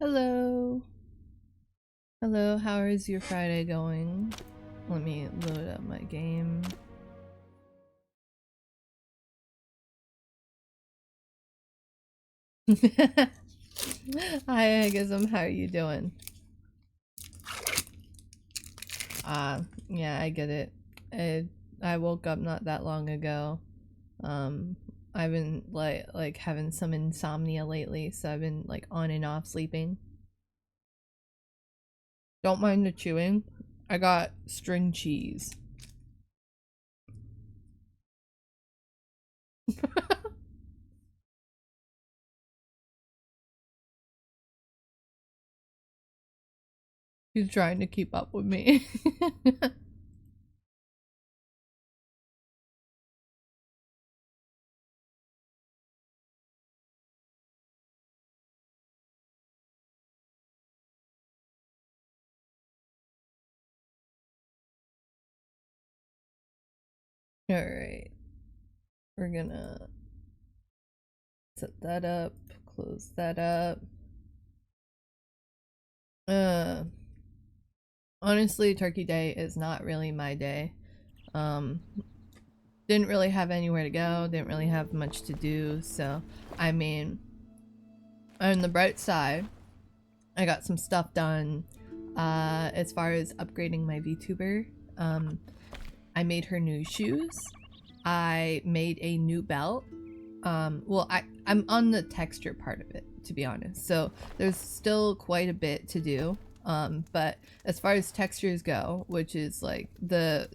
Hello. Hello, how is your Friday going? Let me load up my game. Hi, Agism, how are you doing? Yeah, I get it. I woke up not that long ago. Um, I've been like having some insomnia lately, so I've been like on and off sleeping. Don't mind the chewing. I got string cheese. He's trying to keep up with me. Alright. We're gonna set that up, close that up. Uh, Honestly, Turkey Day is not really my day. Um, didn't really have anywhere to go, didn't really have much to do, so, I mean, on the bright side, I got some stuff done, as far as upgrading my VTuber. I made her new shoes. I made a new belt. Well, I'm on the texture part of it, to be honest, so there's still quite a bit to do. But as far as textures go, which is like the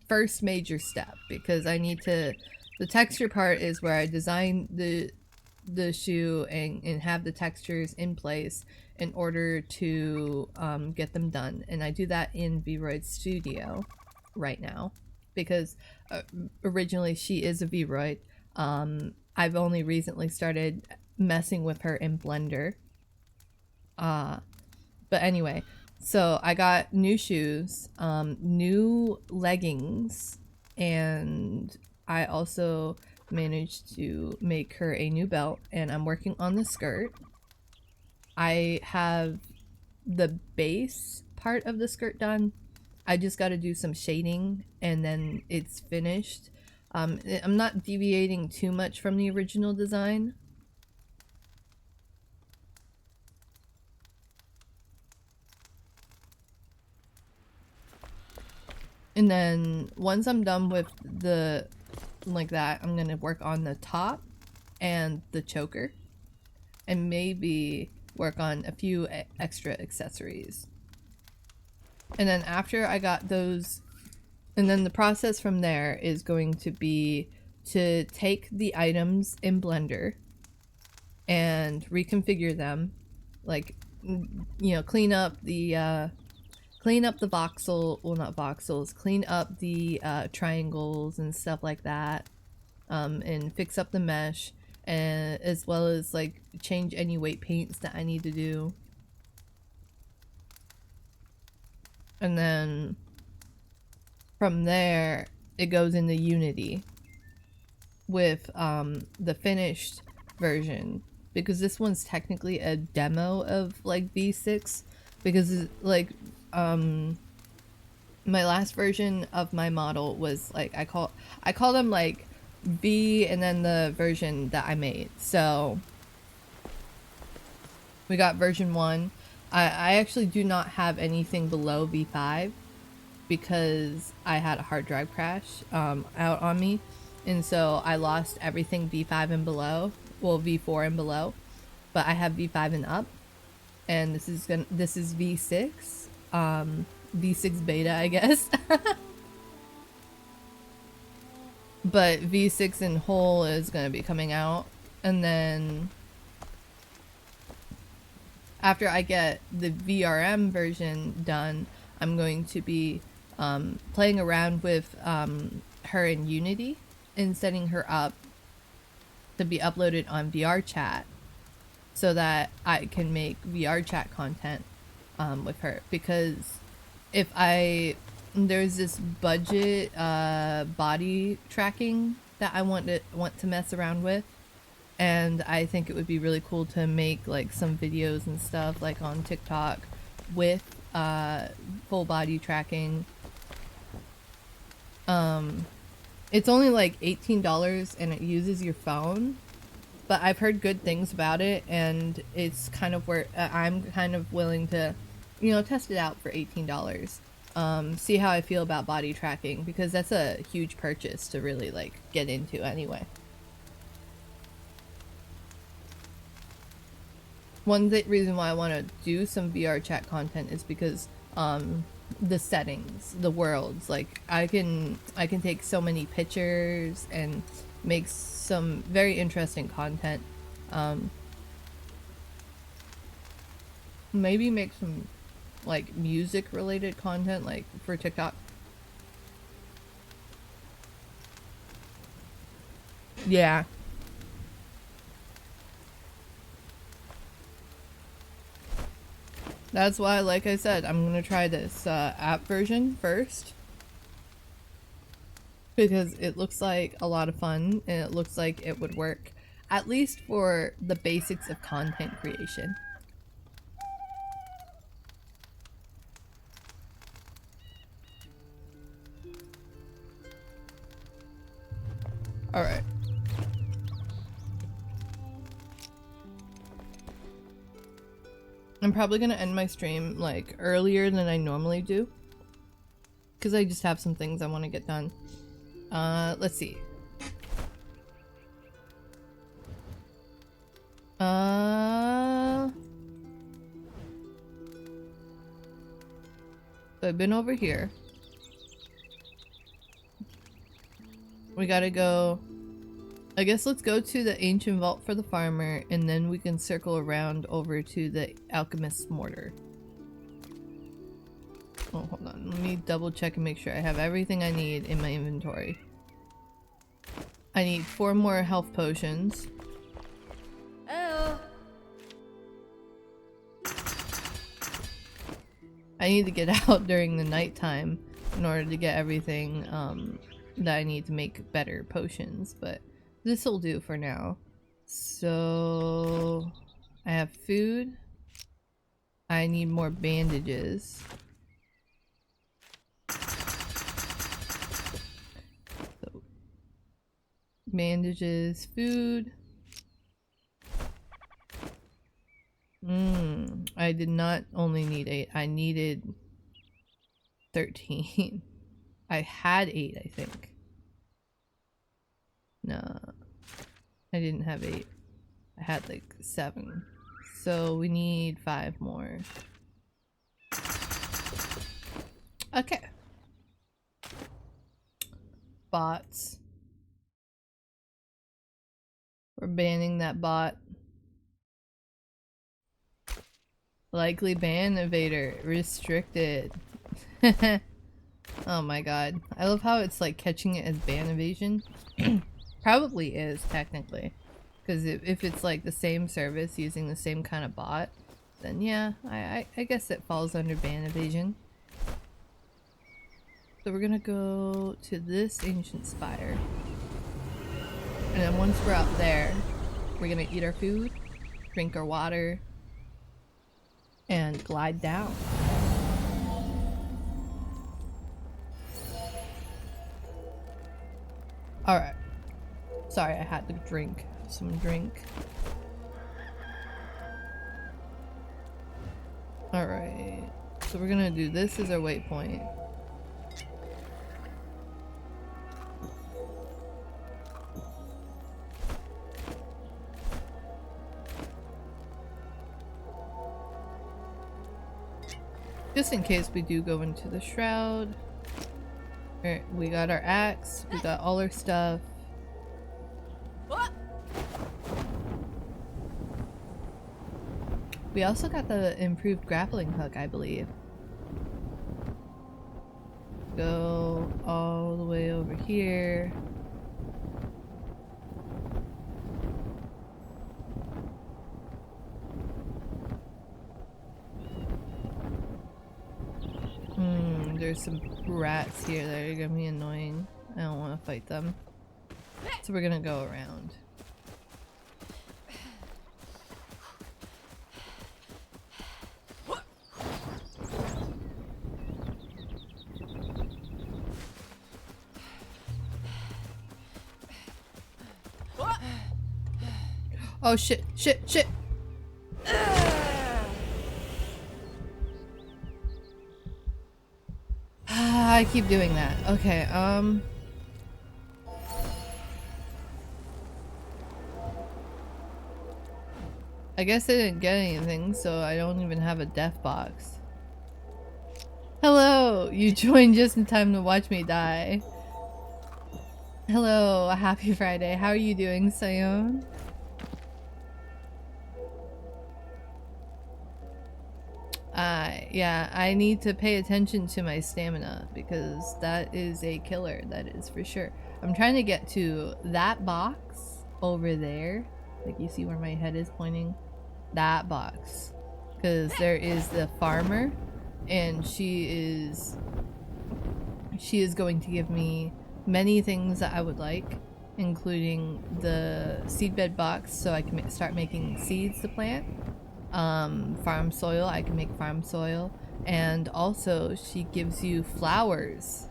first major step, because I need to, the texture part is where I design the shoe and have the textures in place in order to get them done, and I do that in VRoid Studio right now because originally she is a VRoid. I've only recently started messing with her in Blender. But anyway, so I got new shoes, new leggings, and I also managed to make her a new belt, and I'm working on the skirt. I have the base part of the skirt done. I just got to do some shading and then it's finished. I'm not deviating too much from the original design. And then once I'm done with the like that, I'm gonna work on the top and the choker and maybe work on a few extra accessories. And then after I got those, and then the process from there is going to be to take the items in Blender and reconfigure them, like, you know, clean up the voxel, well, not voxels, clean up the triangles and stuff like that, and fix up the mesh, and as well as like change any weight paints that I need to do. And then from there it goes into Unity with the finished version, because this one's technically a demo of like V6, because like my last version of my model was like I call them like V and then the version that I made. So we got version 1. I actually do not have anything below V5 because I had a hard drive crash out on me, and so I lost everything V5 and below, well, V4 and below, but I have V5 and up, and this is V6, V6 beta, I guess. But V6 in whole is going to be coming out, and then after I get the VRM version done, I'm going to be playing around with her in Unity and setting her up to be uploaded on VRChat so that I can make VRChat content with her. Because if there's this budget body tracking that I want to mess around with, and I think it would be really cool to make like some videos and stuff like on TikTok with full body tracking. It's only like $18 and it uses your phone, but I've heard good things about it, and it's kind of where I'm kind of willing to, you know, test it out for $18. See how I feel about body tracking, because that's a huge purchase to really like get into anyway. One reason why I want to do some VR chat content is because the settings, the worlds, like I can take so many pictures and make some very interesting content. Maybe make some like music related content like for TikTok. Yeah. That's why, like I said, I'm gonna try this app version first, because it looks like a lot of fun and it looks like it would work, at least for the basics of content creation. Alright. I'm probably gonna end my stream like earlier than I normally do, because I just have some things I want to get done. Let's see. So I've been over here. We gotta go. I guess let's go to the ancient vault for the farmer, and then we can circle around over to the alchemist's mortar. Oh, hold on. Let me double check and make sure I have everything I need in my inventory. I need 4 more health potions. Oh. I need to get out during the nighttime in order to get everything that I need to make better potions, but this will do for now. So I have food. I need more bandages. So bandages, food. I did not only need 8, I needed 13. I had 8, I think. No, I didn't have 8. I had like 7. So we need 5 more. Okay. Bots. We're banning that bot. Likely ban evader. Restricted. Oh my god. I love how it's like catching it as ban evasion. Probably is, technically. Because if it's like the same service using the same kind of bot, then yeah, I guess it falls under ban evasion. So we're gonna go to this ancient spire. And then once we're out there, we're gonna eat our food, drink our water, and glide down. Alright. Sorry, I had to drink some drink. Alright. So we're gonna do this as our waypoint. Just in case we do go into the shroud. Alright, we got our axe, we got all our stuff. What? We also got the improved grappling hook, I believe. Go all the way over here. There's some rats here that are gonna be annoying. I don't want to fight them. So we're gonna go around. Oh shit, shit, shit. I keep doing that. Okay, I guess I didn't get anything, so I don't even have a death box. Hello! You joined just in time to watch me die. Hello, happy Friday. How are you doing, Sion? Yeah, I need to pay attention to my stamina because that is a killer, that is for sure. I'm trying to get to that box over there. Like, you see where my head is pointing? That box. Because there is the farmer, and she is going to give me many things that I would like, including the seedbed box so I can start making seeds to plant. Farm soil, I can make farm soil, and also she gives you flowers.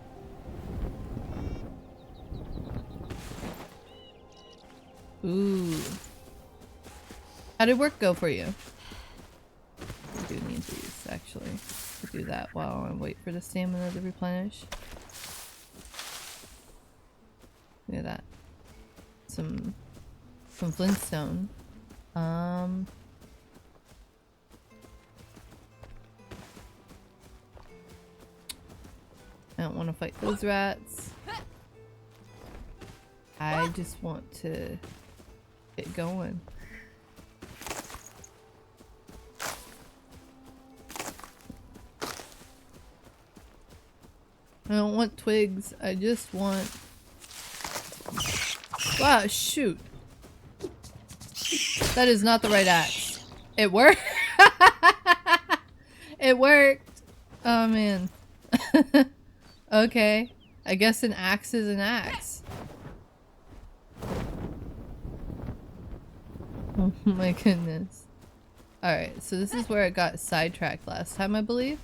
Ooh. How did work go for you? I do need these, actually, to do that while I wait for the stamina to replenish. Look at that. Some flintstone. I don't want to fight those rats. I just want to get going. I don't want twigs. I just want... Wow, shoot. That is not the right axe. It worked. It worked. Oh man. Okay. I guess an axe is an axe. Oh my goodness. Alright, so this is where I got sidetracked last time, I believe.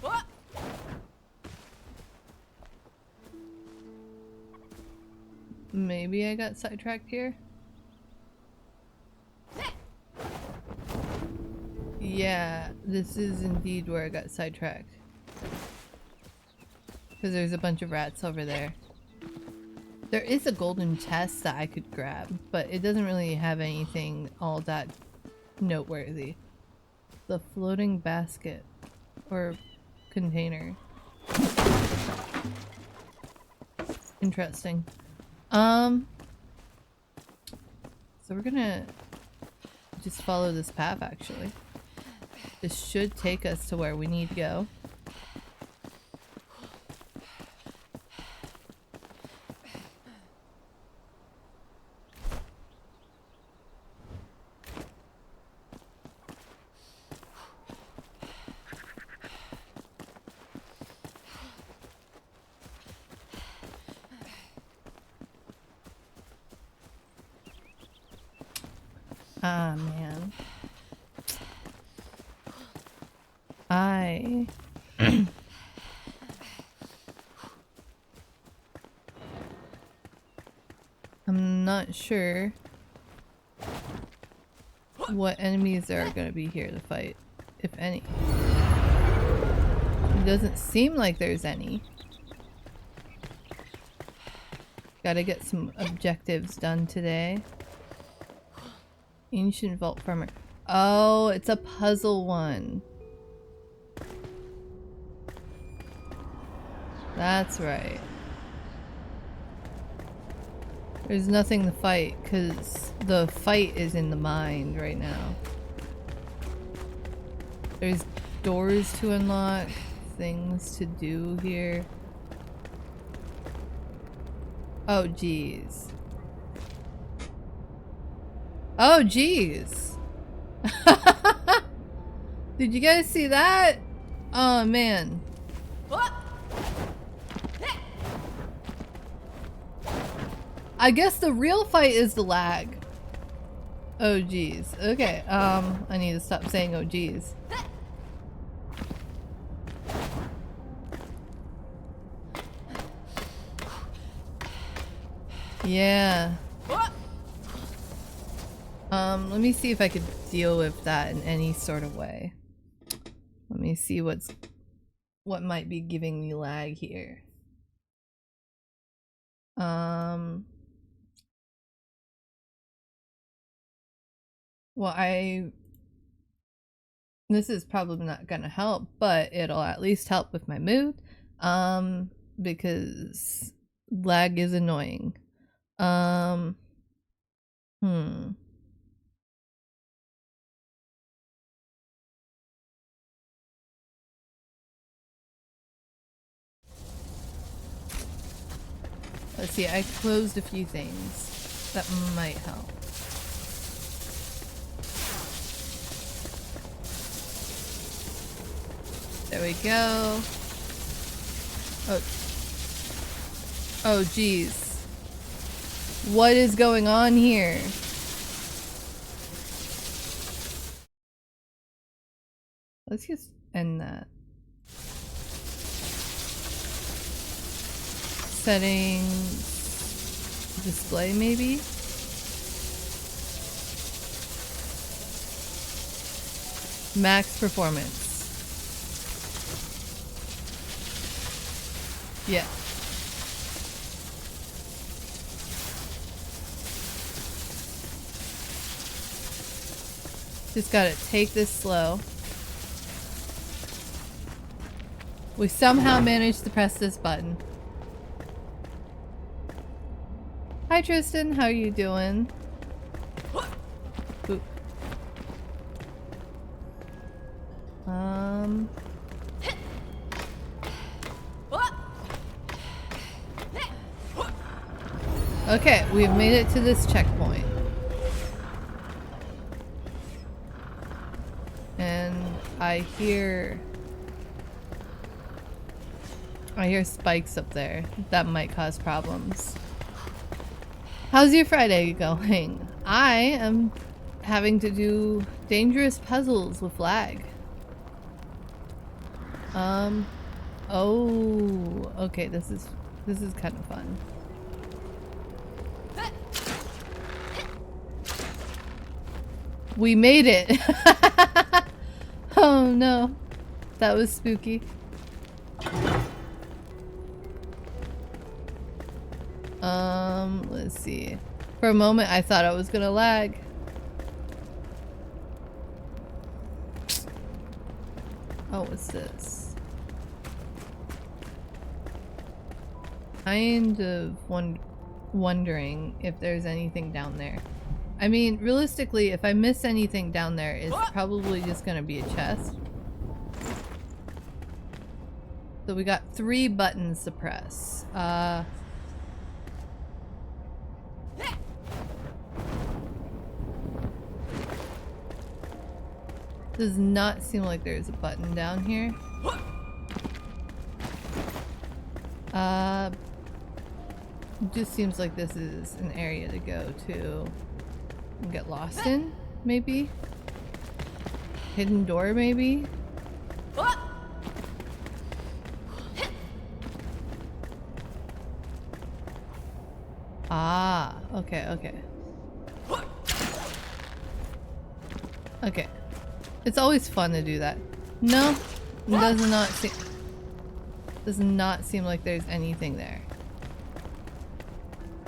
Maybe I got sidetracked here? Yeah, this is indeed where I got sidetracked. Because there's a bunch of rats over there. There is a golden chest that I could grab, but it doesn't really have anything all that noteworthy. The floating basket. Or container. Interesting. So we're gonna just follow this path, actually. This should take us to where we need to go. Ah, man. I'm not sure what enemies are gonna be here to fight, if any. It doesn't seem like there's any. Gotta get some objectives done today. Ancient Vault Farmer. Oh, it's a puzzle one. That's right. There's nothing to fight, because the fight is in the mind right now. There's doors to unlock, things to do here. Oh, jeez. Oh, jeez. Did you guys see that? Oh, man. I guess the real fight is the lag. Oh, jeez. Okay, I need to stop saying oh, jeez. Yeah. Let me see if I could deal with that in any sort of way. Let me see what might be giving me lag here. Well, this is probably not gonna help, but it'll at least help with my mood. Because lag is annoying. Let's see, I closed a few things that might help. There we go. Oh geez. What is going on here? Let's just end that. Settings, display maybe? Max performance. Yeah. Just gotta take this slow. We somehow managed to press this button. Hi Tristan, how are you doing? Oop. Okay, we've made it to this checkpoint. And I hear spikes up there. That might cause problems. How's your Friday going? I am having to do dangerous puzzles with lag. Oh, okay, this is kind of fun. We made it! Oh no, that was spooky. Let's see. For a moment I thought I was gonna lag. Oh, what's this? Kind of wondering if there's anything down there. I mean, realistically, if I miss anything down there, it's probably just gonna be a chest. So we got 3 buttons to press. Does not seem like there's a button down here. Just seems like this is an area to go to and get lost in, maybe? Hidden door, maybe? Ah, okay, okay. Okay. It's always fun to do that. No, does not seem like there's anything there.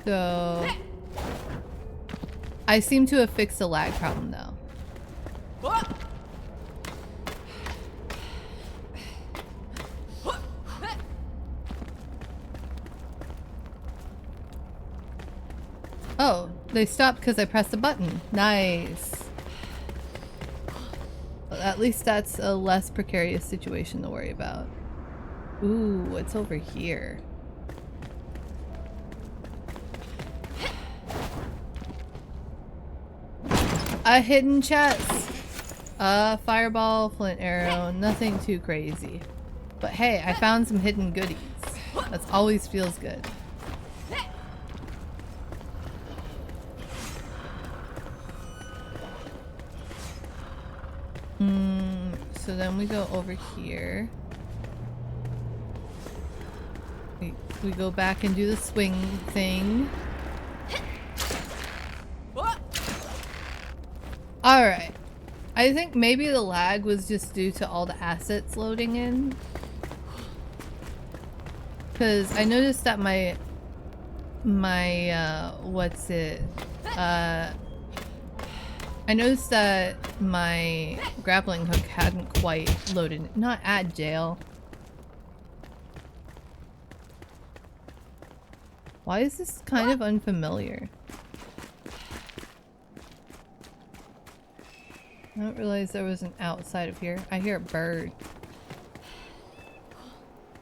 So I seem to have fixed the lag problem though. Oh, they stopped because I pressed the button. Nice. At least that's a less precarious situation to worry about. Ooh, what's over here? A hidden chest! A fireball, flint arrow, nothing too crazy. But hey, I found some hidden goodies. That always feels good. So then we go over here. We go back and do the swing thing. Alright. I think maybe the lag was just due to all the assets loading in. Because I noticed that my what's it? I noticed that my grappling hook hadn't quite loaded. Not at jail. Why is this kind of unfamiliar? I don't realize there was an outside of here. I hear a bird.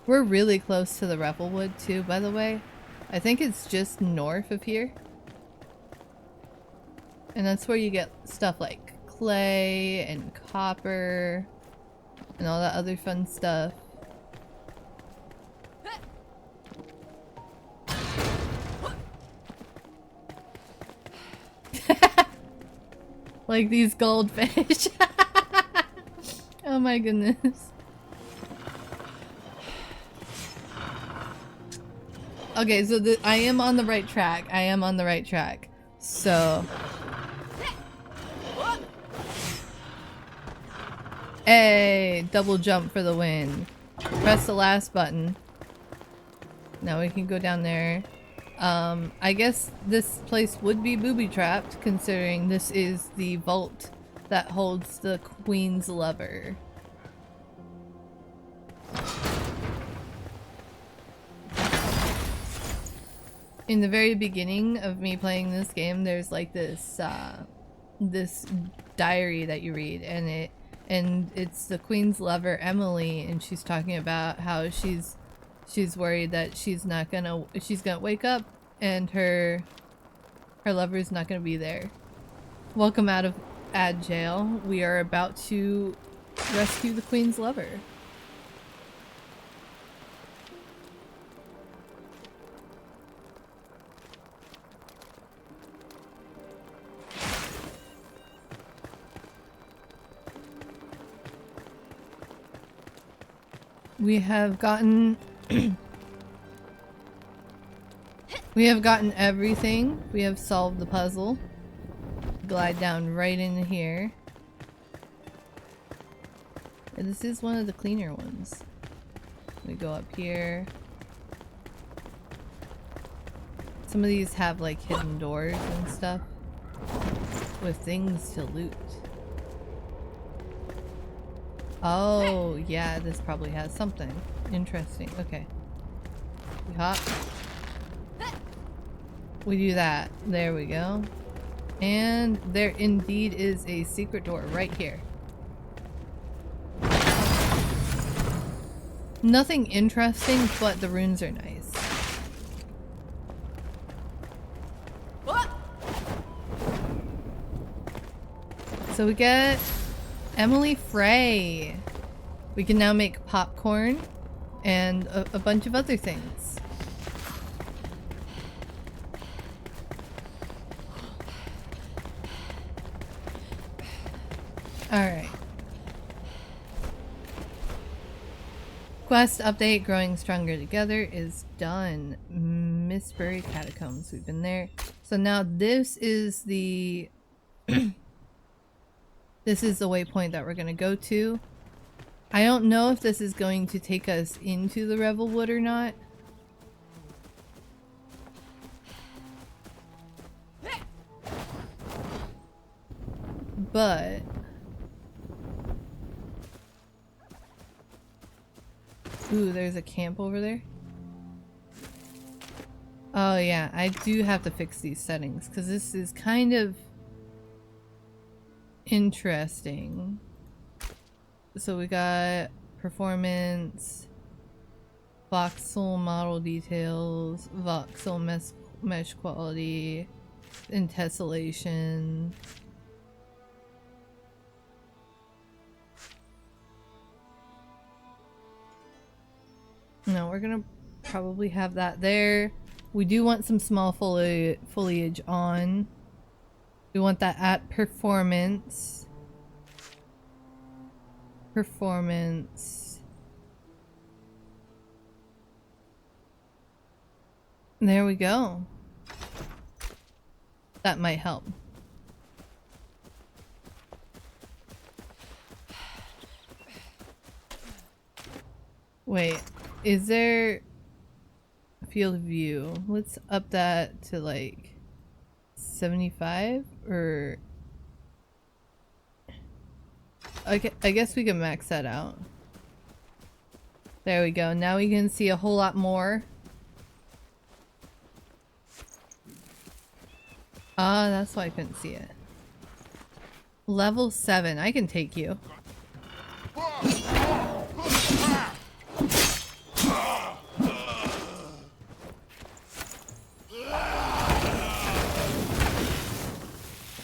We're really close to the Revelwood too, by the way. I think it's just north of here. And that's where you get stuff like clay and copper and all that other fun stuff. Like these goldfish. Oh my goodness. Okay, so I am on the right track. I am on the right track. So... Hey! Double jump for the win. Press the last button. Now we can go down there. I guess this place would be booby-trapped, considering this is the vault that holds the Queen's Lover. In the very beginning of me playing this game, there's like this this diary that you read, and it's the Queen's Lover, Emily, and she's talking about how she's worried that she's gonna wake up and her lover's not gonna be there. Welcome out of ad jail. We are about to rescue the Queen's Lover. We have gotten we have gotten everything. We have solved the puzzle. Glide down right in here. And this is one of the cleaner ones. We go up here. Some of these have like hidden doors and stuff with things to loot. Oh, yeah, this probably has something interesting. Okay. We hop. We do that. There we go. And there indeed is a secret door right here. Nothing interesting, but the runes are nice. What? So we get Emily Frey. We can now make popcorn and a bunch of other things. Alright. Quest update, Growing Stronger Together is done. Mistbury Catacombs, we've been there. So now this is the... this is the waypoint that we're gonna go to. I don't know if this is going to take us into the Revelwood or not. But... ooh, there's a camp over there. Oh yeah, I do have to fix these settings because this is kind of interesting. So we got performance, voxel model details, voxel mesh quality, and tessellation. No, we're gonna probably have that there. We do want some small foliage on. We want that at performance. Performance. There we go. That might help. Wait, is there field of view? Let's up that to like 75 or I guess we can max that out. There we go. Now we can see a whole lot more. Ah, that's why I couldn't see it. Level 7. I can take you.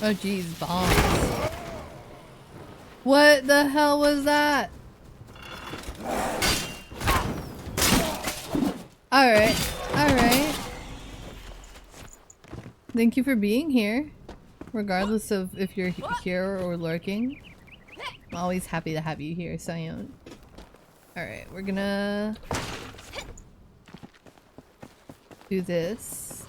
Oh geez, bombs. What the hell was that? Alright, alright. Thank you for being here. Regardless of if you're here or lurking. I'm always happy to have you here, Sion. Alright, we're gonna do this.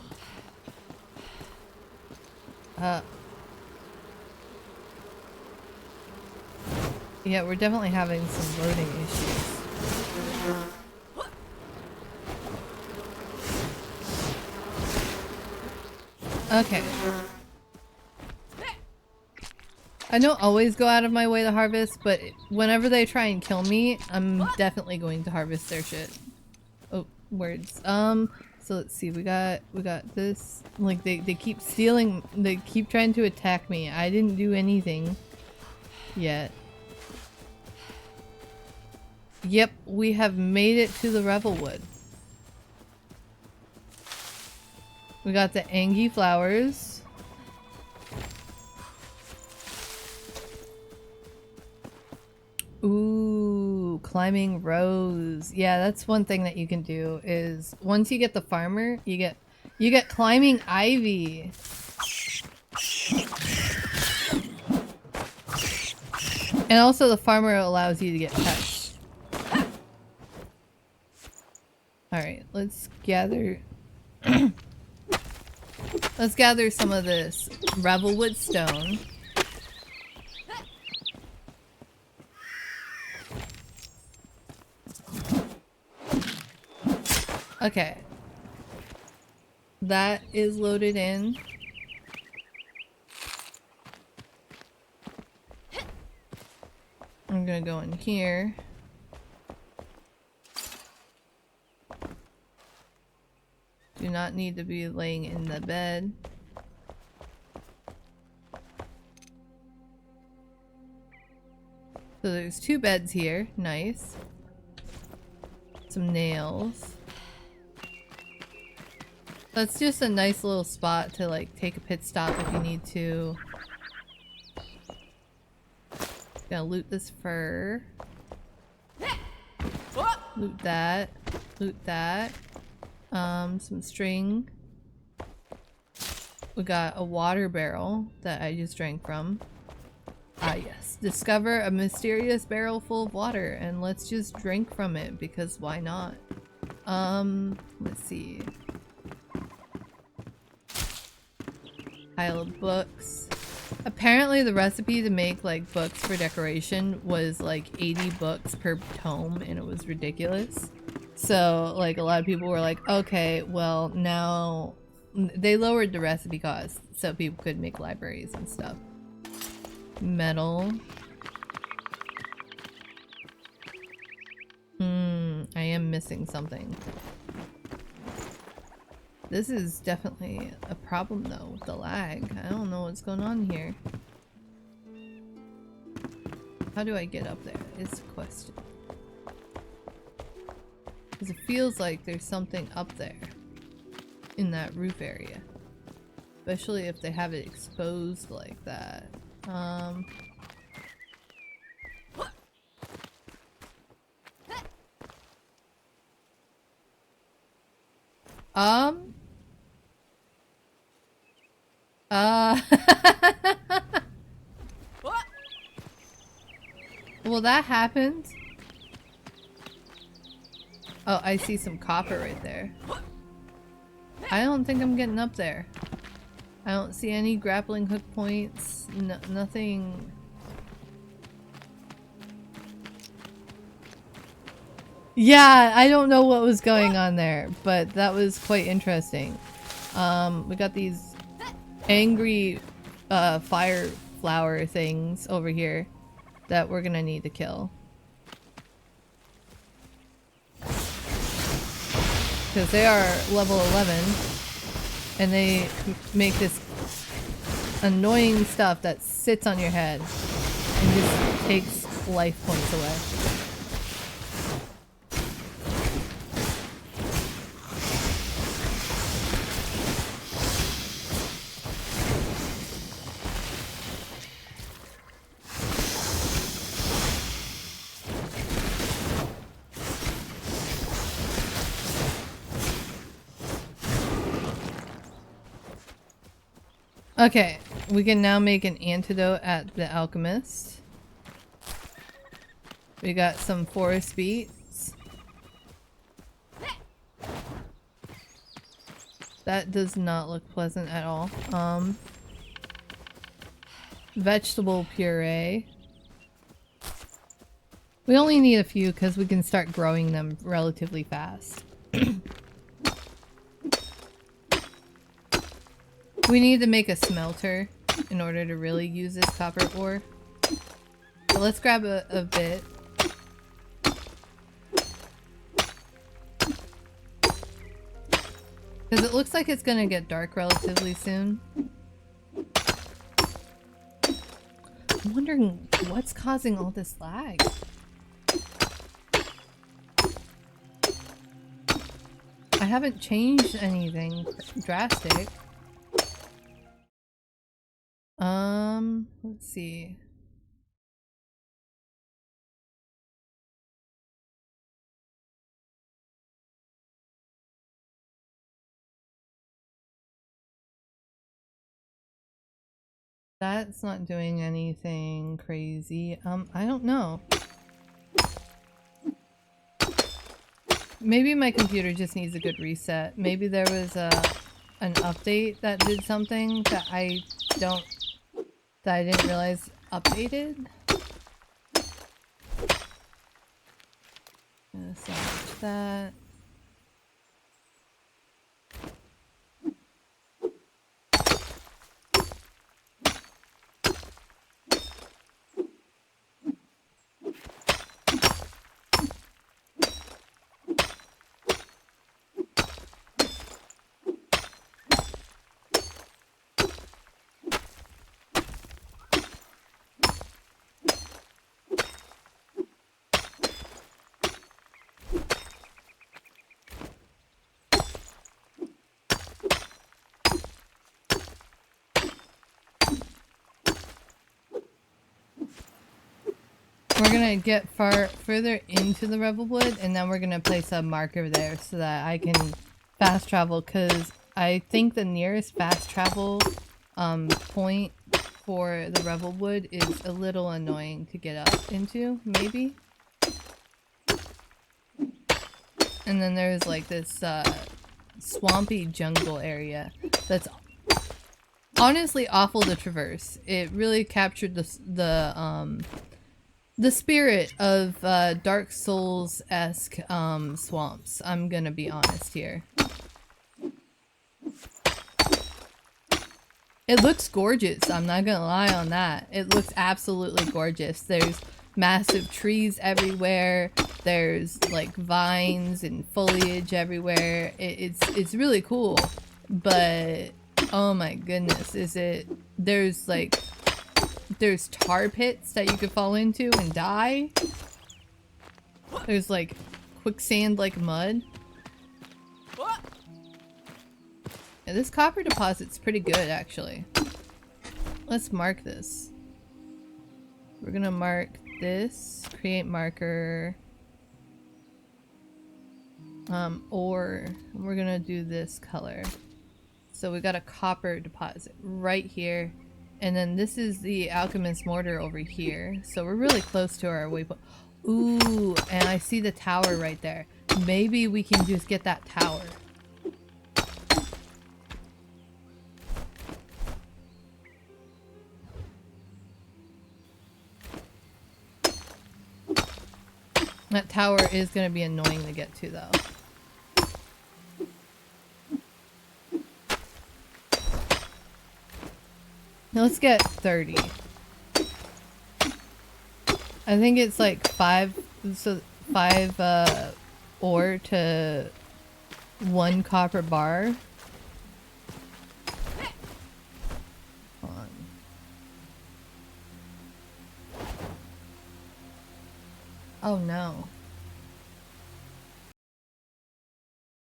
Yeah, we're definitely having some loading issues. Okay. I don't always go out of my way to harvest, but whenever they try and kill me, I'm definitely going to harvest their shit. Oh, words. So let's see, we got this. Like, they keep stealing, they keep trying to attack me. I didn't do anything yet. Yep, we have made it to the Revelwood. We got the Angie flowers. Ooh, climbing rose. Yeah, that's one thing that you can do is once you get the farmer, you get climbing ivy. And also the farmer allows you to get pets. Alright, let's gather let's gather some of this Revelwood stone. Okay. That is loaded in. I'm gonna go in here. Do not need to be laying in the bed. So there's 2 beds here. Nice. Some nails. That's just a nice little spot to like take a pit stop if you need to. Gonna loot this fur. Loot that. Loot that. Some string. We got a water barrel that I just drank from. Ah yes. Discover a mysterious barrel full of water and let's just drink from it because why not? Let's see. Pile of books. Apparently the recipe to make like books for decoration was like 80 books per tome and it was ridiculous. So like a lot of people were like, okay, well now they lowered the recipe cost so people could make libraries and stuff. Metal. I am missing something. This is definitely a problem though with the lag. I don't know what's going on here. How do I get up there? Is the question. Because it feels like there's something up there in that roof area. Especially if they have it exposed like that. Well, that happened. Oh, I see some copper right there. I don't think I'm getting up there. I don't see any grappling hook points. Nothing. Yeah, I don't know what was going on there, but that was quite interesting. We got these angry fire flower things over here that we're gonna need to kill. Because they are level 11 and they make this annoying stuff that sits on your head and just takes life points away. Okay, we can now make an antidote at the alchemist. We got some forest beets. That does not look pleasant at all. Vegetable puree. We only need a few because we can start growing them relatively fast. We need to make a smelter in order to really use this copper ore. So let's grab a bit. Because it looks like it's gonna get dark relatively soon. I'm wondering what's causing all this lag. I haven't changed anything drastic. Let's see. That's not doing anything crazy. I don't know. Maybe my computer just needs a good reset. Maybe there was an update that did something that I didn't realize updated. Salvage that. We're gonna get further into the Revelwood, and then we're gonna place a marker there so that I can fast travel, because I think the nearest fast travel point for the Revelwood is a little annoying to get up into, maybe. And then there's like this swampy jungle area that's honestly awful to traverse. It really captured the spirit of Dark Souls-esque swamps. I'm gonna be honest here. It looks gorgeous, I'm not gonna lie on that. It looks absolutely gorgeous. There's massive trees everywhere. There's like vines and foliage everywhere. It's really cool. But oh my goodness, there's tar pits that you could fall into and die. There's like quicksand like mud. Yeah, this copper deposit's pretty good actually. Let's mark this. We're gonna mark this, create marker. Or we're gonna do this color. So we got a copper deposit right here. And then this is the alchemist mortar over here. So we're really close to our waypoint. Ooh, and I see the tower right there. Maybe we can just get that tower. That tower is gonna be annoying to get to, though. Now let's get 30. I think it's like 5 ore to 1 copper bar. Hold on. Oh no.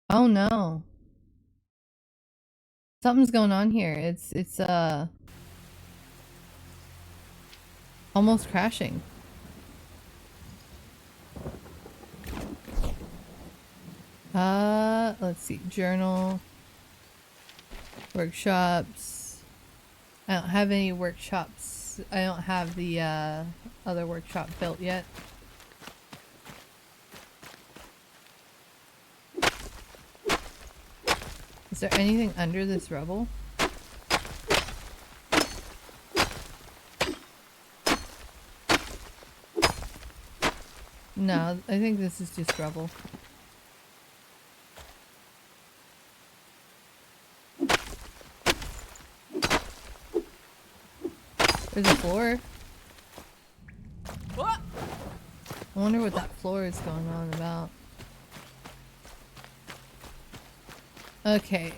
Oh no. Something's going on here. It's almost crashing. Let's see. Journal. Workshops. I don't have any workshops. I don't have the other workshop built yet. Is there anything under this rubble? No, I think this is just rubble. There's a floor. What? I wonder what that floor is going on about. Okay,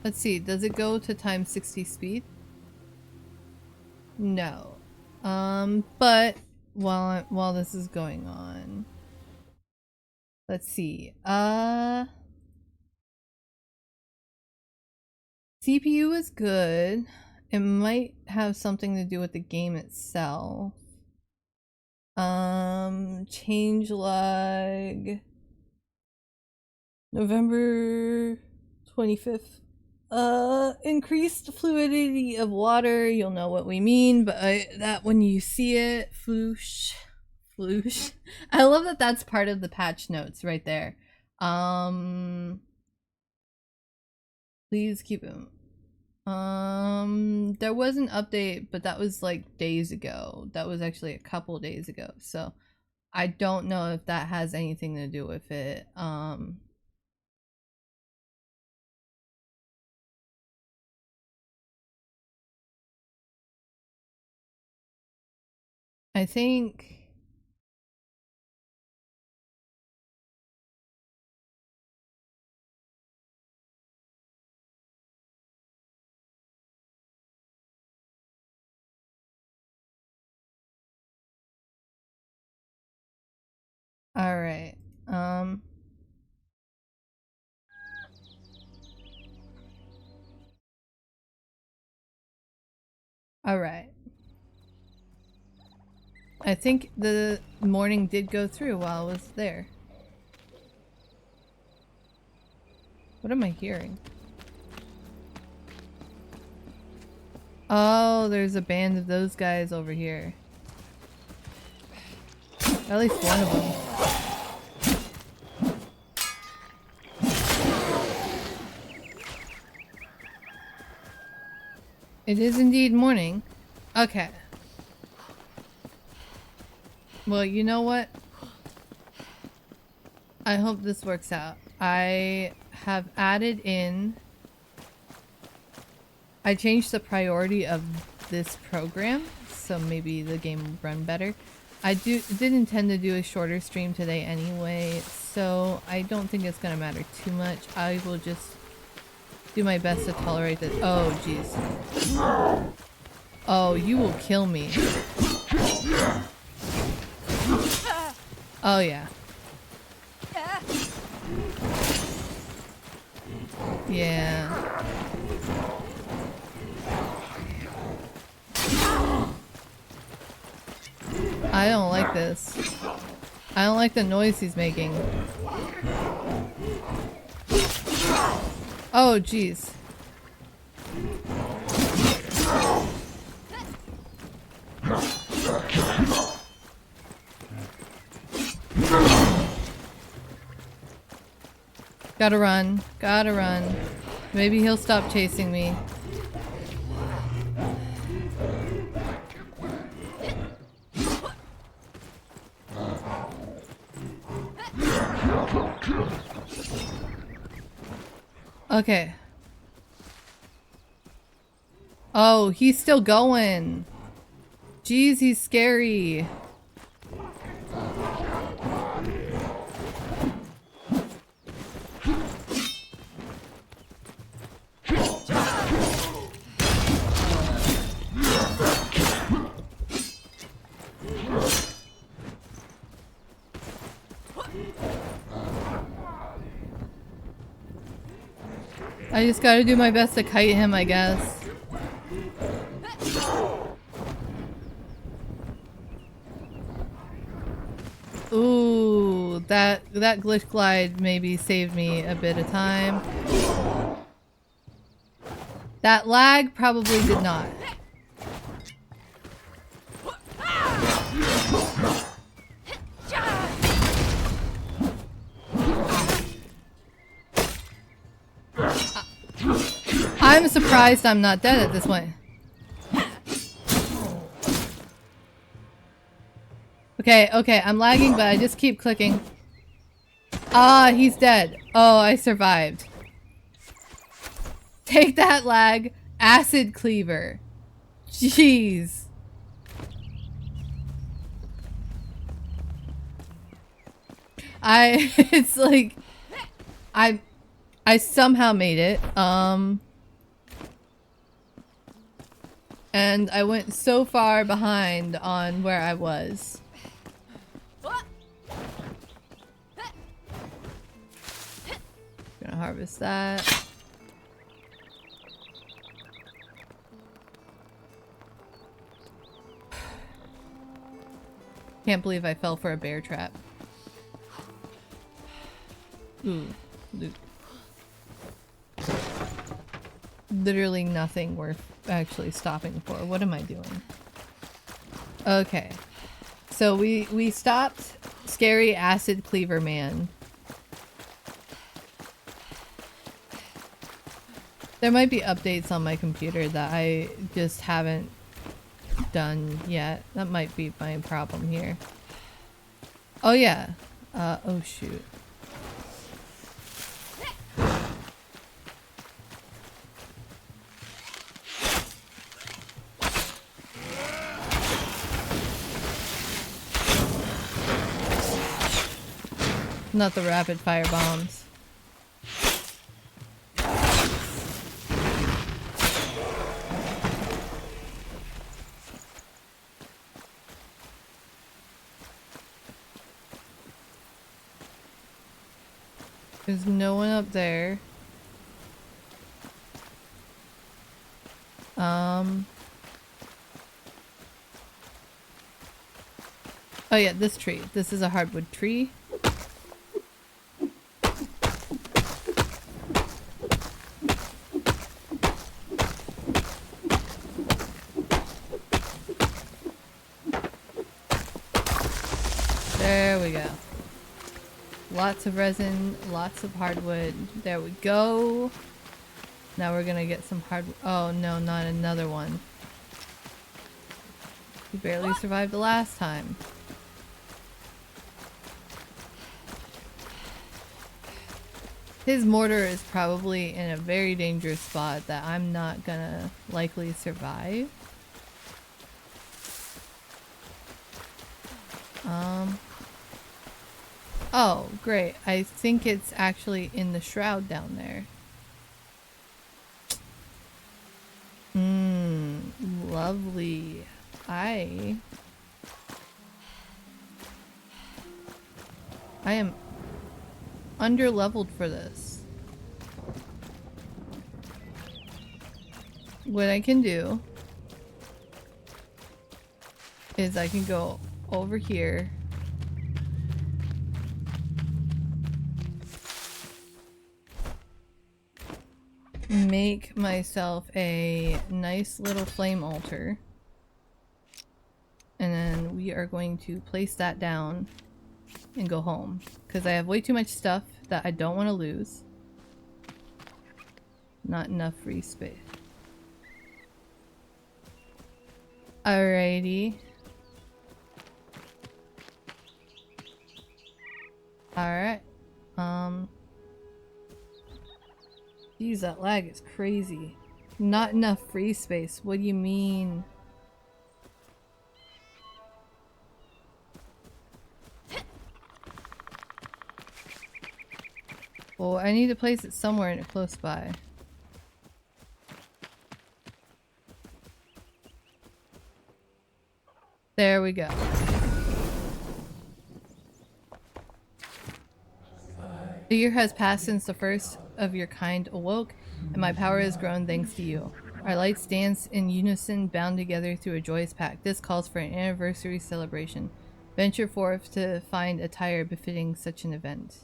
let's see, does it go to times 60 speed? No. But while this is going on, let's see. CPU is good. It might have something to do with the game itself. Change lag. November 25th. Increased fluidity of water. You'll know what we mean, but that when you see it, floosh. Floosh. I love that that's part of the patch notes right there. Please keep it. There was an update, but that was like days ago. That was actually a couple days ago. So I don't know if that has anything to do with it. I think all right. All right. I think the morning did go through while I was there. What am I hearing? Oh, there's a band of those guys over here. At least one of them. It is indeed morning. Okay. Well, you know what? I hope this works out. I have added in... I changed the priority of this program, so maybe the game will run better. I did intend to do a shorter stream today anyway, so I don't think it's gonna matter too much. I will just do my best to tolerate this. Oh, jeez. Oh, you will kill me. Oh, yeah. Yeah. I don't like this. I don't like the noise he's making. Oh, jeez. Gotta run. Gotta run. Maybe he'll stop chasing me. Okay. Oh, he's still going. Jeez, he's scary. I just gotta do my best to kite him, I guess. Ooh, that glitch glide maybe saved me a bit of time. That lag probably did not. I'm surprised I'm not dead at this point. Okay, okay, I'm lagging, but I just keep clicking. Ah, he's dead. Oh, I survived. Take that, lag. Acid cleaver. Jeez. It's like, I somehow made it. And I went so far behind on where I was. Gonna harvest that. Can't believe I fell for a bear trap. Ooh, loot. Literally nothing worth actually stopping for. What am I doing? Okay. So we stopped Scary Acid Cleaver Man. There might be updates on my computer that I just haven't done yet. That might be my problem here. Oh yeah. Oh shoot. Not the rapid fire bombs. There's no one up there. Oh yeah, this tree. This is a hardwood tree. There we go. Lots of resin, lots of hardwood. There we go. Now we're gonna get some hardwood. Oh no, not another one. We barely survived the last time. His mortar is probably in a very dangerous spot that I'm not gonna likely survive. Oh, great. I think it's actually in the shroud down there. Lovely. I am under-leveled for this. What I can do is I can go over here. Make myself a nice little flame altar. And then we are going to place that down and go home. Because I have way too much stuff that I don't want to lose. Not enough free space. Alrighty. Alright. Geez, that lag is crazy. Not enough free space. What do you mean? Well, I need to place it somewhere in it close by. There we go. The year has passed since the first of your kind awoke, and my power has grown thanks to you. Our lights dance in unison, bound together through a joyous pact. This calls for an anniversary celebration. Venture forth to find attire befitting such an event.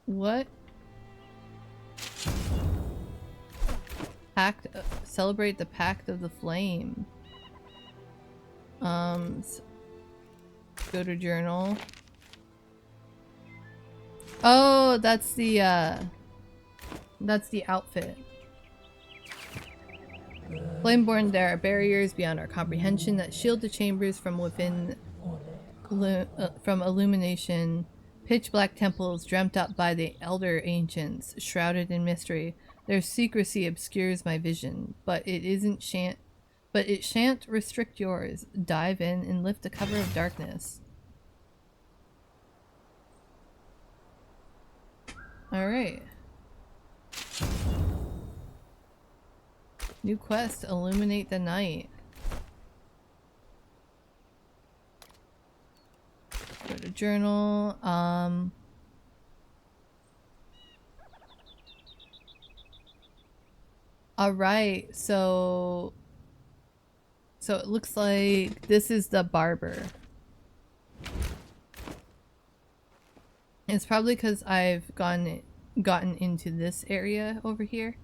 What? Pact, celebrate the Pact of the Flame. Go to journal. Oh, that's the outfit. Flameborn, there are barriers beyond our comprehension that shield the chambers from within, from illumination. Pitch black temples dreamt up by the elder ancients, shrouded in mystery. Their secrecy obscures my vision, but it shan't restrict yours. Dive in and lift the cover of darkness. Alright. New quest, illuminate the night. Go to journal. Alright, so it looks like this is the barber. It's probably because I've gotten into this area over here.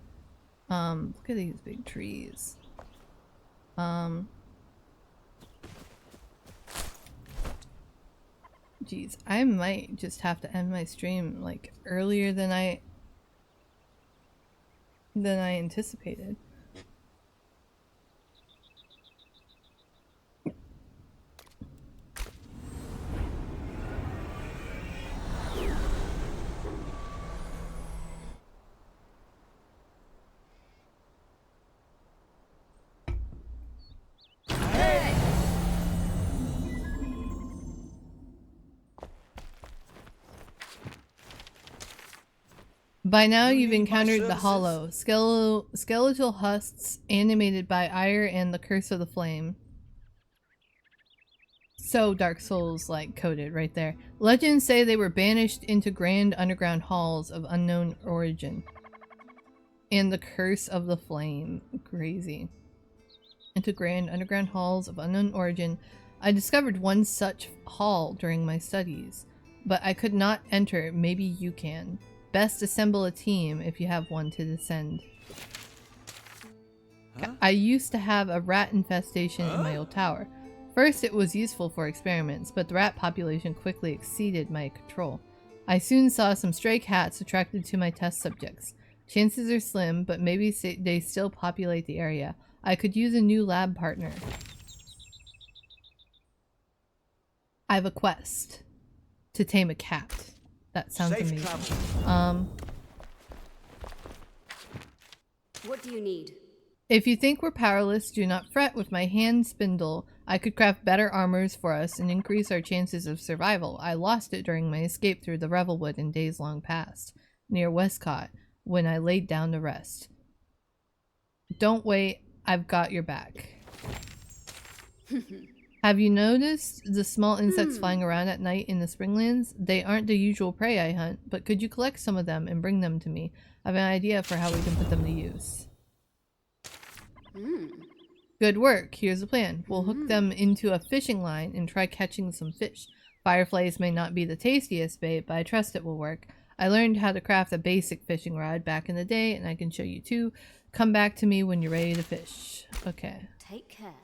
Look at these big trees. Geez, I might just have to end my stream like earlier than I anticipated. By now you've encountered the Hollow, skeletal husks animated by ire and the curse of the flame. So Dark Souls like coded right there. Legends say they were banished into grand underground halls of unknown origin. And the curse of the flame. Crazy. Into grand underground halls of unknown origin. I discovered one such hall during my studies, but I could not enter. Maybe you can. Best assemble a team if you have one to descend. Huh? I used to have a rat infestation in my old tower. First it was useful for experiments, but the rat population quickly exceeded my control. I soon saw some stray cats attracted to my test subjects. Chances are slim, but maybe they still populate the area. I could use a new lab partner. I have a quest to tame a cat. That sounds amazing. What do you need? If you think we're powerless, do not fret. With my hand spindle, I could craft better armors for us and increase our chances of survival. I lost it during my escape through the Revelwood in days long past, near Westcott, when I laid down to rest. Don't wait, I've got your back. Have you noticed the small insects flying around at night in the Springlands? They aren't the usual prey I hunt, but could you collect some of them and bring them to me? I have an idea for how we can put them to use. Good work. Here's the plan. We'll hook them into a fishing line and try catching some fish. Fireflies may not be the tastiest bait, but I trust it will work. I learned how to craft a basic fishing rod back in the day, and I can show you too. Come back to me when you're ready to fish. Okay. Take care.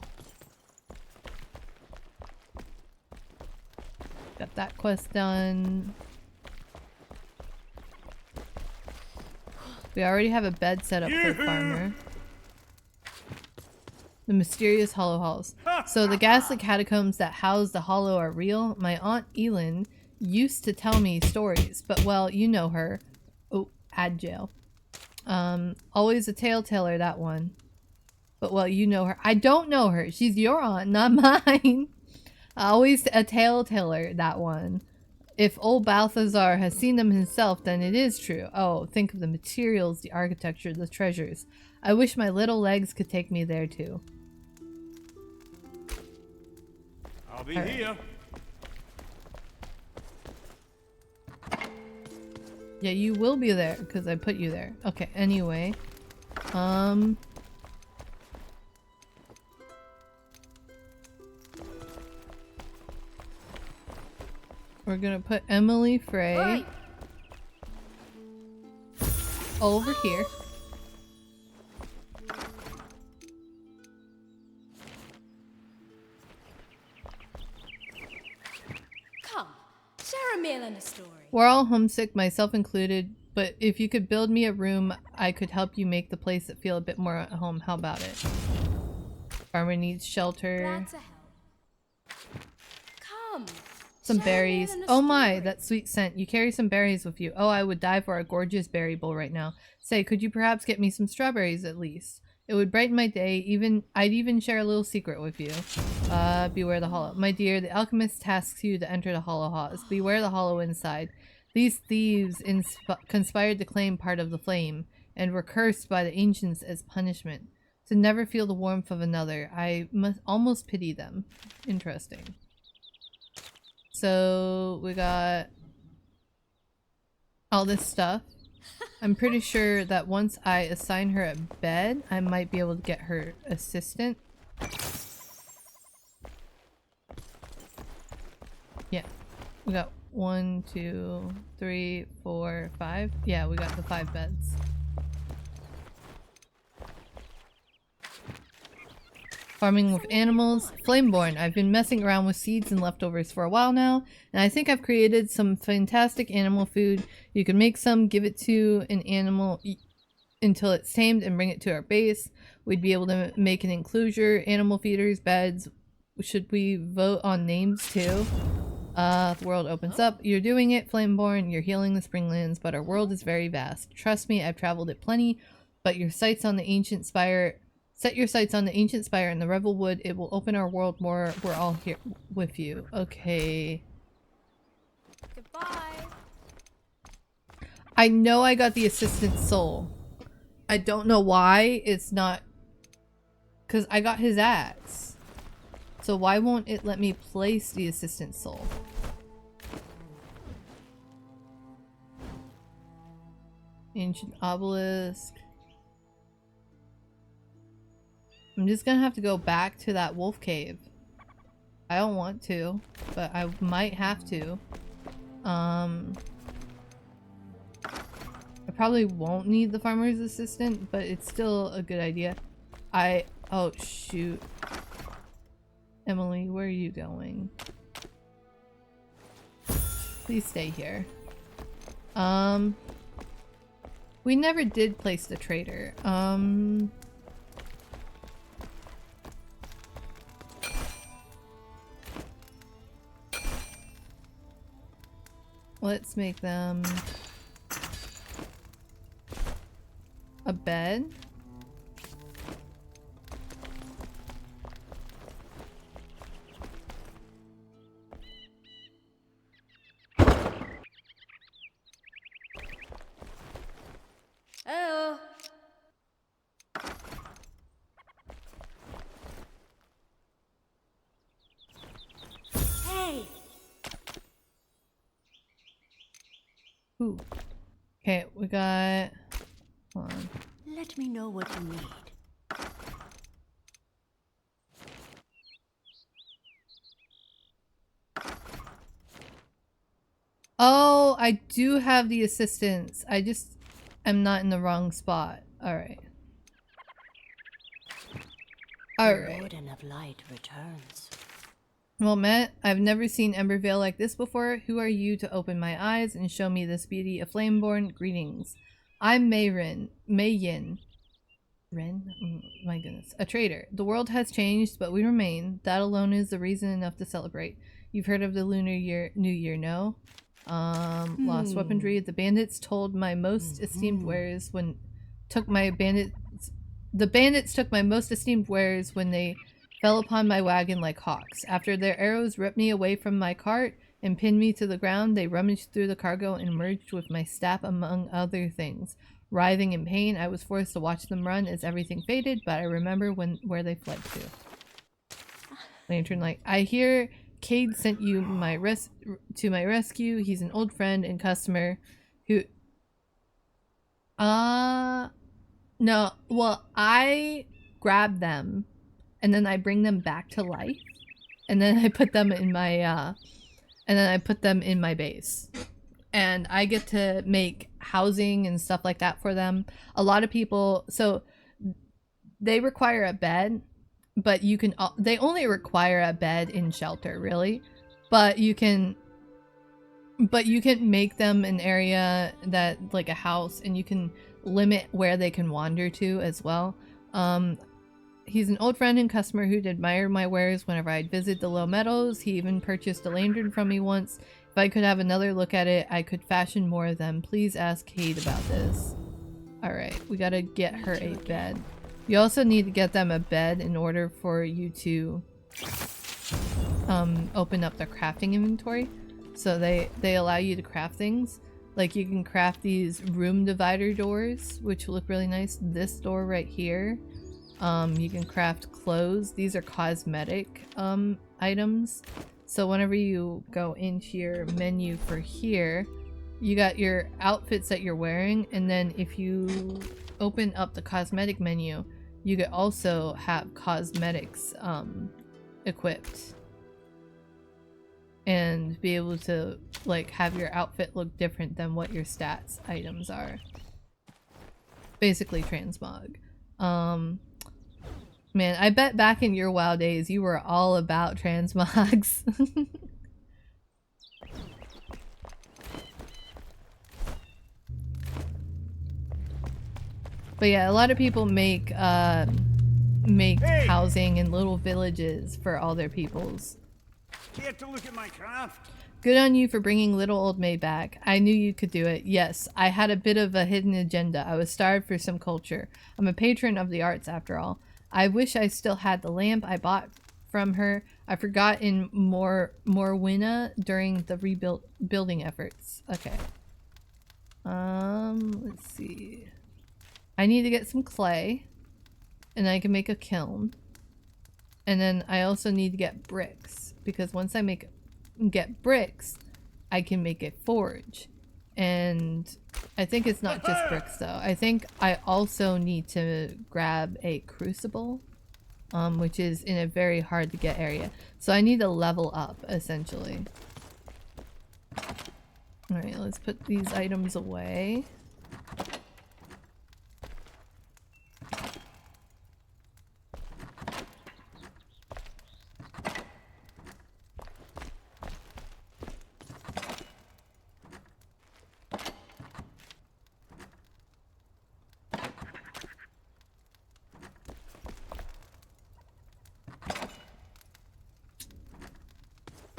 Got that quest done. We already have a bed set up for the farmer. The mysterious hollow halls. So the ghastly catacombs that house the hollow are real. My aunt Elin used to tell me stories, but well, you know her. Oh, add jail. Always a tale teller, that one. But well, you know her. I don't know her. She's your aunt, not mine. Always a tale teller, that one. If old Balthazar has seen them himself, then it is true. Oh, think of the materials, the architecture, the treasures. I wish my little legs could take me there too. I'll be here. Yeah, you will be there because I put you there. Okay, anyway. We're gonna put Emily Frey Oi. over here. Come, share a meal and a story. We're all homesick, myself included, but if you could build me a room, I could help you make the place feel a bit more at home. How about it? Farmer needs shelter. Glad to help. Come. Some share a meal berries. and a Oh my, story. that sweet scent. You carry some berries with you. Oh, I would die for a gorgeous berry bowl right now. Say, could you perhaps get me some strawberries at least? It would brighten my day. I'd even share a little secret with you. Beware the hollow. My dear, the alchemist tasks you to enter the hollow halls. Beware the hollow inside. These thieves conspired to claim part of the flame, and were cursed by the ancients as punishment. To never feel the warmth of another. I must almost pity them. Interesting. So we got all this stuff. I'm pretty sure that once I assign her a bed, I might be able to get her assistant. Yeah. We got 1, 2, 3, 4, 5. Yeah, we got the 5 beds. Farming with animals. Flameborn. I've been messing around with seeds and leftovers for a while now, and I think I've created some fantastic animal food. You can make some, give it to an animal until it's tamed, and bring it to our base. We'd be able to make an enclosure, animal feeders, beds. Should we vote on names too? The world opens up. You're doing it, Flameborn. You're healing the Springlands, but our world is very vast. Trust me, I've traveled it plenty, but your sights on the ancient spire... Set your sights on the ancient spire in the Revel Wood. It will open our world more. We're all here with you. Okay. Goodbye. I know I got the assistant soul. I don't know why it's not... Because I got his axe. So why won't it let me place the assistant soul? Ancient obelisk. I'm just gonna have to go back to that wolf cave. I don't want to, but I might have to. I probably won't need the farmer's assistant, but it's still a good idea. Oh shoot. Emily, where are you going? Please stay here. We never did place the trader. Let's make them a bed. Oh. Hey. Ooh. Okay, we got... Hold on. Let me know what you need. Oh, I do have the assistants. I just am not in the wrong spot. Alright. Alright. Warden of Light returns. Well met, I've never seen Embervale like this before. Who are you to open my eyes and show me this beauty of Flameborn? Greetings. I'm Mayrin. Mayyin. Ren? My goodness. A traitor. The world has changed, but we remain. That alone is the reason enough to celebrate. You've heard of the Lunar New Year, no? Lost weaponry. The bandits took my most esteemed wares when they fell upon my wagon like hawks. After their arrows ripped me away from my cart and pinned me to the ground, they rummaged through the cargo and emerged with my staff among other things. Writhing in pain, I was forced to watch them run as everything faded, but I remember where they fled to. Lantern Light. I hear Cade sent you to my rescue. He's an old friend and customer who... No. Well, I grab them and then I bring them back to life. And then I put them in my, base. And I get to make housing and stuff like that for them. A lot of people, so they require a bed, but they only require a bed in shelter, really. But you can make them an area that, like a house, and you can limit where they can wander to as well. He's an old friend and customer who'd admire my wares whenever I'd visit the Low Meadows. He even purchased a lantern from me once. If I could have another look at it, I could fashion more of them. Please ask Cade about this. Alright, we gotta get her a bed. You also need to get them a bed in order for you to open up their crafting inventory. So they allow you to craft things. Like you can craft these room divider doors, which look really nice. This door right here. You can craft clothes. These are cosmetic items. So whenever you go into your menu for here, you got your outfits that you're wearing, and then if you open up the cosmetic menu, you could also have cosmetics equipped and be able to like have your outfit look different than what your stats items are. Basically transmog. Man, I bet back in your WoW days you were all about transmogs. But yeah, a lot of people make housing in little villages for all their peoples. Care to look at my craft? Good on you for bringing little old May back. I knew you could do it. Yes, I had a bit of a hidden agenda. I was starved for some culture. I'm a patron of the arts after all. I wish I still had the lamp I bought from her. I forgot in Morwina during the rebuilding efforts. Okay. Let's see. I need to get some clay. And I can make a kiln. And then I also need to get bricks. Because once I get bricks, I can make a forge. And I think it's not just bricks though. I think I also need to grab a crucible, which is in a very hard to get area. So I need to level up essentially. Alright, let's put these items away.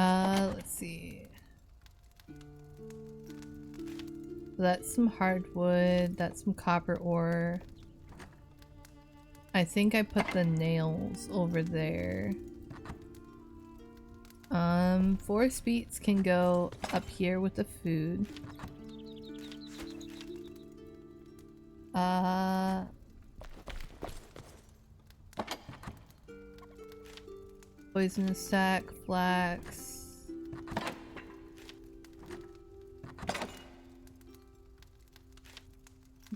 Let's see. That's some hardwood, that's some copper ore. I think I put the nails over there. Forest beets can go up here with the food. Poisonous sack, flax.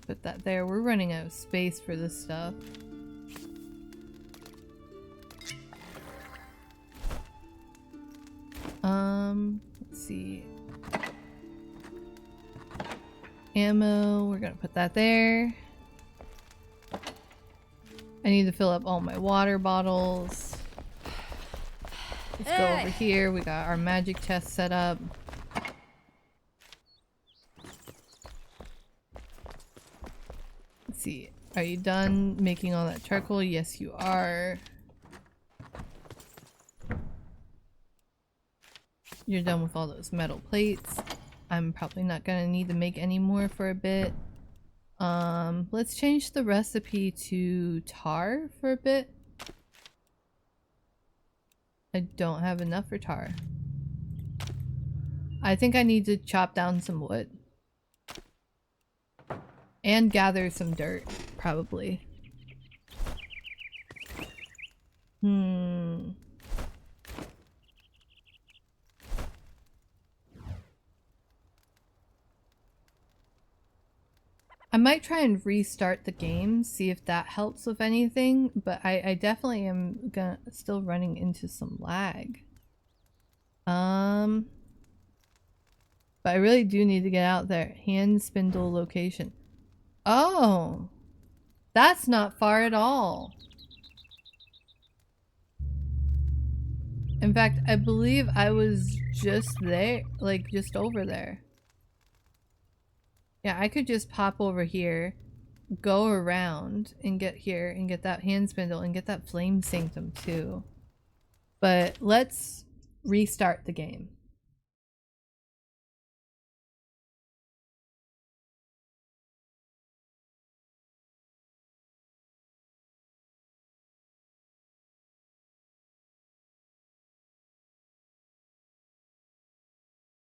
Put that there. We're running out of space for this stuff. Let's see. Ammo, we're gonna put that there. I need to fill up all my water bottles. Let's go over here. We got our magic chest set up. Let's see. Are you done making all that charcoal? Yes, you are. You're done with all those metal plates. I'm probably not gonna need to make any more for a bit. Let's change the recipe to tar for a bit. I don't have enough for tar. I think I need to chop down some wood. And gather some dirt, probably. I might try and restart the game, see if that helps with anything, but I definitely am still running into some lag. But I really do need to get out there. Hand spindle location. Oh! That's not far at all. In fact, I believe I was just there, like just over there. Yeah, I could just pop over here, go around, and get here, and get that hand spindle, and get that flame sanctum too. But let's restart the game.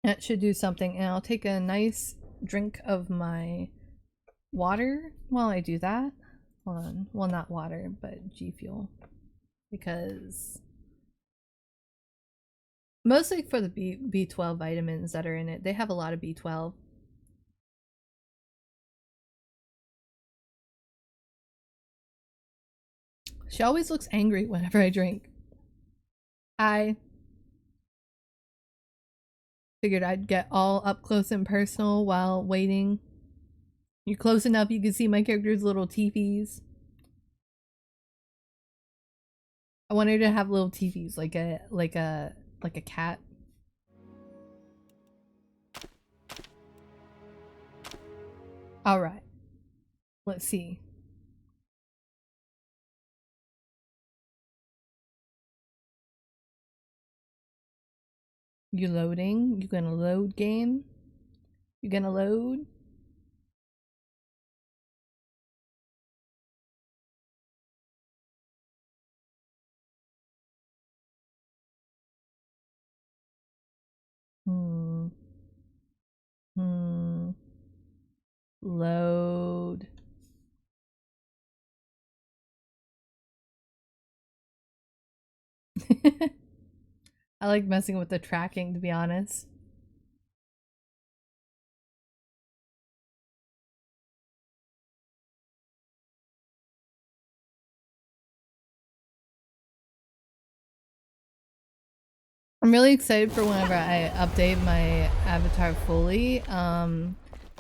That should do something, and I'll take a nice drink of my water while I do that. Hold on. Well, not water, but G Fuel. Because mostly for the B12 vitamins that are in it. They have a lot of B12. She always looks angry whenever I drink. I figured I'd get all up close and personal while waiting. You're close enough you can see my character's little teepees. I want her to have little teepees like a cat. All right. Let's see. You loading? You gonna load, game? You gonna load? Load. I like messing with the tracking, to be honest. I'm really excited for whenever I update my avatar fully,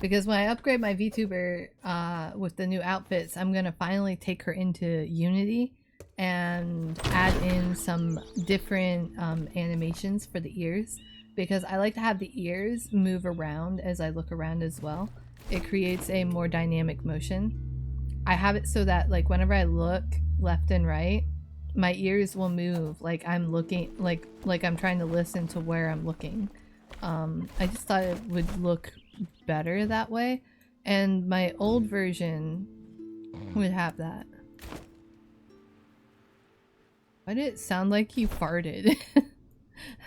because when I upgrade my VTuber with the new outfits, I'm gonna finally take her into Unity and add in some different animations for the ears, because I like to have the ears move around as I look around as well. It creates a more dynamic motion. I have it so that like whenever I look left and right, my ears will move like I'm looking, like I'm trying to listen to where I'm looking. I just thought it would look better that way, and my old version would have that. Why did it sound like he farted?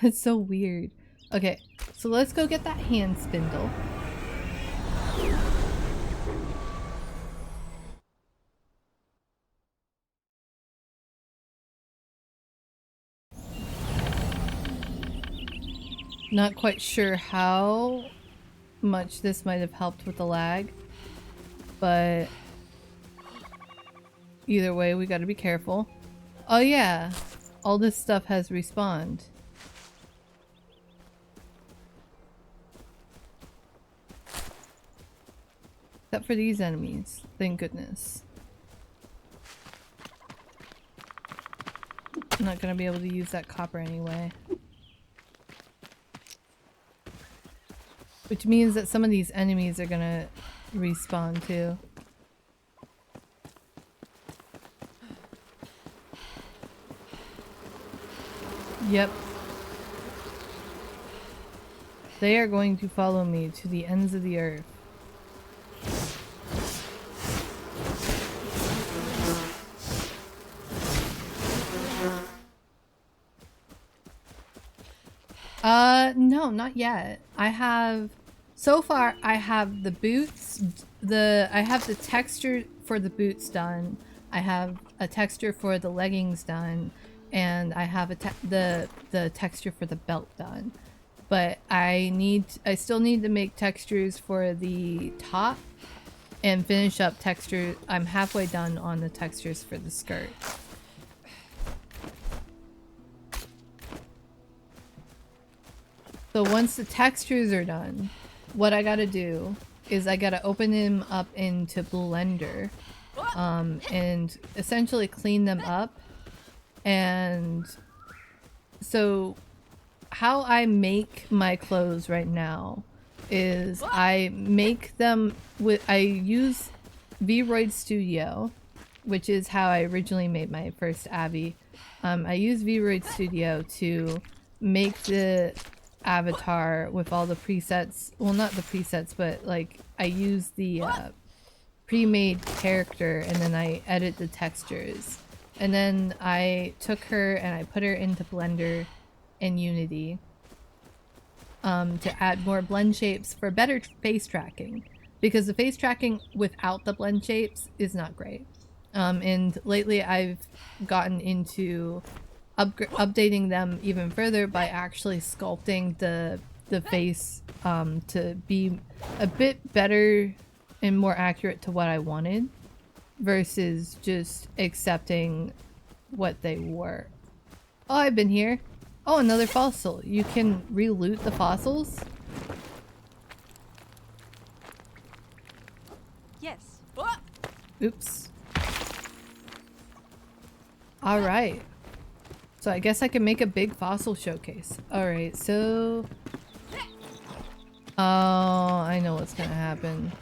It's so weird. Okay, so let's go get that hand spindle. Not quite sure how much this might have helped with the lag, but either way, we gotta be careful. Oh yeah, all this stuff has respawned. Except for these enemies, thank goodness. I'm not gonna be able to use that copper anyway. Which means that some of these enemies are gonna respawn too. Yep. They are going to follow me to the ends of the earth. No, not yet. So far I have the boots, I have the texture for the boots done. I have a texture for the leggings done, and I have the texture for the belt done. But I still need to make textures for the top and finish up texture. I'm halfway done on the textures for the skirt. So once the textures are done, what I gotta do is I gotta open them up into Blender, and essentially clean them up. And so how I make my clothes right now is I make them I use Vroid Studio, which is how I originally made my first Abby. I use Vroid Studio to make the avatar with all the presets. Well, not the presets, but like I use the pre-made character, and then I edit the textures. And then I took her and I put her into Blender and Unity to add more blend shapes for better face tracking, because the face tracking without the blend shapes is not great. And lately I've gotten into updating them even further by actually sculpting the face to be a bit better and more accurate to what I wanted, versus just accepting what they were. Oh, I've been here. Oh, another fossil. You can re-loot the fossils? Yes. Oops. Alright. So I guess I can make a big fossil showcase. Alright, so... Oh, I know what's gonna happen.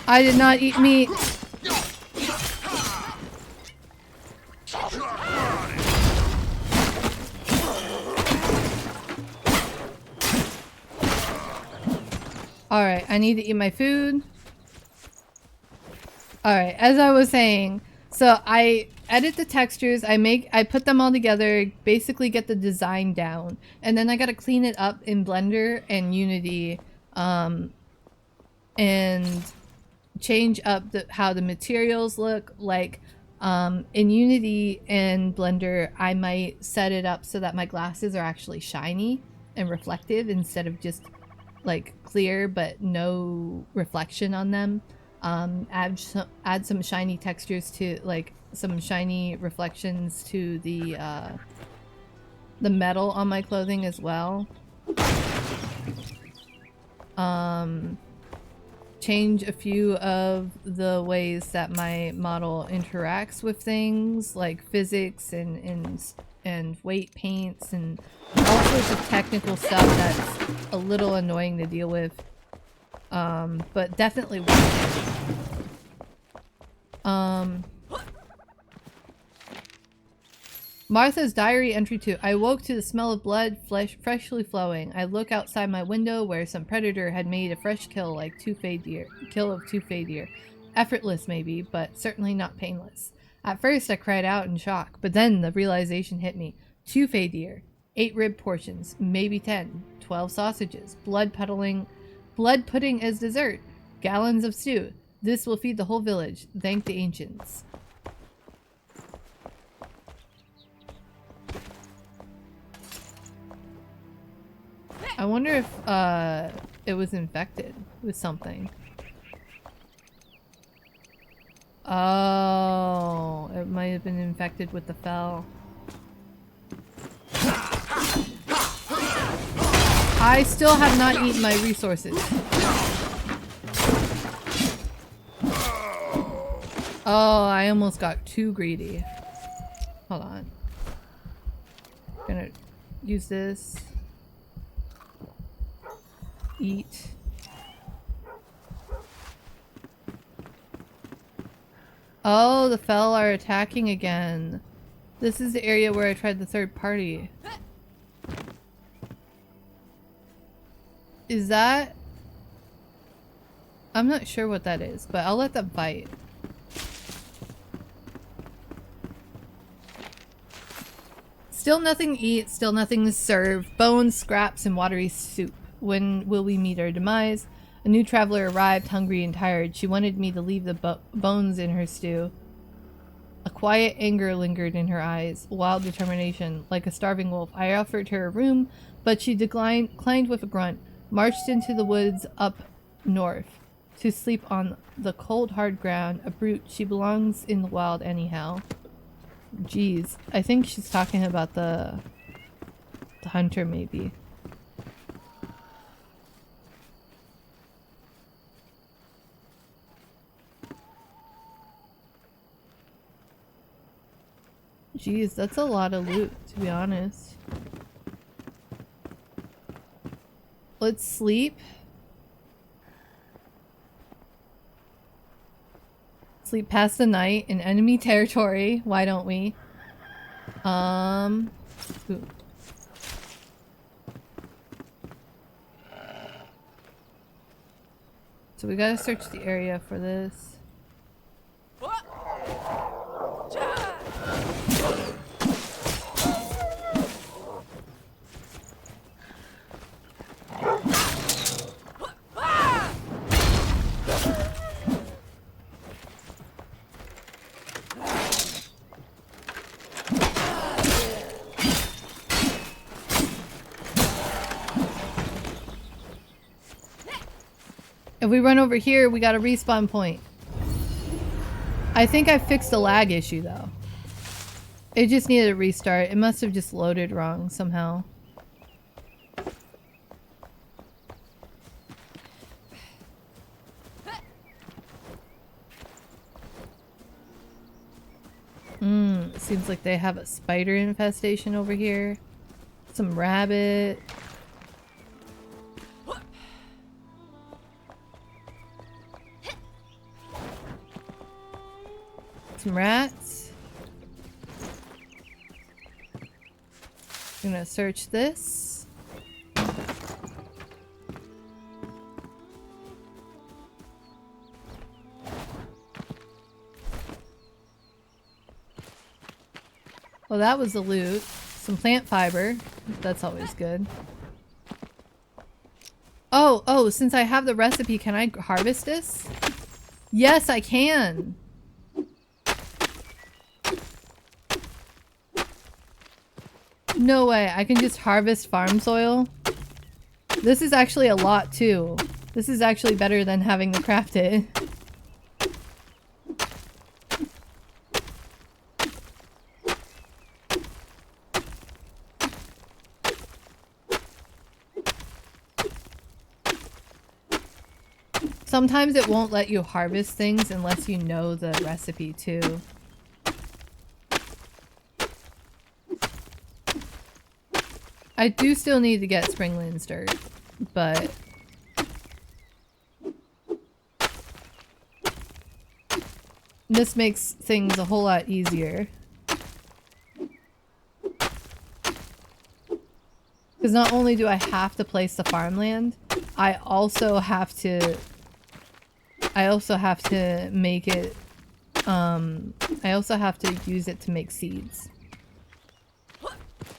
I did not eat meat. Alright, I need to eat my food. Alright, as I was saying, so I edit the textures, I put them all together, basically get the design down, and then I gotta clean it up in Blender and Unity, and change up how the materials look. Like, in Unity and Blender, I might set it up so that my glasses are actually shiny and reflective instead of just like clear but no reflection on them. Add some shiny textures to, like, some shiny reflections to the metal on my clothing as well. Change a few of the ways that my model interacts with things, like physics and weight paints and all sorts of technical stuff that's a little annoying to deal with, but definitely worth it. Martha's diary entry 2. I woke to the smell of blood, freshly flowing. I look outside my window where some predator had made a fresh kill of two fey deer. Effortless maybe, but certainly not painless. At first I cried out in shock, but then the realization hit me. 2 fey deer, 8 rib portions, maybe 10, 12 sausages, blood pudding as dessert, gallons of stew. This will feed the whole village. Thank the ancients. I wonder if it was infected with something. Oh, it might have been infected with the fel. I still have not eaten my resources. Oh, I almost got too greedy. Hold on. Gonna use this. Eat. Oh, the Fel are attacking again. This is the area where I tried the third party. Is that... I'm not sure what that is, but I'll let them fight. Still nothing to eat, still nothing to serve. Bones, scraps, and watery soup. When will we meet our demise? A new traveler arrived, hungry and tired. She wanted me to leave the bones in her stew. A quiet anger lingered in her eyes, wild determination, like a starving wolf. I offered her a room, but she declined with a grunt, marched into the woods up north, to sleep on the cold, hard ground. A brute, she belongs in the wild anyhow. Jeez, I think she's talking about the hunter, maybe. Jeez, that's a lot of loot, to be honest. Let's sleep. Sleep past the night in enemy territory. Why don't we? Ooh. So we gotta search the area for this. If we run over here, we got a respawn point. I think I fixed the lag issue though. It just needed a restart. It must have just loaded wrong somehow. Seems like they have a spider infestation over here. Some rabbit. Some rats. I'm gonna search this. Well, that was the loot. Some plant fiber. That's always good. Oh, since I have the recipe, can I harvest this? Yes, I can. No way, I can just harvest farm soil? This is actually a lot too. This is actually better than having to craft it. Sometimes it won't let you harvest things unless you know the recipe too. I do still need to get Springlands dirt, but this makes things a whole lot easier. Because not only do I have to place the farmland, I also have to make it, I also have to use it to make seeds.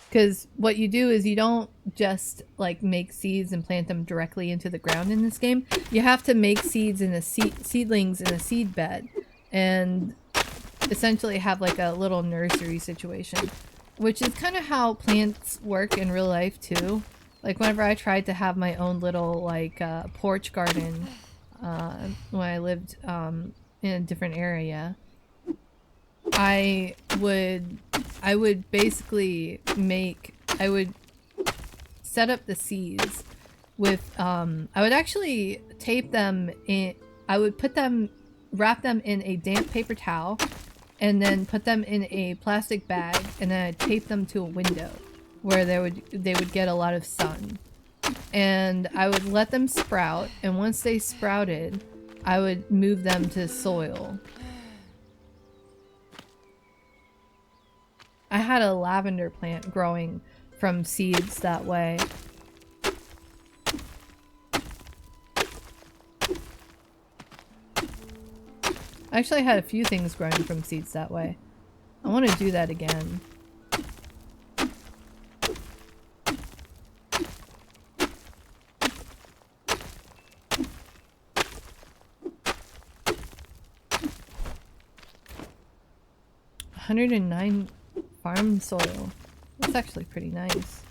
Because what you do is you don't just like make seeds and plant them directly into the ground in this game. You have to make seeds in a seedlings in a seed bed and essentially have like a little nursery situation, which is kind of how plants work in real life too. Like whenever I tried to have my own little like porch garden when I lived in a different area, I would basically I would set up the seeds with I would actually tape them in, I would put them wrap them in a damp paper towel and then put them in a plastic bag, and then I'd tape them to a window where they would get a lot of sun. And I would let them sprout, and once they sprouted, I would move them to soil. I had a lavender plant growing from seeds that way. I actually had a few things growing from seeds that way. I want to do that again. $109 farm soil. That's actually pretty nice.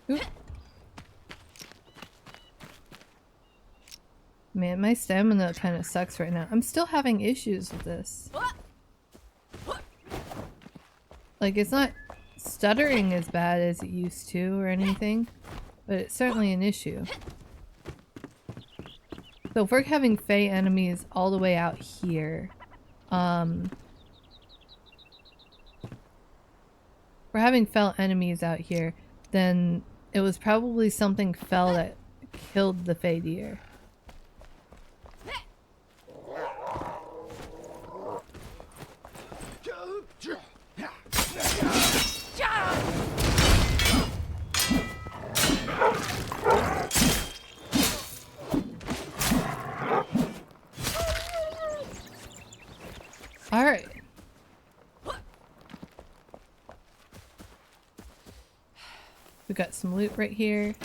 Oop. Man, my stamina kind of sucks right now. I'm still having issues with this. Like, it's not stuttering as bad as it used to or anything, but it's certainly an issue. So if we're having Fey enemies all the way out here, we're having fell enemies out here, then it was probably something fell that killed the Fey deer. Alright. We got some loot right here.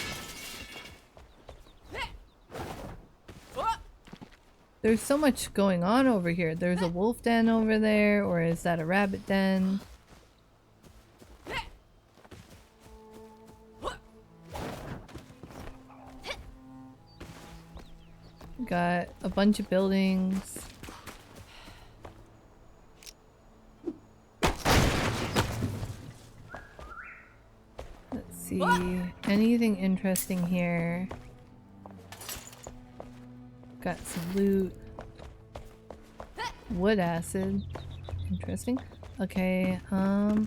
There's so much going on over here. There's a wolf den over there, or is that a rabbit den? Got a bunch of buildings. Let's see. Anything interesting here? Got some loot. Wood acid. Interesting. Okay, go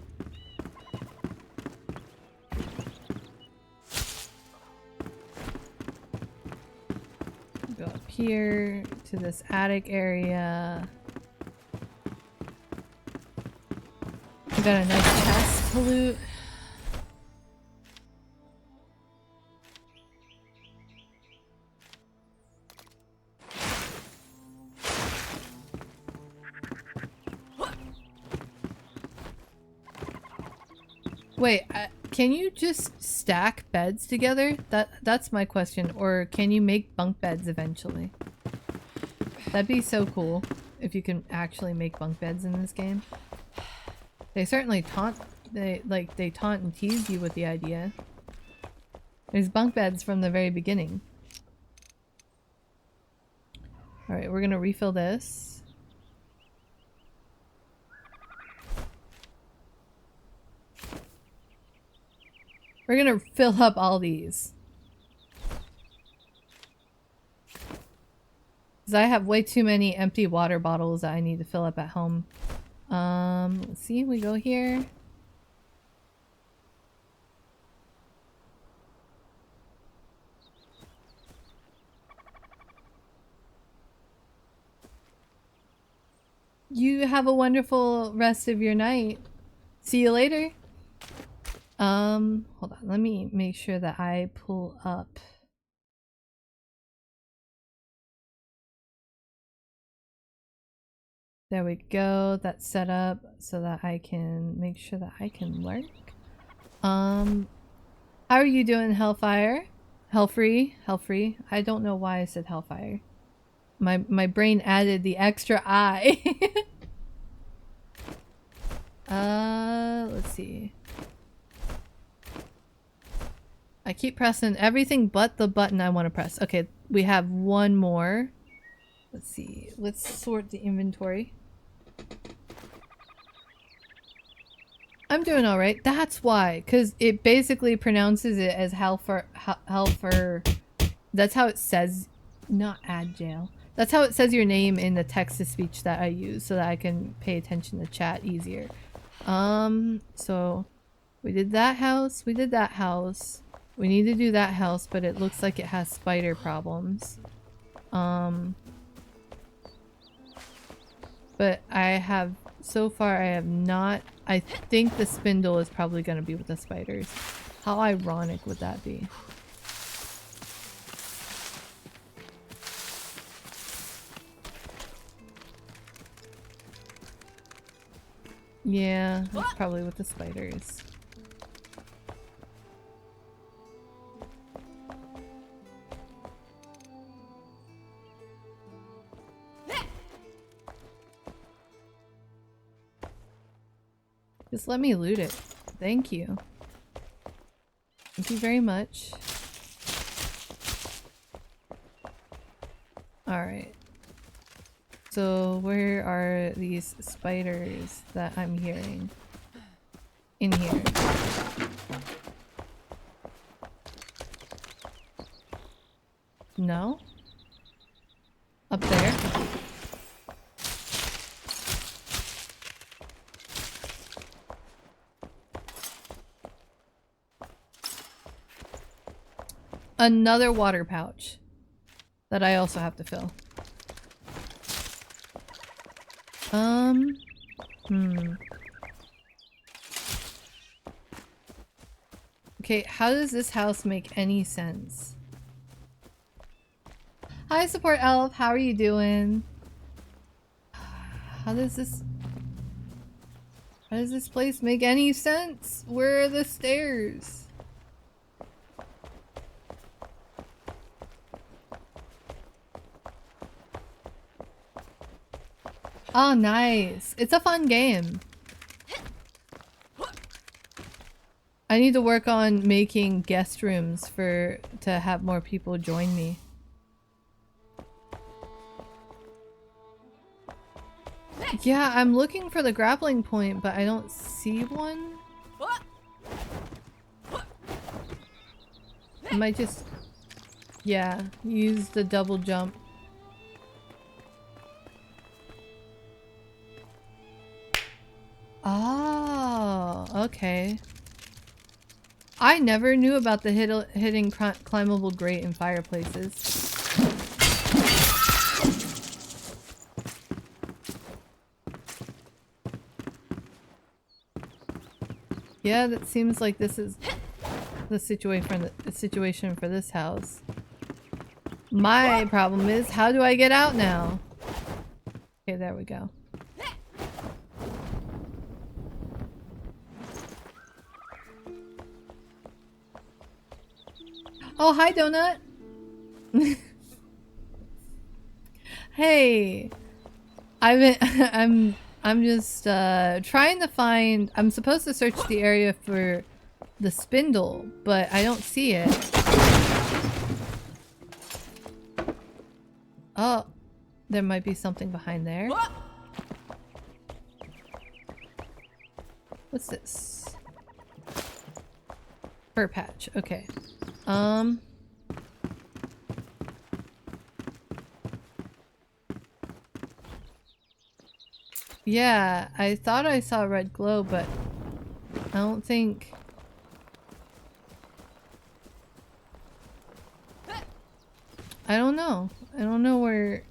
up here to this attic area. We got a nice chest to loot. Wait, can you just stack beds together? That's my question. Or can you make bunk beds eventually? That'd be so cool if you can actually make bunk beds in this game. They certainly taunt and tease you with the idea. There's bunk beds from the very beginning. Alright, we're gonna refill this. We're gonna fill up all these. Because I have way too many empty water bottles that I need to fill up at home. Let's see, we go here. You have a wonderful rest of your night. See you later. Hold on, let me make sure that I pull up. There we go, that's set up so that I can make sure that I can work. How are you doing, Hellfire? Hellfree? Hellfree? I don't know why I said Hellfire. My brain added the extra I. Let's see. I keep pressing everything but the button I want to press. Okay, we have one more. Let's see. Let's sort the inventory. I'm doing alright. That's why. Because it basically pronounces it as Helfer. That's how it says. Not Adjail. That's how it says your name in the text-to-speech that I use so that I can pay attention to chat easier. So we did that house. We did that house. We need to do that house, but it looks like it has spider problems. But so far I have not, I think the spindle is probably going to be with the spiders. How ironic would that be? Yeah, it's probably with the spiders. Just let me loot it. Thank you. Thank you very much. Alright. So where are these spiders that I'm hearing? In here. No? Up there? Another water pouch that I also have to fill. Okay, how does this house make any sense? Hi, Support Elf. How are you doing? How does this place make any sense? Where are the stairs? Oh, nice. It's a fun game. I need to work on making guest rooms to have more people join me. Yeah, I'm looking for the grappling point, but I don't see one. I might just, yeah, use the double jump. Oh, okay. I never knew about the hidden climbable grate in fireplaces. Yeah, that seems like this is the situation for this house. My problem is, how do I get out now? Okay, there we go. Oh, hi, Donut. Hey, I'm just trying to find. I'm supposed to search the area for the spindle, but I don't see it. Oh, there might be something behind there. What's this? Fur patch. Okay. Yeah, I thought I saw a red glow, but I don't think... I don't know. I don't know where...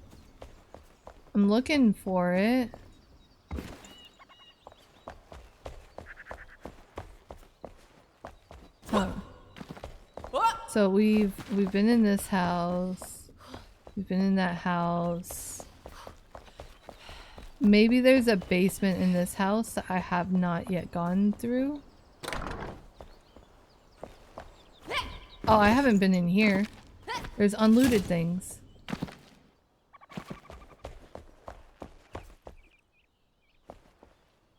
I'm looking for it. Oh. So we've been in this house. We've been in that house. Maybe there's a basement in this house that I have not yet gone through. Oh, I haven't been in here. There's unlooted things.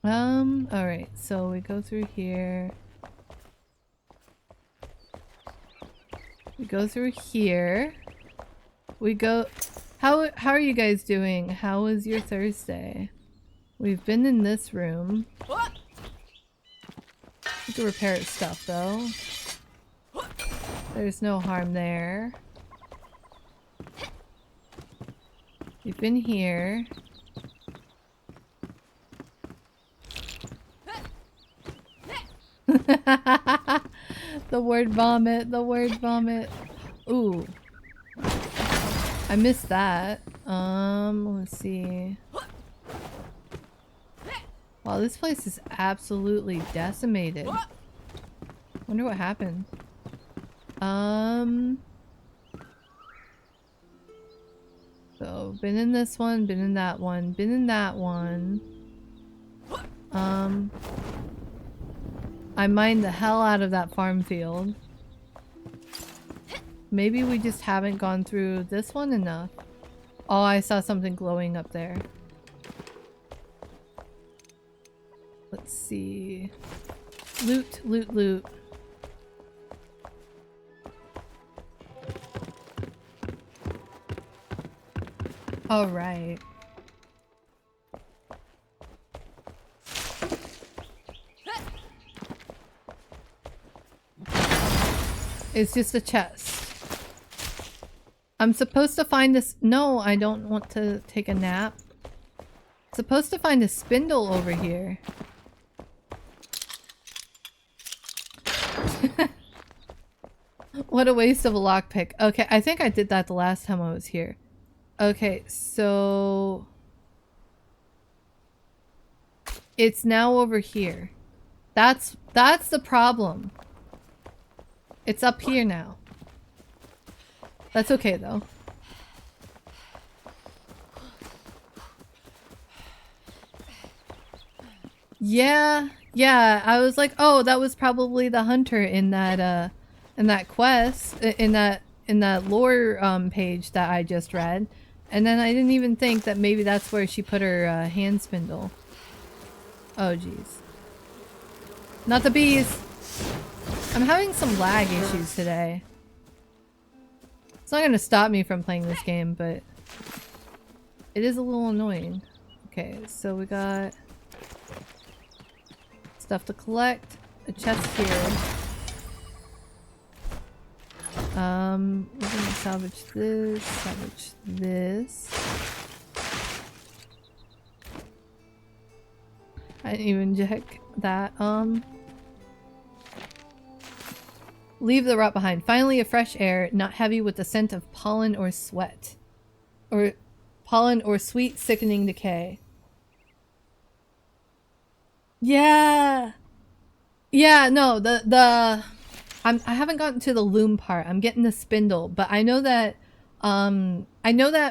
Alright, so we go through here. We go through here. We go... How are you guys doing? How was your Thursday? We've been in this room. We can repair its stuff though. There's no harm there. We've been here. The word vomit, the word vomit. Ooh. I missed that. Let's see. Wow, this place is absolutely decimated. Wonder what happened. So, been in this one, been in that one, been in that one. I mined the hell out of that farm field. Maybe we just haven't gone through this one enough. Oh, I saw something glowing up there. Let's see. Loot, loot, loot. All right. It's just a chest. I'm supposed to find this. No, I don't want to take a nap. Supposed to find a spindle over here. What a waste of a lockpick. Okay, I think I did that the last time I was here. Okay, so it's now over here. That's the problem. It's up here now. That's okay though. Yeah, I was like, oh, that was probably the hunter in that quest, in that lore page that I just read. And then I didn't even think that maybe that's where she put her hand spindle. Oh jeez. Not the bees! I'm having some lag issues today. It's not gonna stop me from playing this game, but it is a little annoying. Okay, so we got stuff to collect. A chest here. We're gonna salvage this. I didn't even check that. Leave the rot behind. Finally, a fresh air, not heavy with the scent of pollen or sweat. Or pollen or sweet, sickening decay. Yeah! Yeah, no, I haven't gotten to the loom part. I'm getting the spindle, but I know that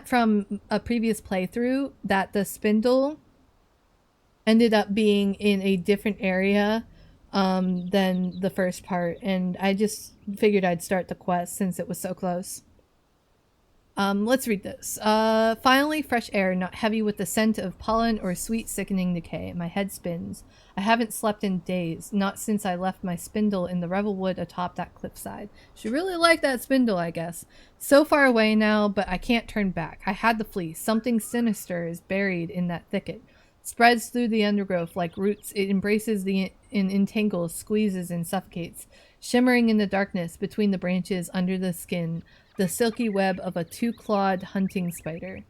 from a previous playthrough that the spindle ended up being in a different area than the first part, and I just figured I'd start the quest since it was so close. Let's read this. Finally, fresh air, not heavy with the scent of pollen or sweet sickening decay. My head spins. I haven't slept in days, not since I left my spindle in the Revelwood atop that cliffside. She really liked that spindle, I guess. So far away now, but I can't turn back. I had to flee. Something sinister is buried in that thicket. It spreads through the undergrowth like roots. It embraces and entangles, squeezes and suffocates. Shimmering in the darkness between the branches under the skin, the silky web of a two-clawed hunting spider.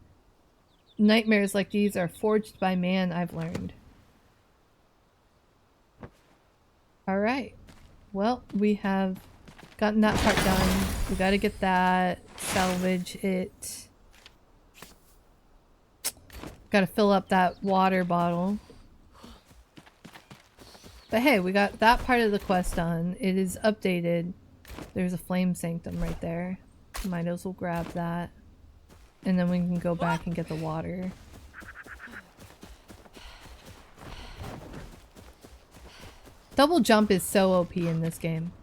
Nightmares like these are forged by man, I've learned. Alright. Well, we have gotten that part done. We gotta get that. Salvage it. Gotta fill up that water bottle. But hey, we got that part of the quest done. It is updated. There's a flame sanctum right there. Might as well grab that. And then we can go back and get the water. Double jump is so OP in this game.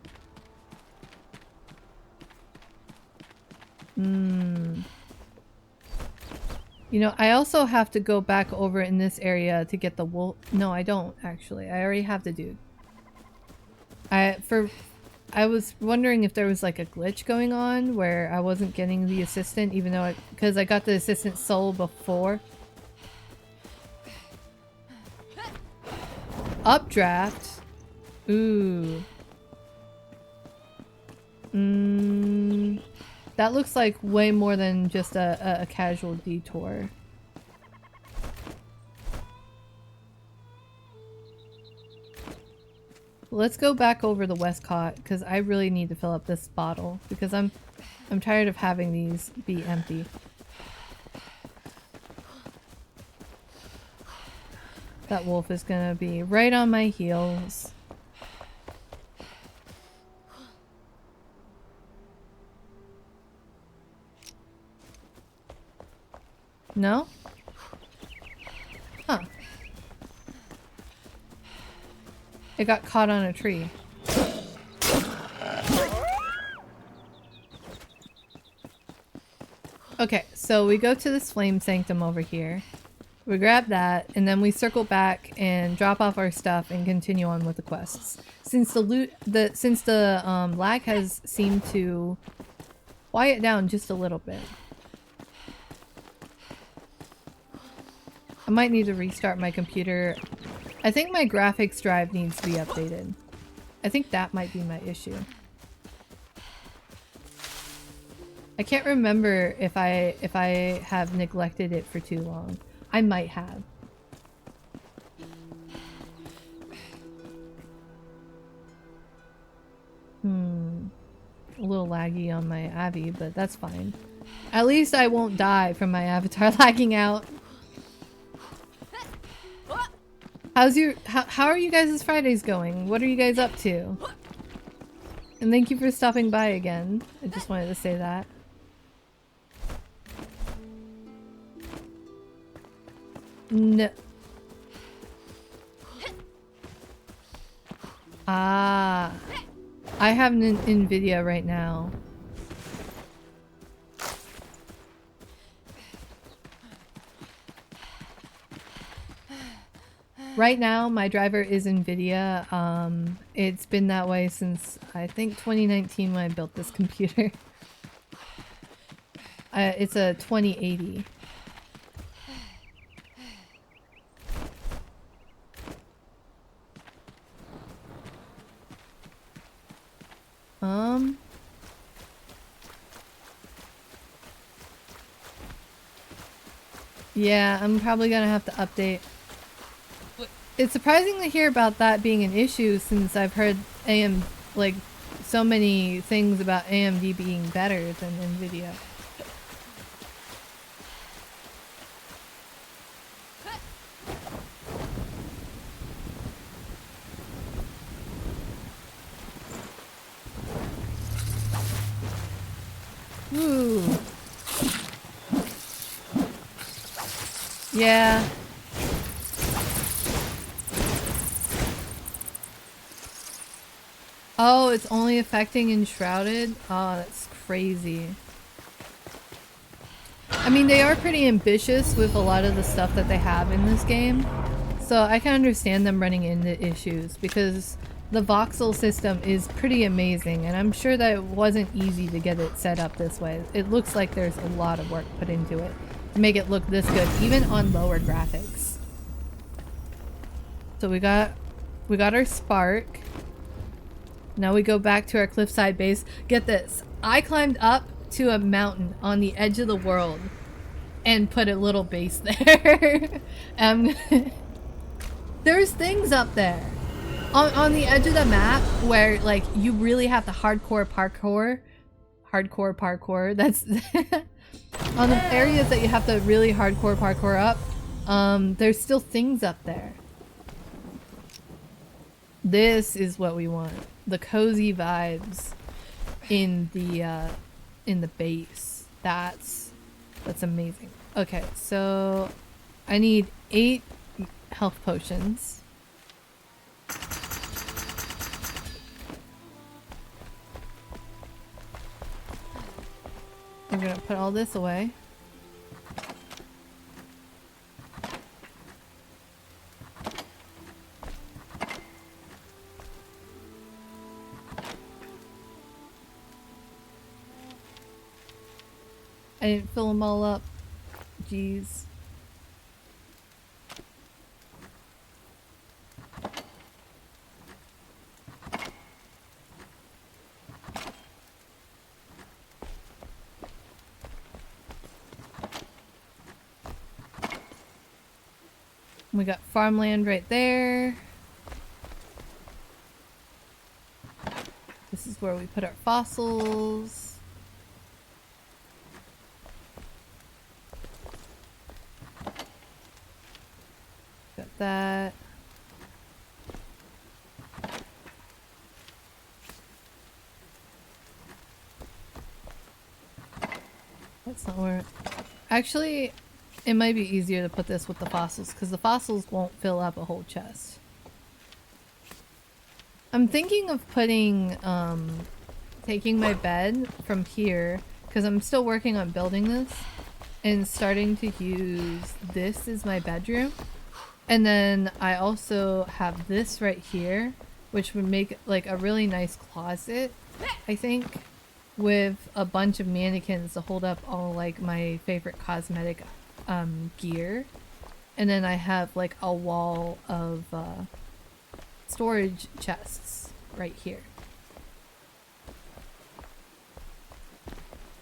You know, I also have to go back over in this area to get the wolf. No, I don't actually. I already have the dude. I was wondering if there was like a glitch going on where I wasn't getting the assistant, even though because I got the assistant soul before. Updraft. Ooh. That looks like way more than just a casual detour. Let's go back over the Westcott because I really need to fill up this bottle because I'm tired of having these be empty. That wolf is gonna be right on my heels. No? Huh. It got caught on a tree. Okay, so we go to this flame sanctum over here. We grab that, and then we circle back and drop off our stuff and continue on with the quests. Since the lag has seemed to quiet down just a little bit. I might need to restart my computer. I think my graphics drive needs to be updated. I think that might be my issue. I can't remember if I have neglected it for too long. I might have. A little laggy on my Abby, but that's fine. At least I won't die from my avatar lagging out. How are you guys' Fridays going? What are you guys up to? And thank you for stopping by again. I just wanted to say that. No. Ah. I have an Nvidia right now. Right now, my driver is Nvidia. It's been that way since, I think, 2019 when I built this computer. It's a 2080. Yeah, I'm probably gonna have to update. It's surprising to hear about that being an issue since I've heard like so many things about AMD being better than Nvidia. Ooh. Yeah. Oh, it's only affecting Enshrouded? Oh, that's crazy. I mean, they are pretty ambitious with a lot of the stuff that they have in this game. So I can understand them running into issues because the voxel system is pretty amazing and I'm sure that it wasn't easy to get it set up this way. It looks like there's a lot of work put into it to make it look this good, even on lower graphics. So we got our spark. Now we go back to our cliffside base. Get this. I climbed up to a mountain on the edge of the world and put a little base there. There's things up there. On the edge of the map where like you really have to hardcore parkour. That's on the areas that you have to really hardcore parkour up. There's still things up there. This is what we want. The cozy vibes in the base. That's amazing. Okay, so I need 8 health potions. I'm gonna put all this away. I didn't fill them all up. Jeez. We got farmland right there. This is where we put our fossils. Got that. That's not where... Actually, it might be easier to put this with the fossils because the fossils won't fill up a whole chest. I'm thinking of putting, taking my bed from here because I'm still working on building this and starting to use this as my bedroom. And then I also have this right here, which would make like a really nice closet, I think, with a bunch of mannequins to hold up all like my favorite cosmetic gear. And then I have like a wall of storage chests right here.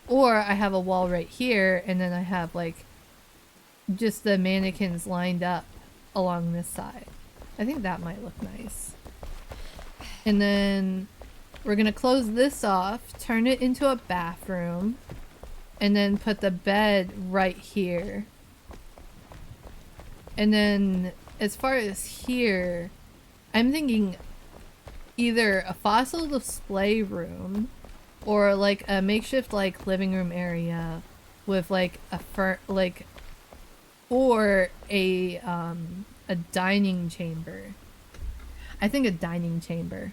Or I have a wall right here and then I have like just the mannequins lined up along this side. I think that might look nice. And then we're gonna close this off, turn it into a bathroom, and then put the bed right here. And then as far as here, I'm thinking either a fossil display room or like a makeshift like living room area with like a or a dining chamber. I think a dining chamber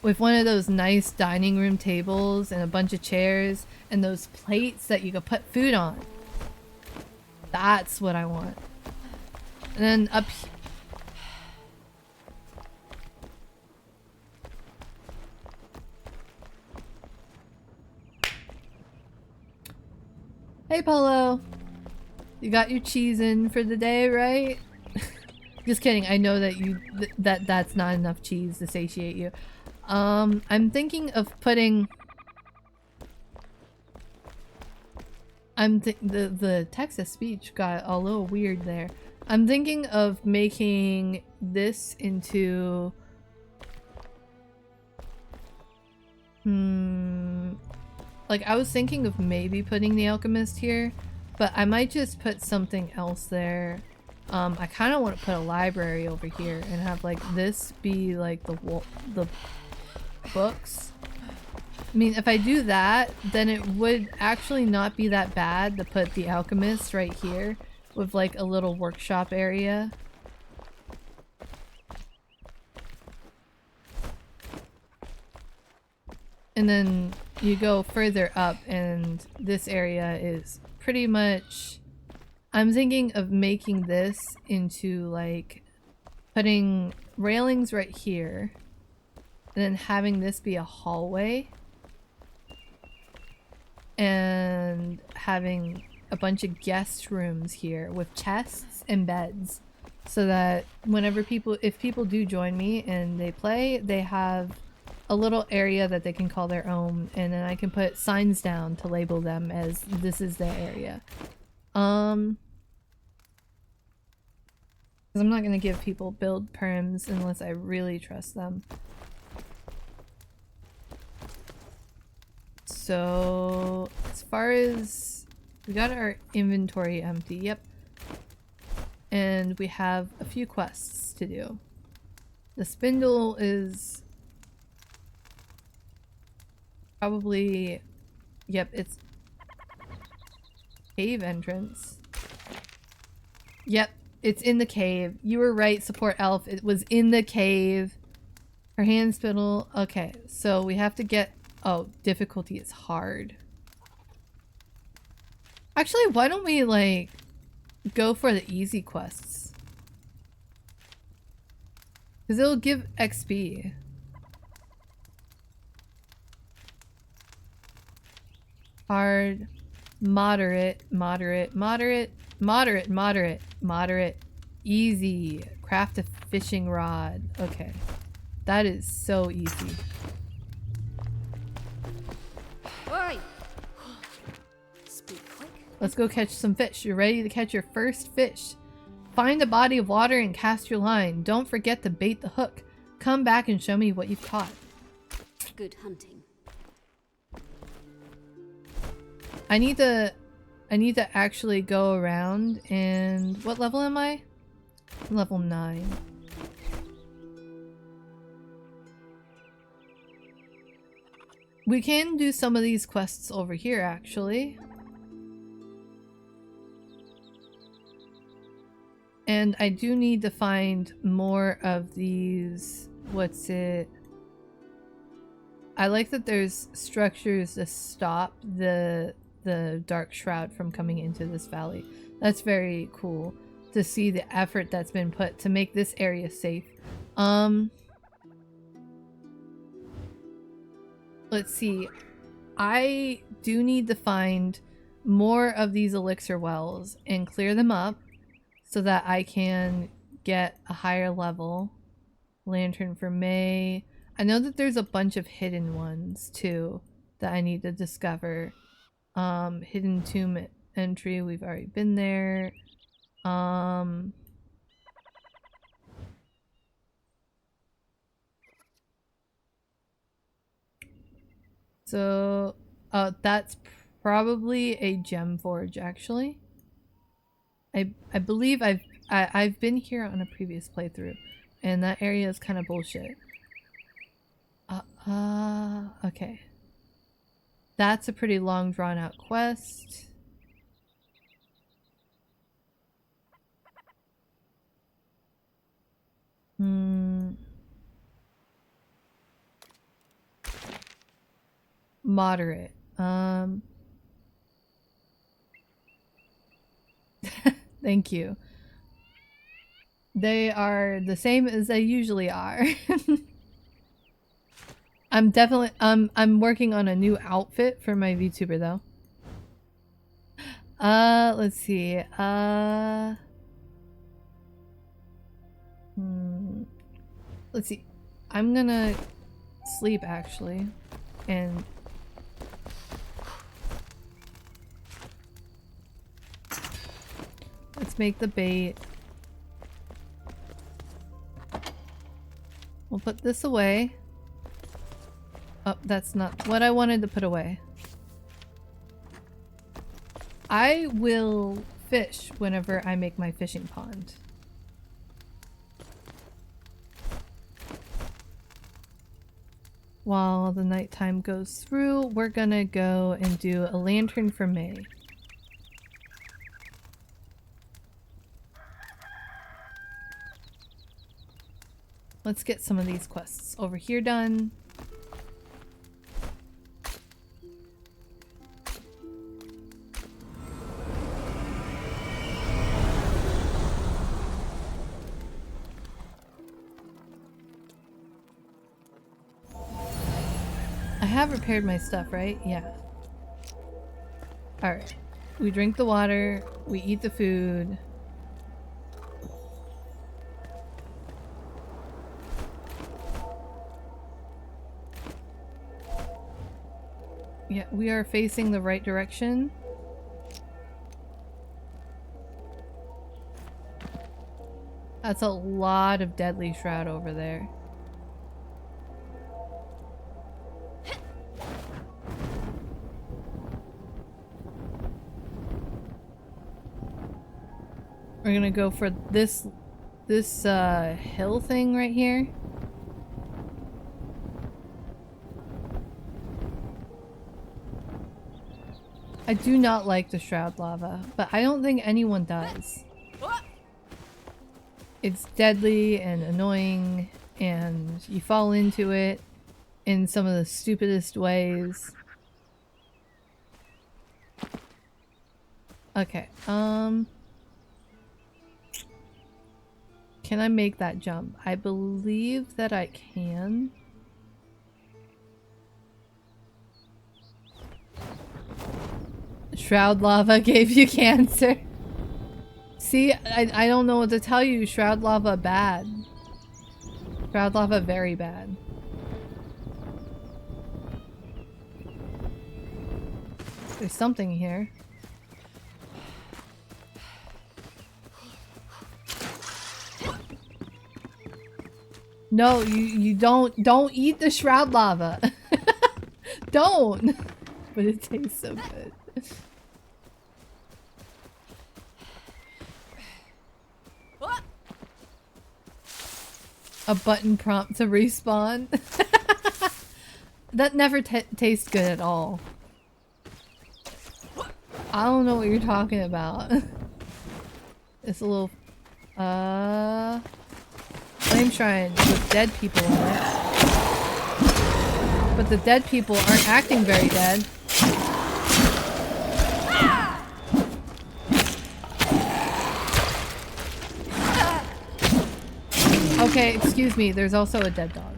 with one of those nice dining room tables and a bunch of chairs and those plates that you could put food on. That's what I want. And then up here. Hey Polo, you got your cheese in for the day, right? Just kidding. I know that that's not enough cheese to satiate you. I'm thinking of putting. The Texas speech got a little weird there. I'm thinking of making this into. Like, I was thinking of maybe putting the alchemist here, but I might just put something else there. I kind of want to put a library over here and have, like, this be, like, the books. I mean, if I do that, then it would actually not be that bad to put the alchemist right here with, like, a little workshop area. And then you go further up and this area is pretty much... I'm thinking of making this into like putting railings right here and then having this be a hallway and having a bunch of guest rooms here with chests and beds so that whenever if people do join me and they play, they have a little area that they can call their own, and then I can put signs down to label them as this is their area. Because I'm not gonna give people build perms unless I really trust them. So as far as we got our inventory empty, yep. And we have a few quests to do. The spindle is probably, yep, it's cave entrance. Yep, it's in the cave. You were right, support elf. It was in the cave. Her hand spindle. Okay, so we have to get, oh, difficulty is hard. Actually, why don't we like go for the easy quests? Because it'll give XP. Hard, moderate, moderate, moderate, moderate, moderate, moderate, easy. Craft a fishing rod. Okay. That is so easy. Oi! Speak quick. Let's go catch some fish. You're ready to catch your first fish. Find a body of water and cast your line. Don't forget to bait the hook. Come back and show me what you've caught. Good hunting. I need to actually go around and what level am I? Level 9. We can do some of these quests over here actually. And I do need to find more of these. What's it? I like that there's structures to stop the Dark Shroud from coming into this valley. That's very cool to see the effort that's been put to make this area safe. Let's see. I do need to find more of these elixir wells and clear them up so that I can get a higher level. Lantern for May. I know that there's a bunch of hidden ones too that I need to discover. Hidden tomb entry, we've already been there. So, that's probably a gem forge actually. I believe I've been here on a previous playthrough, and that area is kind of bullshit. Okay. That's a pretty long drawn out quest. Moderate. Thank you. They are the same as they usually are. I'm definitely I'm working on a new outfit for my VTuber though. Let's see. Let's see. I'm gonna sleep actually, and let's make the bait. We'll put this away. Oh, that's not what I wanted to put away. I will fish whenever I make my fishing pond. While the nighttime goes through, we're gonna go and do a lantern for May. Let's get some of these quests over here done. I have repaired my stuff, right? Yeah. Alright. We drink the water, we eat the food. Yeah, we are facing the right direction. That's a lot of deadly shroud over there. We're gonna go for this hill thing right here. I do not like the shroud lava, but I don't think anyone does. It's deadly and annoying, and you fall into it in some of the stupidest ways. Okay, can I make that jump? I believe that I can. Shroud lava gave you cancer. See, I don't know what to tell you. Shroud lava bad. Shroud lava very bad. There's something here. No, you don't eat the shroud lava. Don't. But it tastes so good. A button prompt to respawn. That never tastes good at all. I don't know what you're talking about. It's a little flame shrine with dead people in it. But the dead people aren't acting very dead. Okay, excuse me, there's also a dead dog.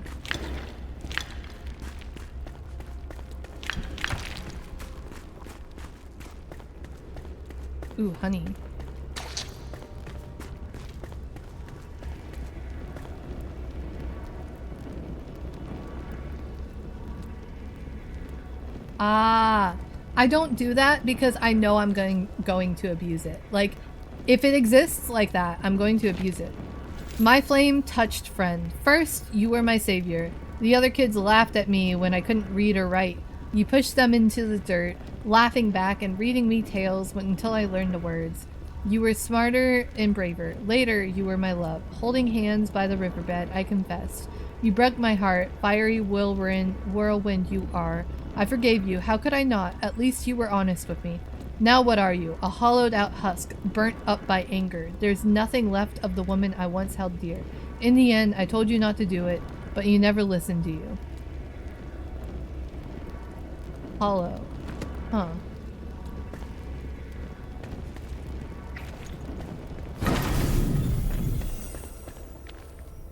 Ooh, honey. Ah, I don't do that because I know I'm going to abuse it. Like, if it exists like that, I'm going to abuse it. My flame-touched friend. First, you were my savior. The other kids laughed at me when I couldn't read or write. You pushed them into the dirt, laughing back and reading me tales until I learned the words. You were smarter and braver. Later, you were my love. Holding hands by the riverbed, I confessed. You broke my heart, fiery whirlwind you are. I forgave you. How could I not? At least you were honest with me. Now what are you? A hollowed out husk, burnt up by anger. There's nothing left of the woman I once held dear. In the end, I told you not to do it, but you never listened, do you? Hollow. Huh.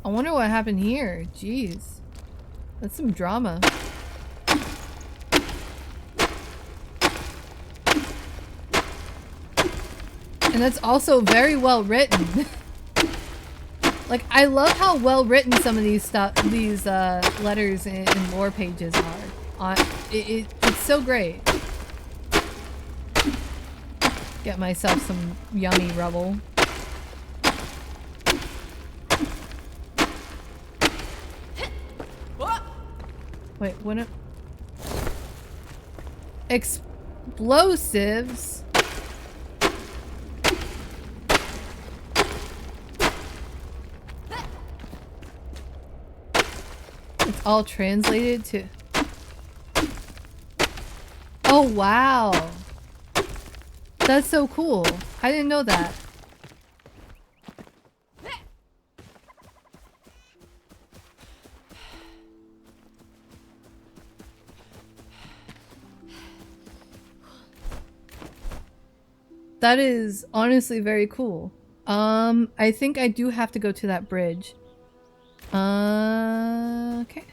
I wonder what happened here. Jeez. That's some drama. And that's also very well written. Like, I love how well written some of these letters and lore pages are. It's so great. Get myself some yummy rubble. Wait, what? Explosives? It's all translated to... Oh, wow. That's so cool. I didn't know that. That is honestly very cool. I think I do have to go to that bridge. Okay.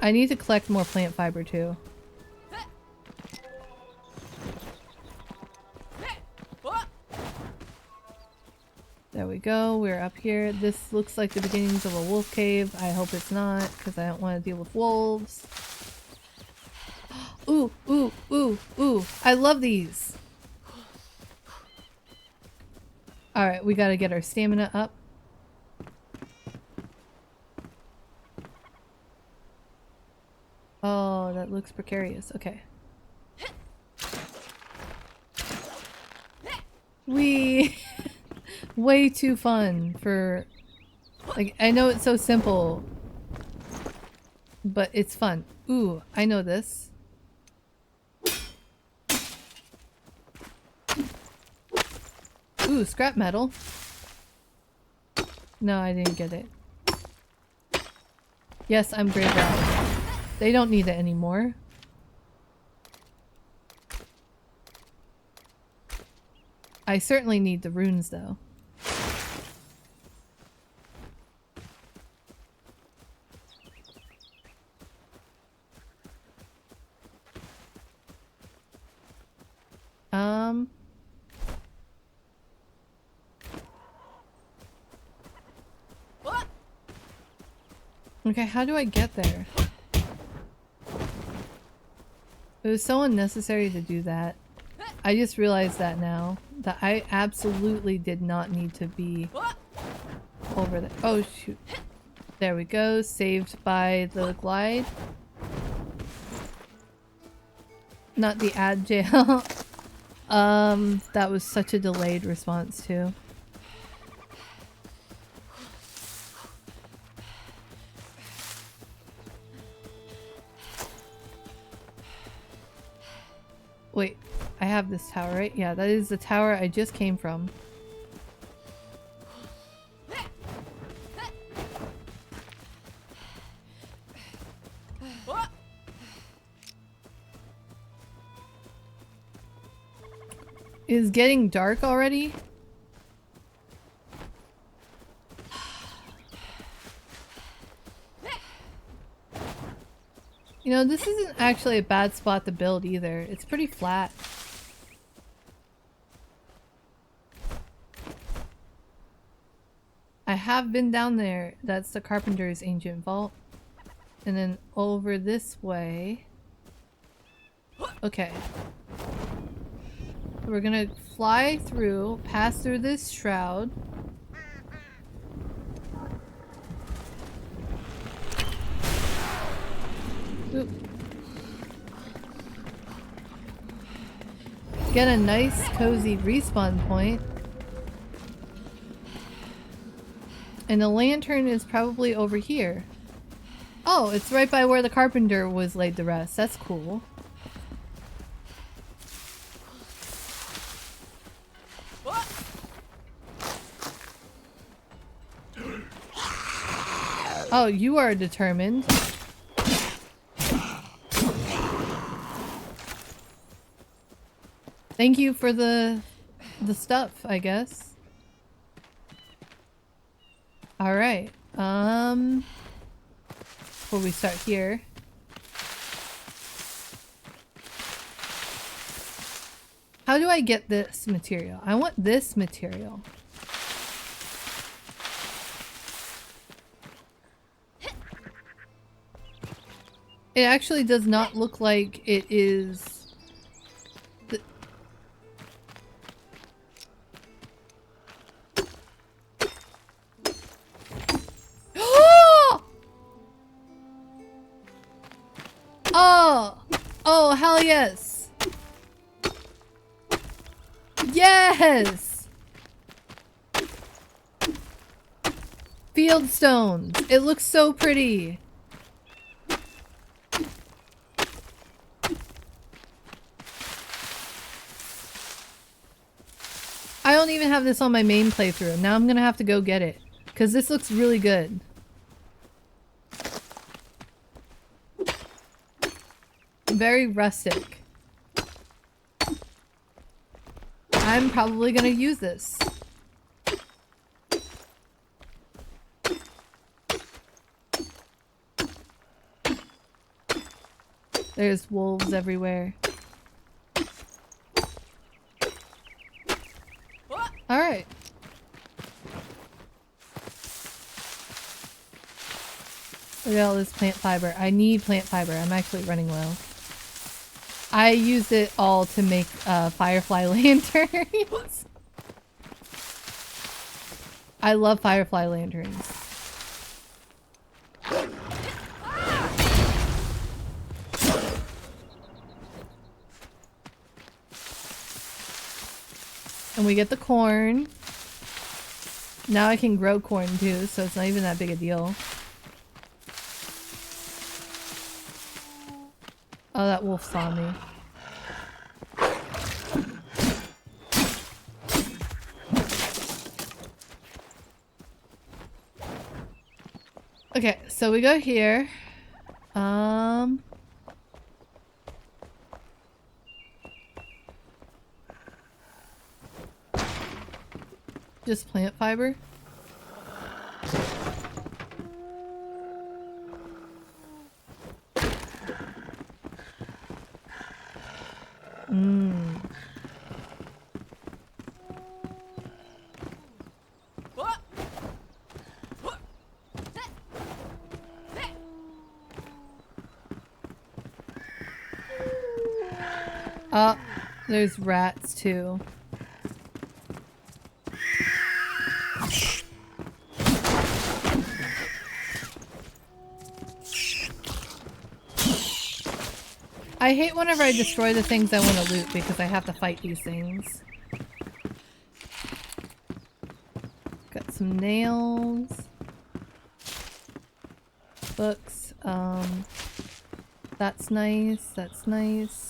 I need to collect more plant fiber too. There we go, we're up here. This looks like the beginnings of a wolf cave. I hope it's not, because I don't want to deal with wolves. Ooh, ooh, ooh, ooh. I love these. Alright, we gotta get our stamina up. Oh, that looks precarious. Okay. Wee! Way too fun for... Like, I know it's so simple, but it's fun. Ooh, I know this. Ooh, scrap metal. No, I didn't get it. Yes, I'm grave robbed. They don't need it anymore. I certainly need the runes though. Okay, how do I get there? It was so unnecessary to do that. I just realized that now. That I absolutely did not need to be over there. Oh shoot. There we go. Saved by the glide. Not the ad jail. That was such a delayed response too. Wait, I have this tower, right? Yeah, that is the tower I just came from. Is getting dark already? You know, this isn't actually a bad spot to build either. It's pretty flat. I have been down there. That's the Carpenter's ancient vault. And then over this way. Okay. We're gonna fly through, pass through this shroud. Oop. Get a nice cozy respawn point. And the lantern is probably over here. Oh, it's right by where the carpenter was laid to rest. That's cool. Oh, you are determined. Thank you for the stuff, I guess. All right. Before we start here. How do I get this material? I want this material. It actually does not look like it is... Oh! Oh, hell yes! Yes! Field stones. It looks so pretty. I don't even have this on my main playthrough. Now I'm gonna have to go get it. Because this looks really good. Very rustic. I'm probably gonna use this. There's wolves everywhere. Alright. Look at all this plant fiber. I need plant fiber. I'm actually running low. I used it all to make firefly lanterns. I love firefly lanterns. And we get the corn. Now I can grow corn too, so it's not even that big a deal. Oh, that wolf saw me. Okay, so we go here. Just plant fiber. There's rats too. I hate whenever I destroy the things I want to loot because I have to fight these things. Got some nails. Books. That's nice. That's nice.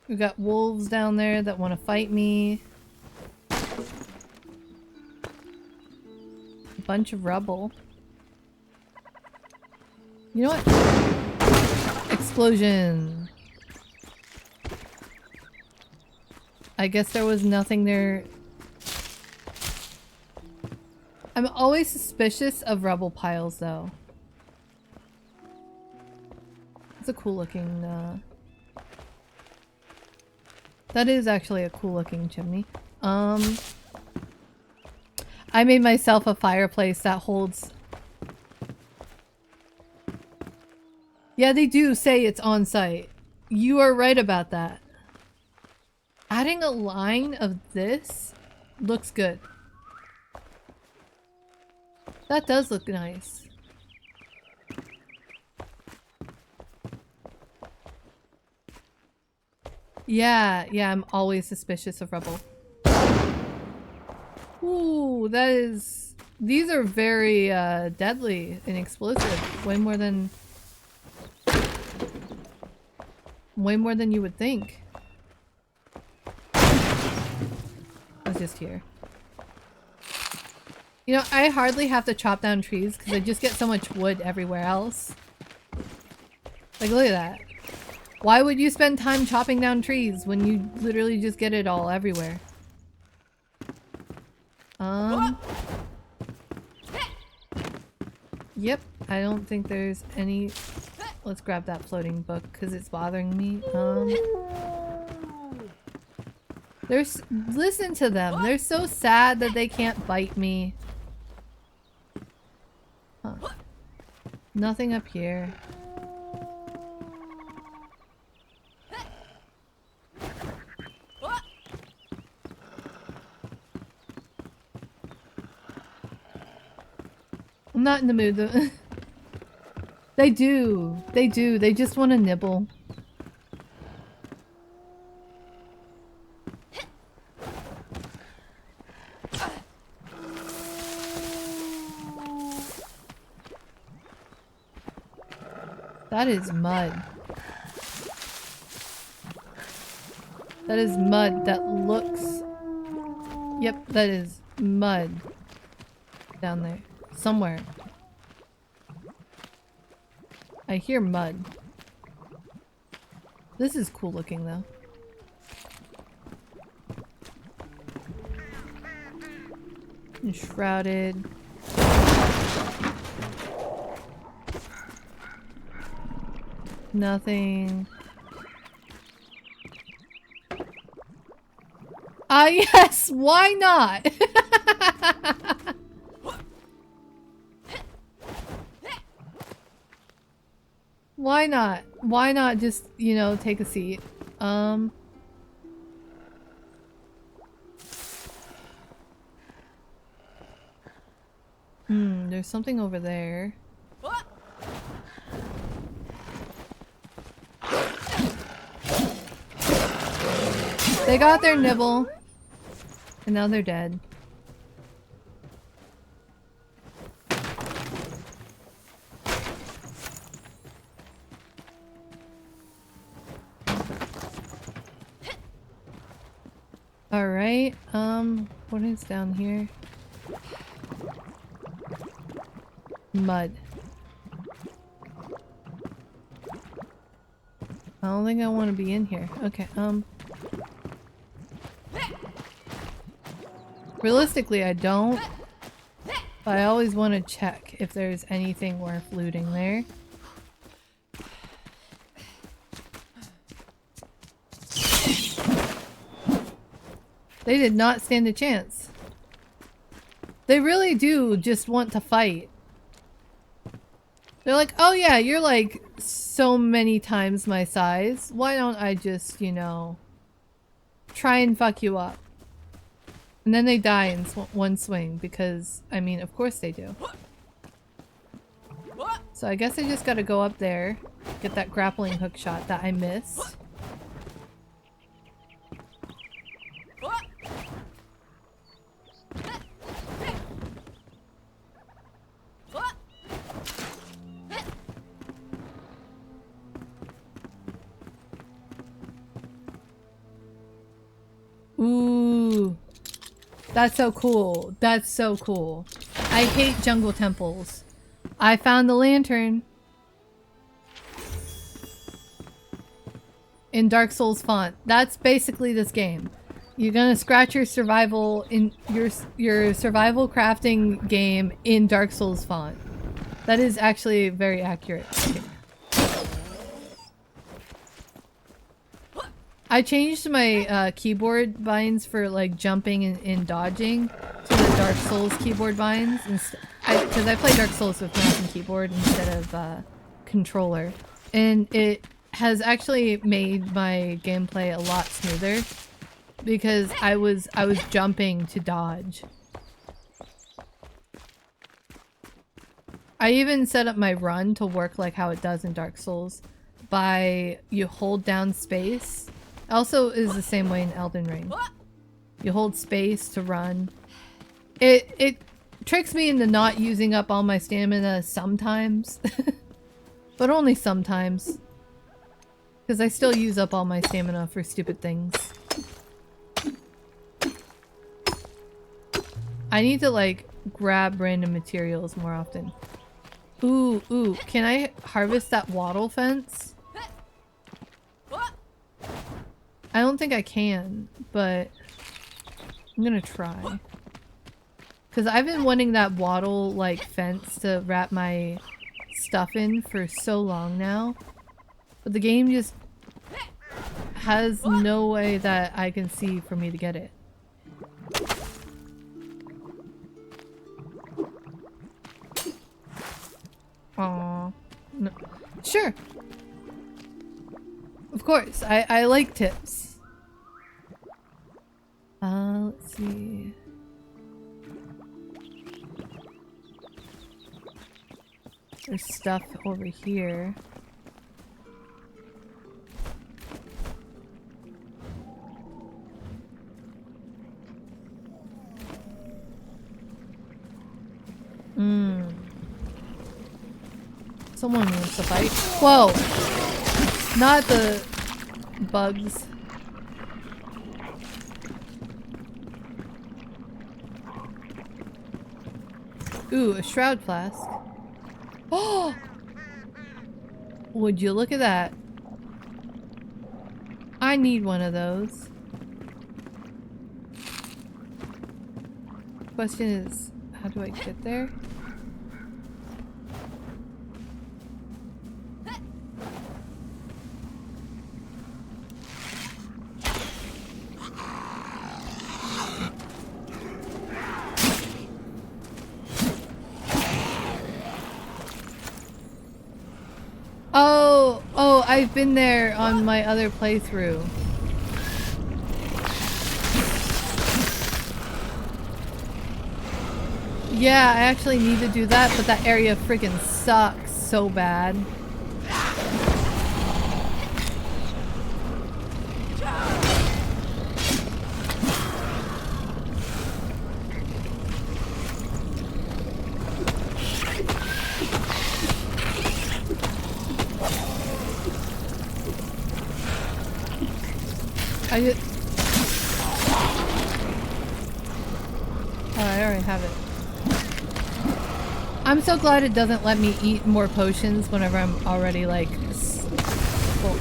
We got wolves down there that want to fight me. A bunch of rubble. You know what? Explosion. I guess there was nothing there. I'm always suspicious of rubble piles though. It's a cool looking that is actually a cool looking chimney. I made myself a fireplace that holds... Yeah, they do say it's on site. You are right about that. Adding a line of this looks good. That does look nice. Yeah, I'm always suspicious of rubble. Ooh, that is... These are very deadly and explosive. Way more than you would think. I was just here. You know, I hardly have to chop down trees because I just get so much wood everywhere else. Like, look at that. Why would you spend time chopping down trees when you literally just get it all everywhere? Yep, I don't think there's any... Let's grab that floating book because it's bothering me. There's... Listen to them. They're so sad that they can't bite me. Huh. Nothing up here. I'm not in the mood though. They do. They do. They just want to nibble. That is mud. That is mud that looks... Yep, that is mud. Down there. Somewhere. I hear mud. This is cool looking though. Enshrouded. Nothing. Ah, yes! Why not? Why not? Why not just, you know, take a seat? There's something over there. They got their nibble. And now they're dead. Alright, what is down here? Mud. I don't think I want to be in here. Okay, realistically, I don't. But I always want to check if there's anything worth looting there. They did not stand a chance. They really do just want to fight. They're like, oh yeah, you're like so many times my size. Why don't I just, you know, try and fuck you up? And then they die in one swing because, I mean, of course they do. So I guess I just gotta go up there, get that grappling hook shot that I missed. Ooh. That's so cool. That's so cool. I hate jungle temples. I found the lantern. In Dark Souls font. That's basically this game. You're gonna scratch your survival in your survival crafting game in Dark Souls font. That is actually very accurate. Okay. I changed my keyboard binds for like jumping and dodging to the Dark Souls keyboard binds because I play Dark Souls with mouse and keyboard instead of controller, and it has actually made my gameplay a lot smoother because I was jumping to dodge. I even set up my run to work like how it does in Dark Souls by you hold down space. Also is the same way in Elden Ring. You hold space to run. It tricks me into not using up all my stamina sometimes. But only sometimes. Because I still use up all my stamina for stupid things. I need to like grab random materials more often. Ooh, ooh, can I harvest that wattle fence? I don't think I can, but I'm gonna try. Because I've been wanting that wattle like fence to wrap my stuff in for so long now. But the game just has no way that I can see for me to get it. Aww. No. Sure. Of course. I like tips. Let's see. There's stuff over here. Someone wants to fight. Whoa! Not the bugs. Ooh, a shroud flask. Oh! Would you look at that? I need one of those. Question is, how do I get there? Oh, I've been there on my other playthrough. Yeah, I actually need to do that, but that area freaking sucks so bad. Oh, I already have it. I'm so glad it doesn't let me eat more potions whenever I'm already like full.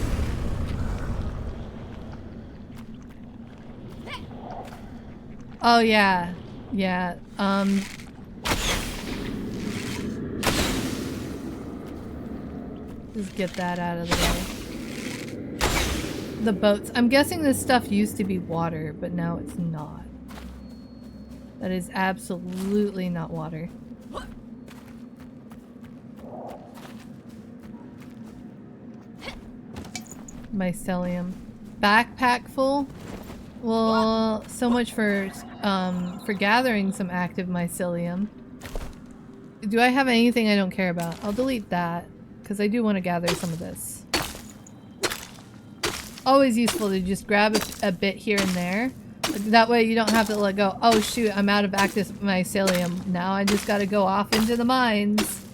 Oh yeah. Yeah. Just get that out of the way. The boats. I'm guessing this stuff used to be water, but now it's not. That is absolutely not water. mycelium. Backpack full? Well, so much for gathering some active mycelium. Do I have anything I don't care about? I'll delete that, because I do want to gather some of this. Always useful to just grab a bit here and there. That way you don't have to let go. Oh shoot, I'm out of active mycelium. Now I just gotta go off into the mines.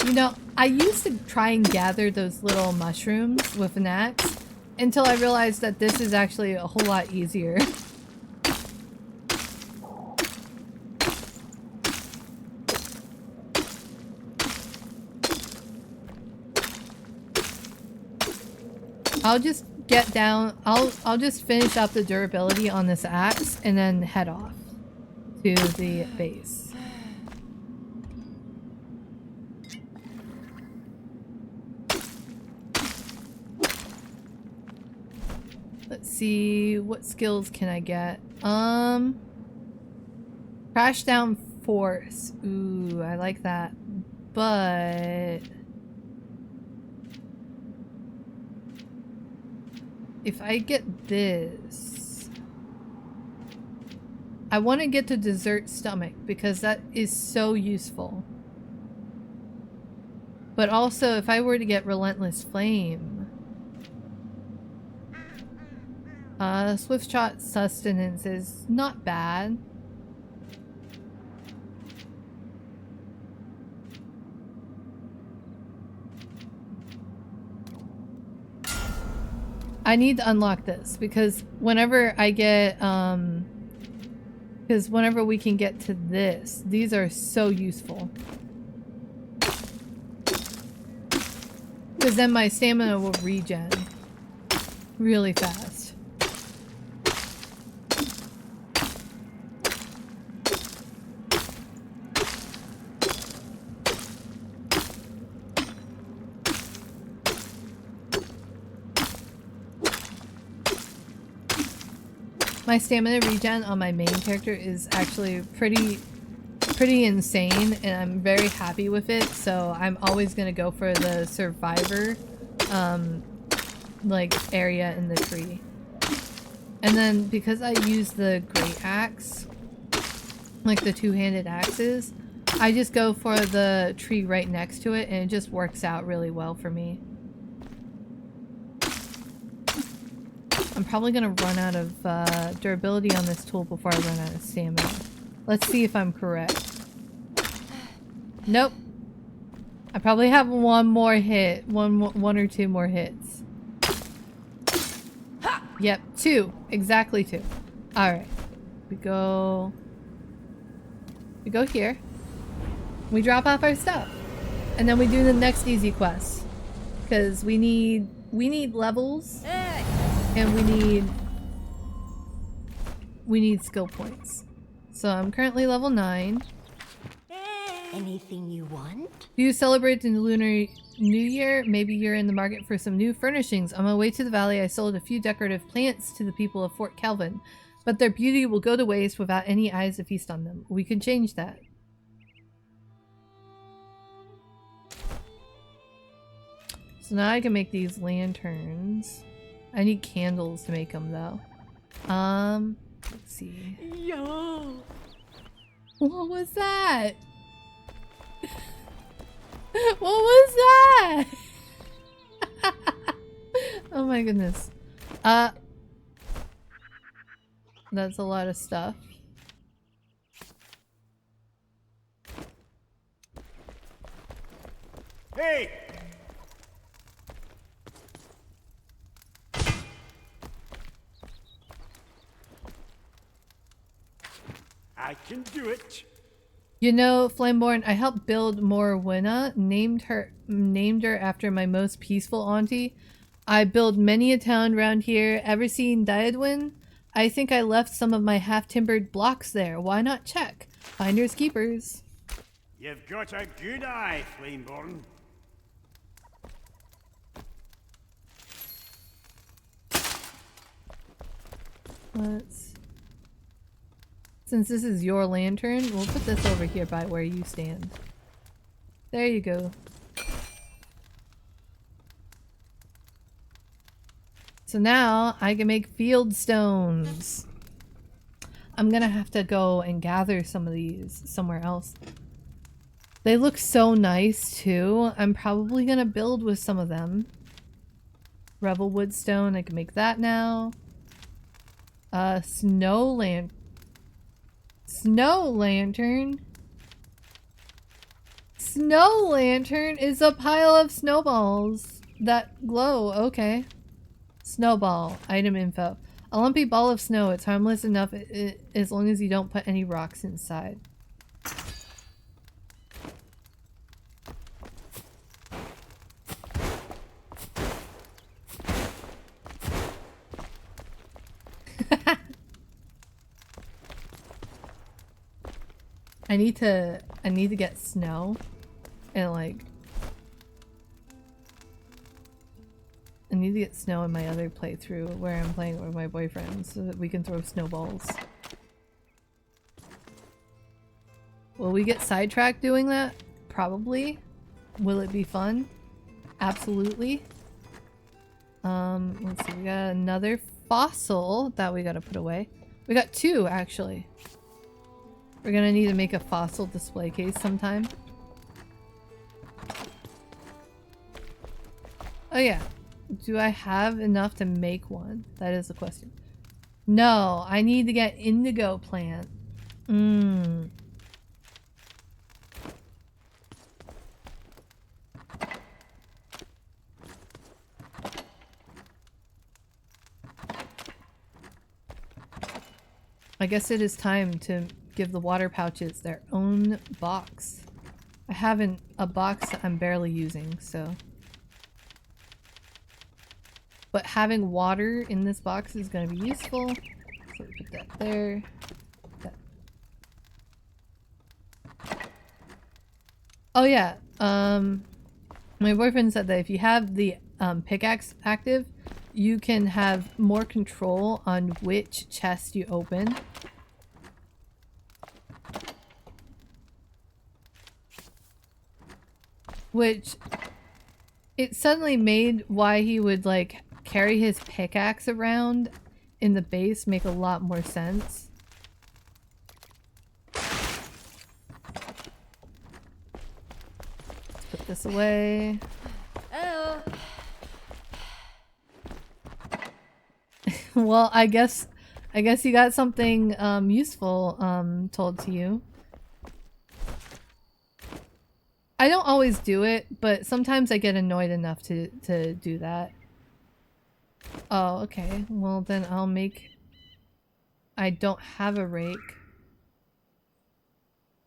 You know, I used to try and gather those little mushrooms with an axe until I realized that this is actually a whole lot easier. I'll just get down, I'll just finish up the durability on this axe and then head off to the base. Let's see, what skills can I get? Crash down force. Ooh, I like that. But if I get this, I want to get to Desert Stomach because that is so useful. But also, if I were to get Relentless Flame, Swift Shot Sustenance is not bad. I need to unlock this because whenever I get, because whenever we can get to this, these are so useful. Because then my stamina will regen really fast. My stamina regen on my main character is actually pretty insane, and I'm very happy with it, so I'm always gonna go for the survivor like area in the tree. And then because I use the great axe, like the two-handed axes, I just go for the tree right next to it and it just works out really well for me. I'm probably gonna run out of durability on this tool before I run out of stamina. Let's see if I'm correct. Nope. I probably have one more hit. One or two more hits. Yep, 2. Exactly 2. Alright. We go here. We drop off our stuff. And then we do the next easy quest. Because we need levels. And we need skill points. So I'm currently level 9. Anything you want? Do you celebrate the Lunar New Year? Maybe you're in the market for some new furnishings. On my way to the valley, I sold a few decorative plants to the people of Fort Calvin, but their beauty will go to waste without any eyes to feast on them. We can change that. So now I can make these lanterns. I need candles to make them though. Let's see. Yo. What was that? What was that? Oh my goodness. That's a lot of stuff. Hey! I can do it. You know, Flameborn, I helped build Morwenna, named her after my most peaceful auntie. I built many a town around here. Ever seen Diadwin? I think I left some of my half-timbered blocks there. Why not check? Finders keepers. You've got a good eye, Flameborn. Since this is your lantern, we'll put this over here by where you stand. There you go. So now I can make field stones. I'm gonna have to go and gather some of these somewhere else. They look so nice too. I'm probably gonna build with some of them. Revel woodstone, I can make that now. Snow lantern. Snow lantern? Snow lantern is a pile of snowballs that glow. Okay. Snowball. Item info. A lumpy ball of snow. It's harmless enough as long as you don't put any rocks inside. I need to get snow and like I need to get snow in my other playthrough where I'm playing with my boyfriend so that we can throw snowballs. Will we get sidetracked doing that? Probably. Will it be fun? Absolutely. Let's see, we got another fossil that we gotta put away. We got two actually. We're gonna need to make a fossil display case sometime. Oh yeah. Do I have enough to make one? That is the question. No, I need to get indigo plant. I guess it is time to give the water pouches their own box. I have a box that I'm barely using, so. But having water in this box is going to be useful. So we put that there. That. Oh yeah, my boyfriend said that if you have the pickaxe active, you can have more control on which chest you open. Which, it suddenly made why he would like carry his pickaxe around in the base make a lot more sense. Let's put this away. Oh. Well, I guess you got something useful told to you. I don't always do it, but sometimes I get annoyed enough to do that. Oh, okay. Well, then I'll make... I don't have a rake.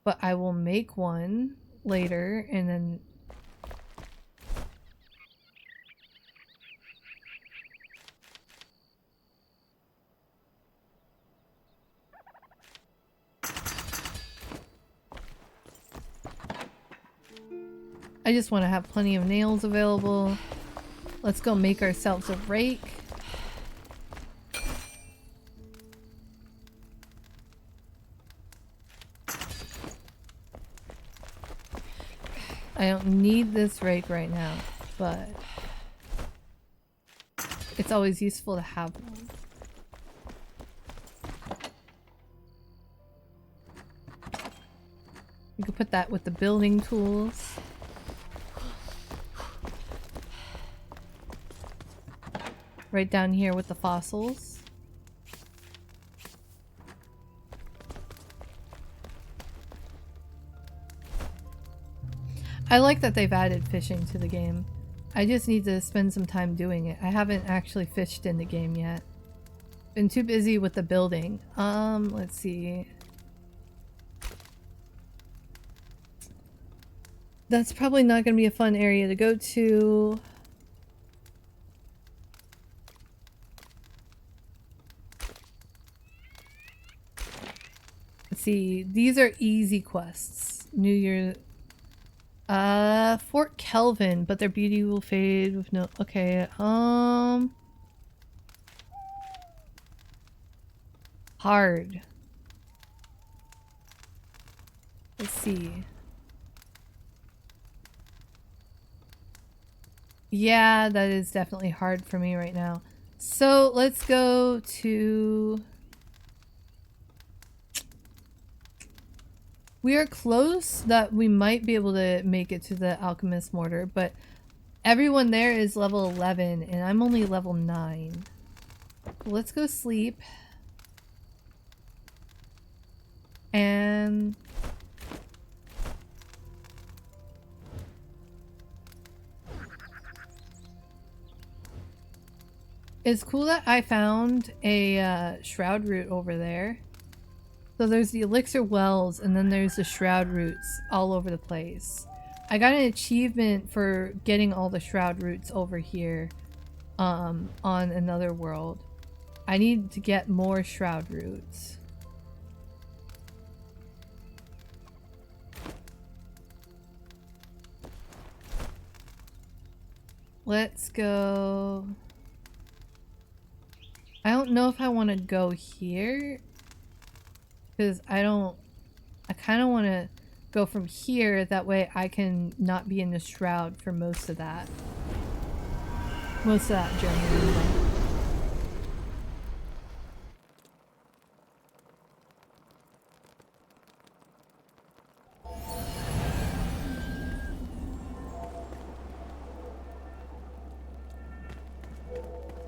But I will make one later, and then... I just want to have plenty of nails available. Let's go make ourselves a rake. I don't need this rake right now, but it's always useful to have one. You can put that with the building tools. Right down here with the fossils. I like that they've added fishing to the game. I just need to spend some time doing it. I haven't actually fished in the game yet. Been too busy with the building. Let's see. That's probably not going to be a fun area to go to. Let's see. These are easy quests. New Year. Fort Kelvin, but their beauty will fade with no... Okay, hard. Let's see. Yeah, that is definitely hard for me right now. So let's go to... We are close that we might be able to make it to the Alchemist Mortar, but everyone there is level 11 and I'm only level 9. Let's go sleep. And... It's cool that I found a shroud root over there. So there's the elixir wells and then there's the shroud roots all over the place. I got an achievement for getting all the shroud roots over here on another world. I need to get more shroud roots. Let's go. I don't know if I want to go here because I kind of want to go from here, that way I can not be in the shroud for most of that journey anyway.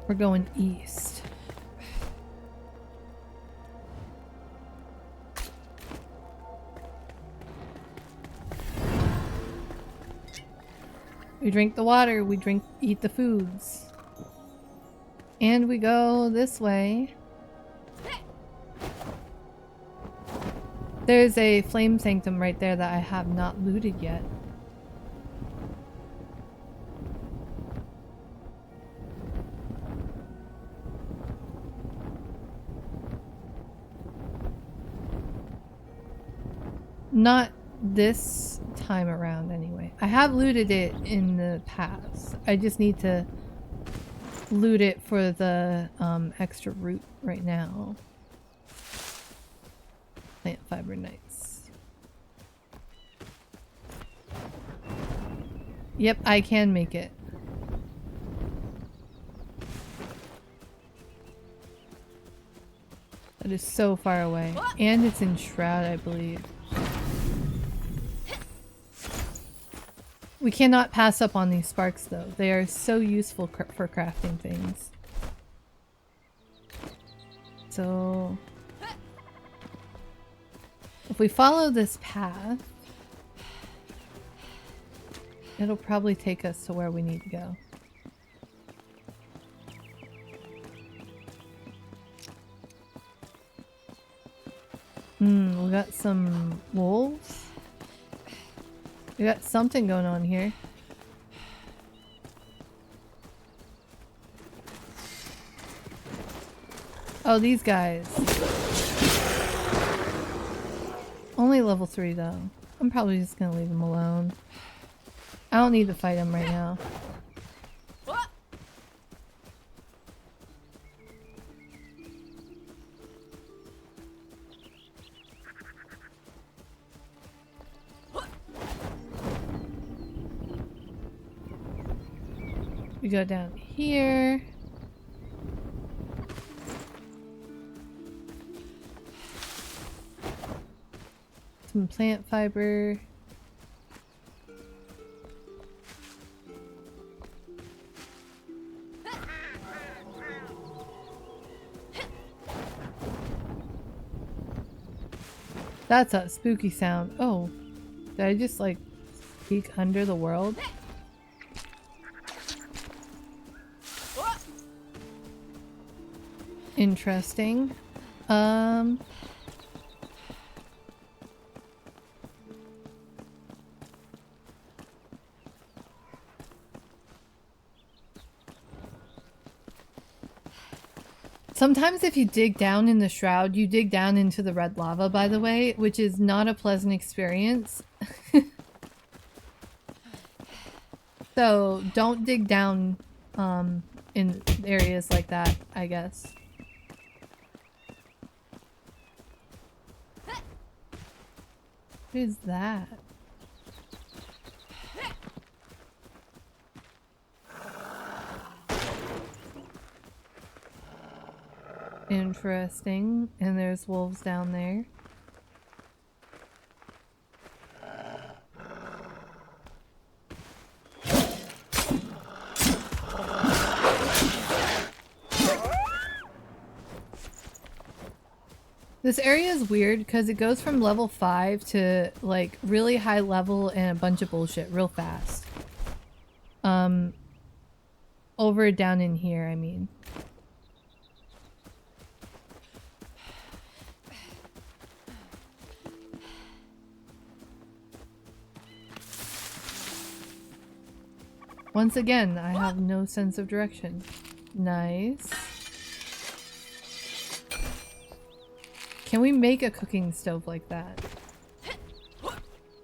We're going east. We drink the water, eat the foods. And we go this way. There's a flame sanctum right there that I have not looted yet. Not this time around anyway. I have looted it in the past. I just need to loot it for the extra root right now. Plant fiber, nice. Yep, I can make it. That is so far away. And it's in Shroud, I believe. We cannot pass up on these sparks though. They are so useful for crafting things. So... if we follow this path, it'll probably take us to where we need to go. We got some wolves. We got something going on here. Oh, these guys. Only level 3 though. I'm probably just gonna leave them alone. I don't need to fight them right now. We go down here. Some plant fiber. That's a spooky sound. Oh, did I just like peek under the world? Interesting. Sometimes if you dig down in the shroud, you dig down into the red lava, by the way, which is not a pleasant experience. So don't dig down in areas like that, I guess. What is that? Interesting. And there's wolves down there. This area is weird because it goes from level 5 to like really high level and a bunch of bullshit real fast. Over down in here, I mean. Once again, I have no sense of direction. Nice. Can we make a cooking stove like that?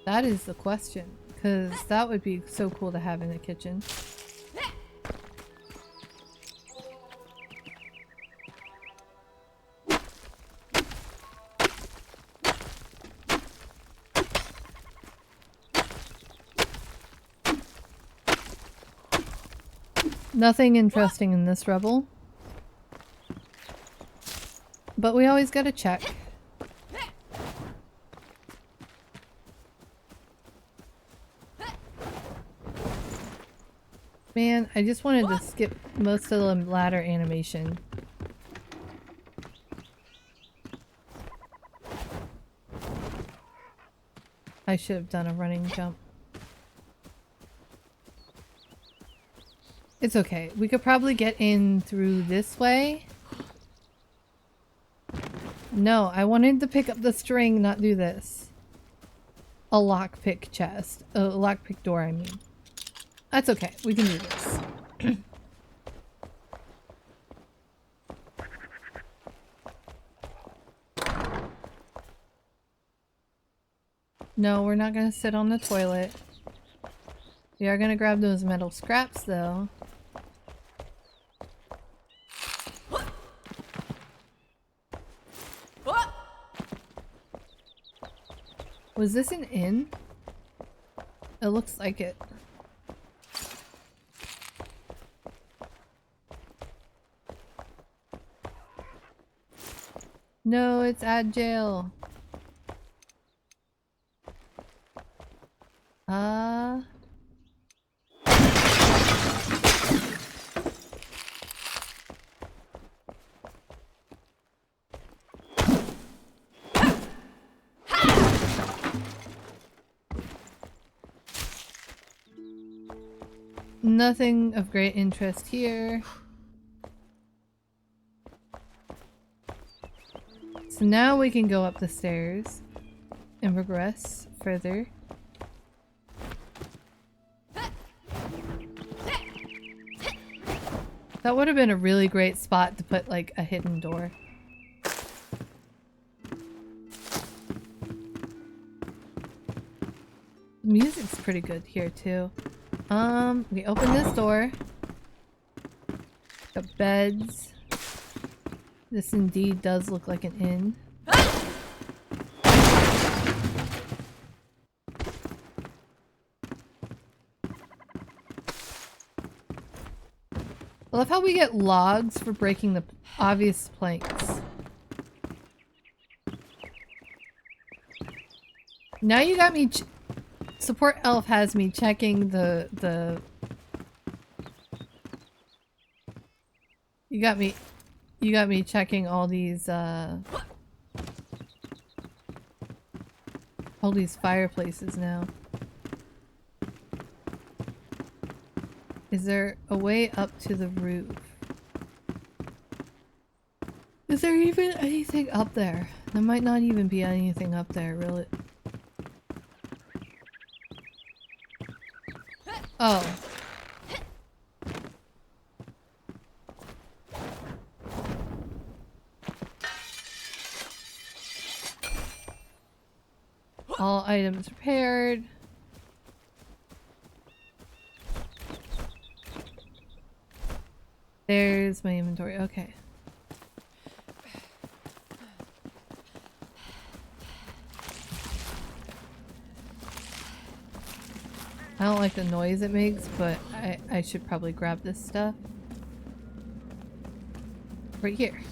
That is the question, because that would be so cool to have in the kitchen. Nothing interesting in this rebel. But we always gotta check. Man, I just wanted to skip most of the ladder animation. I should have done a running jump. It's okay. We could probably get in through this way. No, I wanted to pick up the string, not do this. A lockpick chest. A lockpick door, I mean. That's okay. We can do this. No, we're not gonna sit on the toilet. We are gonna grab those metal scraps, though. Was this an inn? It looks like it. No, it's at jail. Nothing of great interest here. So now we can go up the stairs and progress further. That would have been a really great spot to put like a hidden door. The music's pretty good here too. We open this door. Got beds. This indeed does look like an inn. I love how we get logs for breaking the obvious planks. Now you got me Support elf has me checking the You got me checking all these fireplaces now. Is there a way up to the roof? Is there even anything up there? There might not even be anything up there, really. Oh. All items repaired. There's my inventory. Okay. I don't like the noise it makes, but I should probably grab this stuff. Right here.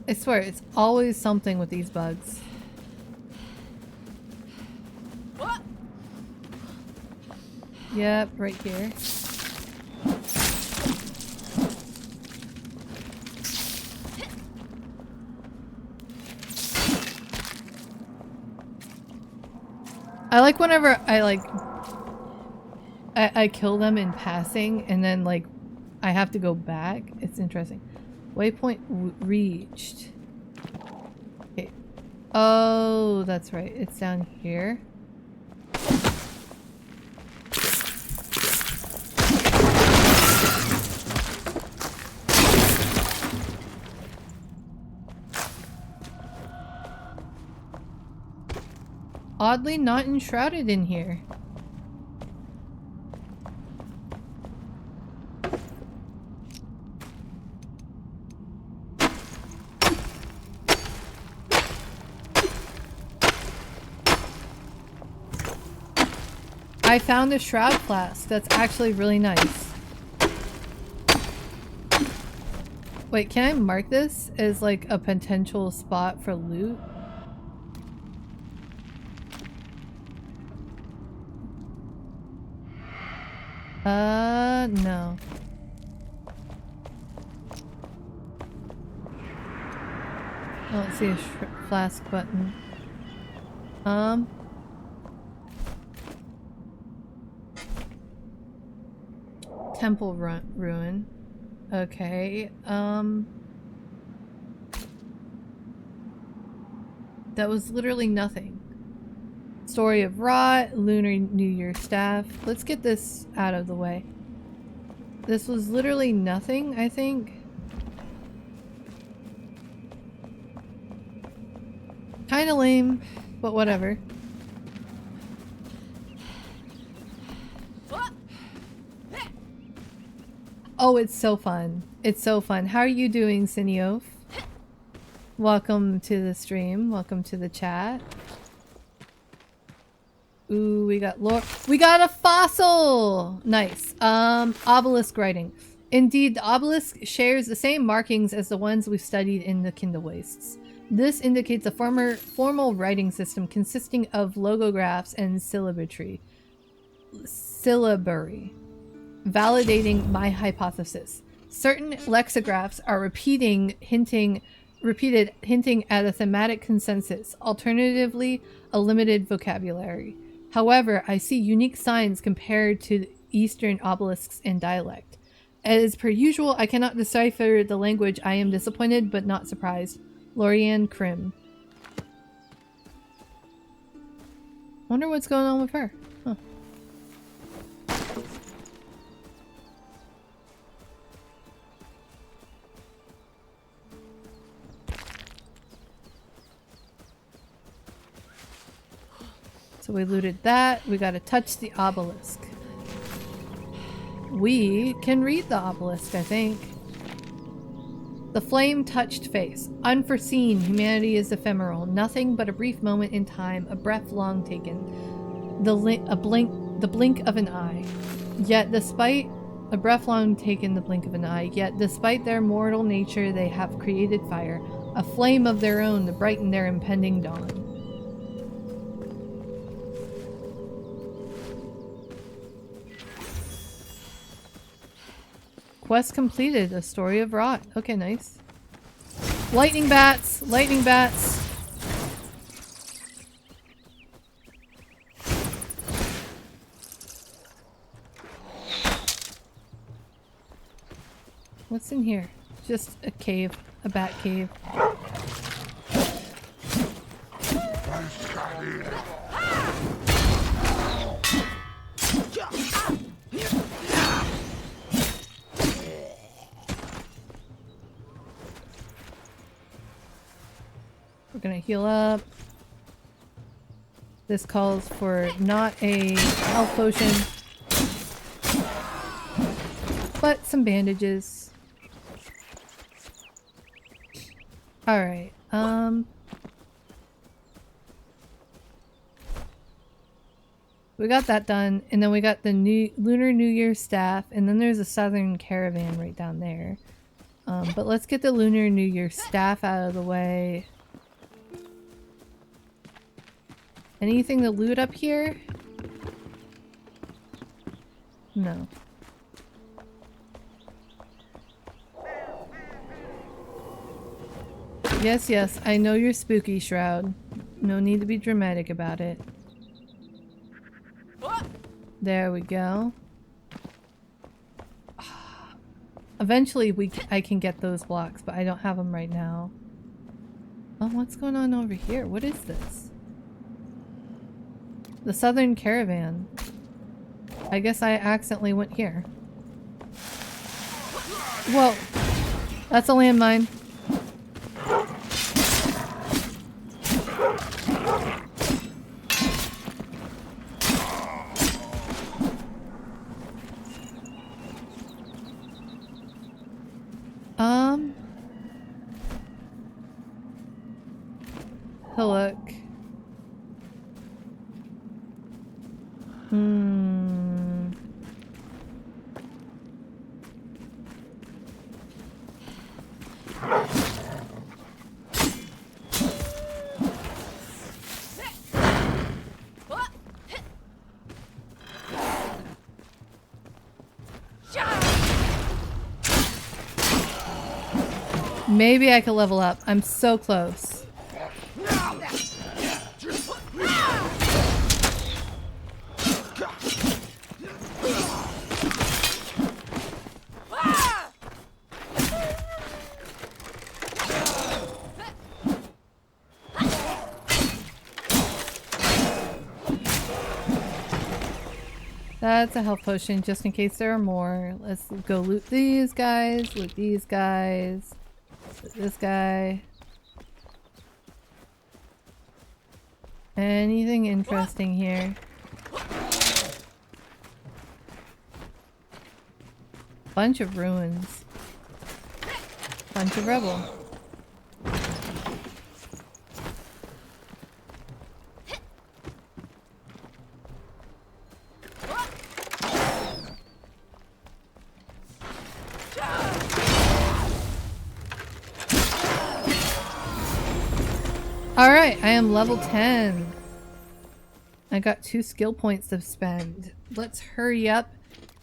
I swear, it's always something with these bugs. Yep, right here. I like whenever I kill them in passing and then like I have to go back. It's interesting. Waypoint reached. Okay. Oh, that's right. It's down here. Oddly not enshrouded in here. I found a shroud flask that's actually really nice. Wait, can I mark this as like a potential spot for loot? No. I don't see a flask button. Temple ruin. Okay, that was literally nothing. Story of Rot, Lunar New Year staff. Let's get this out of the way. This was literally nothing, I think. Kinda lame, but whatever. Oh, it's so fun. It's so fun. How are you doing, Cineof? Welcome to the stream. Welcome to the chat. Ooh, we got a fossil! Nice. Obelisk writing. Indeed, the obelisk shares the same markings as the ones we've studied in the Kindle Wastes. This indicates a formal writing system consisting of logographs and syllabary. Validating my hypothesis. Certain lexigraphs are hinting at a thematic consensus, alternatively, a limited vocabulary. However, I see unique signs compared to Eastern obelisks and dialect. As per usual, I cannot decipher the language. I am disappointed but not surprised. Lorianne Krim. Wonder what's going on with her. Huh. So we looted that. We gotta touch the obelisk. We can read the obelisk, I think. The flame-touched face. Unforeseen. Humanity is ephemeral. Nothing but a brief moment in time. A breath long taken. The blink of an eye. Yet despite a breath long taken, the blink of an eye. Yet despite their mortal nature, they have created fire. A flame of their own to brighten their impending dawn. Quest completed. A story of Rot. Okay, nice. Lightning bats! Lightning bats! What's in here? Just a cave. A bat cave. We're gonna heal up. This calls for not a health potion, but some bandages. Alright, we got that done, and then we got the Lunar New Year staff, and then there's a Southern Caravan right down there. But let's get the Lunar New Year staff out of the way. Anything to loot up here? No. Yes, yes, I know you're spooky, Shroud. No need to be dramatic about it. There we go. Eventually I can get those blocks, but I don't have them right now. Oh, what's going on over here? What is this? The Southern Caravan. I guess I accidentally went here. Whoa! That's a landmine. Look. Maybe I could level up. I'm so close. That's a health potion just in case there are more. Let's go loot these guys, loot these guys, loot this guy. Anything interesting here? Bunch of ruins. Bunch of rebel. Alright, I am level 10. I got 2 skill points to spend. Let's hurry up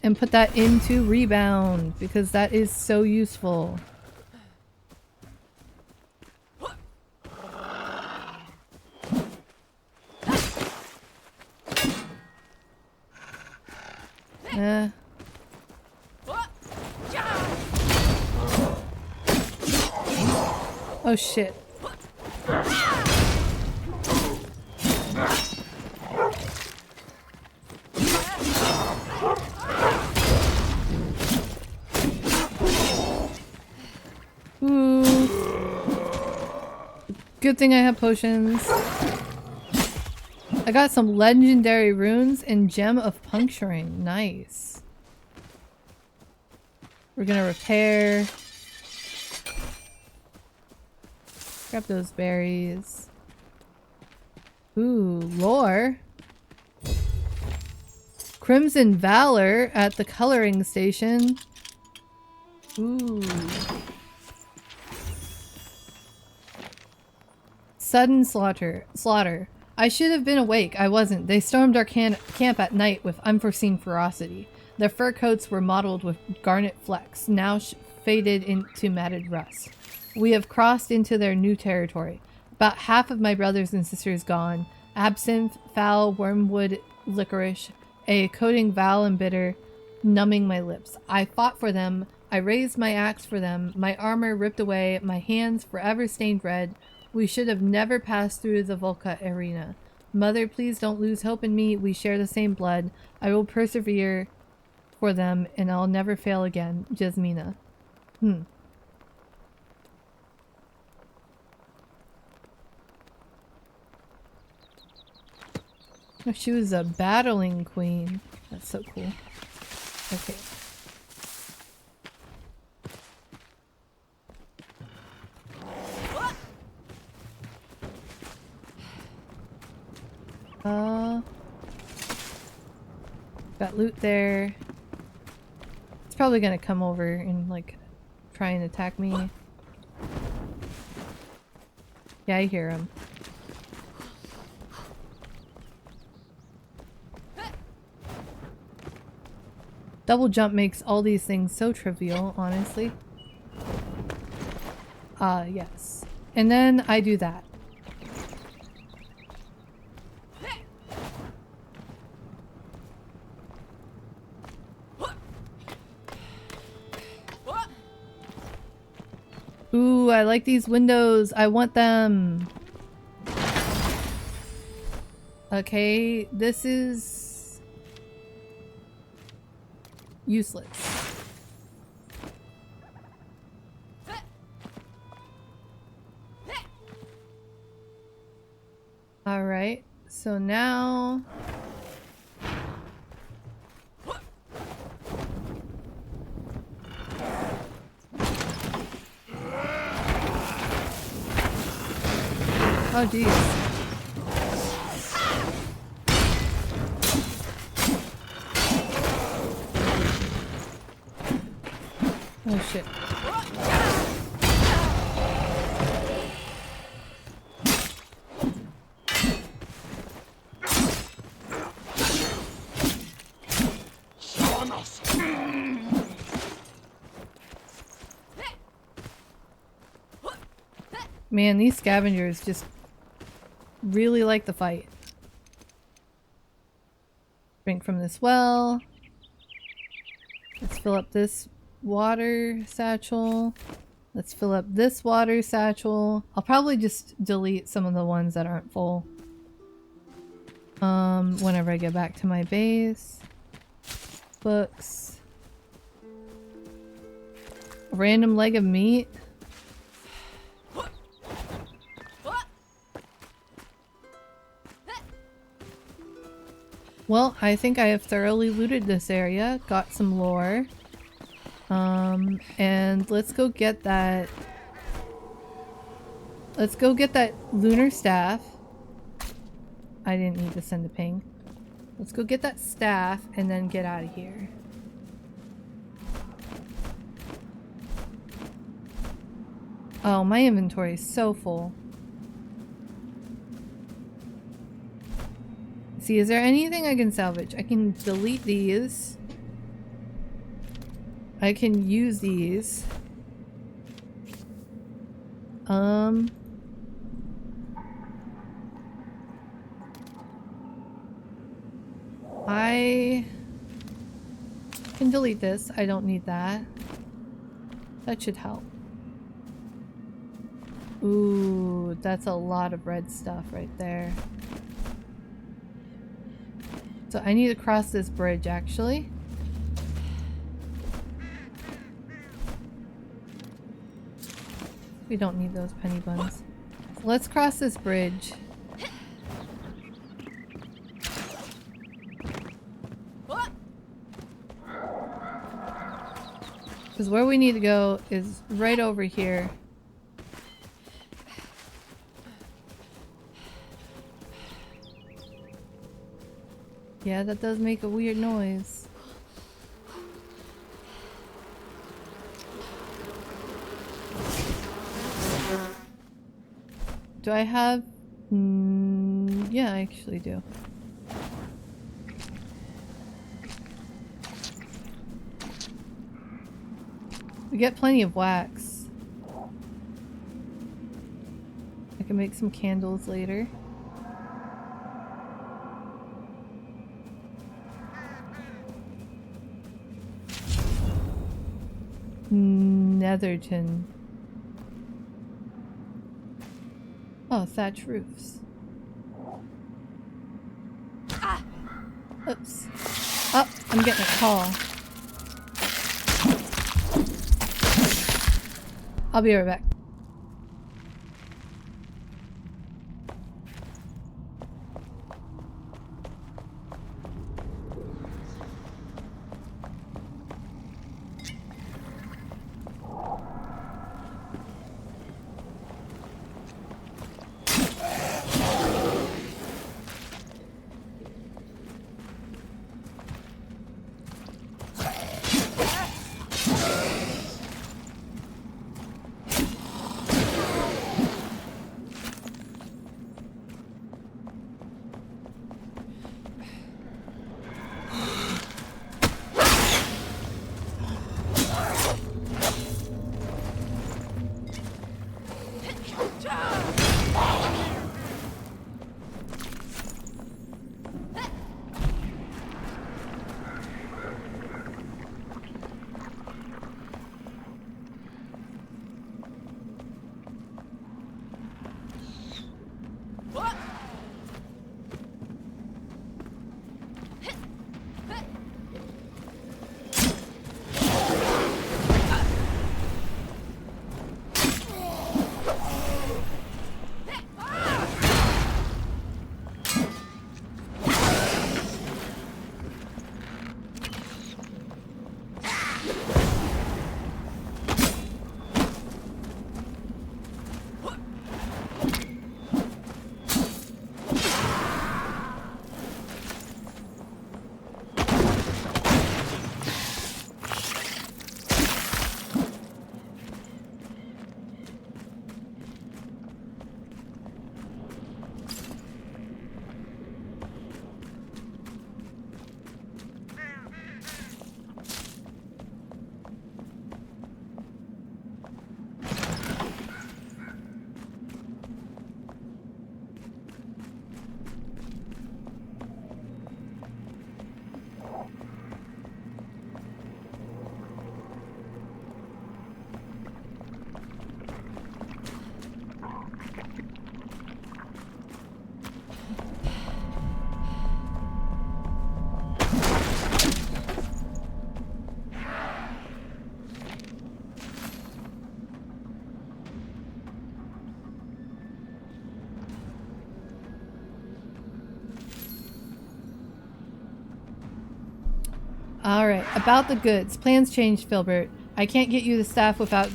and put that into rebound because that is so useful. Oh shit. Ooh. Good thing I have potions. I got some legendary runes and gem of puncturing. Nice. We're gonna repair. Grab those berries. Ooh, lore. Crimson Valor at the coloring station. Ooh. Sudden slaughter. I should have been awake. I wasn't. They stormed our camp at night with unforeseen ferocity. Their fur coats were mottled with garnet flecks, now faded into matted rust. We have crossed into their new territory. About half of my brothers and sisters gone. Absinthe, foul, wormwood, licorice, a coating foul and bitter, numbing my lips. I fought for them. I raised my axe for them. My armor ripped away, my hands forever stained red. We should have never passed through the Volca arena. Mother, please don't lose hope in me. We share the same blood. I will persevere for them, and I'll never fail again. Jasmina. Oh, she was a battling queen. That's so cool. Okay. Got loot there. It's probably gonna come over in like try and attack me. Yeah, I hear him. Double jump makes all these things so trivial, honestly. Yes. And then I do that. Ooh, I like these windows. I want them. Okay, this is useless. All right, so now oh geez. Oh shit. Man, these scavengers just really like the fight. Drink from this well. Let's fill up this water satchel. Let's fill up this water satchel. I'll probably just delete some of the ones that aren't full. Whenever I get back to my base. Books. A random leg of meat. Well, I think I have thoroughly looted this area, got some lore. And let's go get that. Let's go get that lunar staff. I didn't need to send a ping. Let's go get that staff and then get out of here. Oh, my inventory is so full. See, is there anything I can salvage? I can delete these. I can use these. I can delete this. I don't need that. That should help. Ooh, that's a lot of red stuff right there. So I need to cross this bridge, actually. We don't need those penny buns. So let's cross this bridge. Because where we need to go is right over here. Yeah, that does make a weird noise. Do I have... yeah, I actually do. We get plenty of wax. I can make some candles later. Netherton. Oh, thatch roofs. Oops. Oh, I'm getting a call. I'll be right back. Alright, about the goods. Plans changed, Filbert. I can't get you the staff without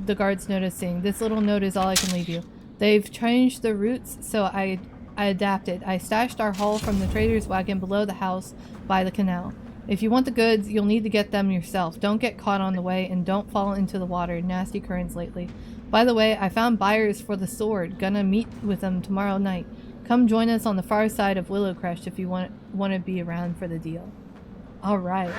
the guards noticing. This little note is all I can leave you. They've changed the routes, so I adapted. I stashed our haul from the trader's wagon below the house by the canal. If you want the goods, you'll need to get them yourself. Don't get caught on the way, and don't fall into the water. Nasty currents lately. By the way, I found buyers for the sword. Gonna meet with them tomorrow night. Come join us on the far side of Willowcrest if you want to be around for the deal. Alright.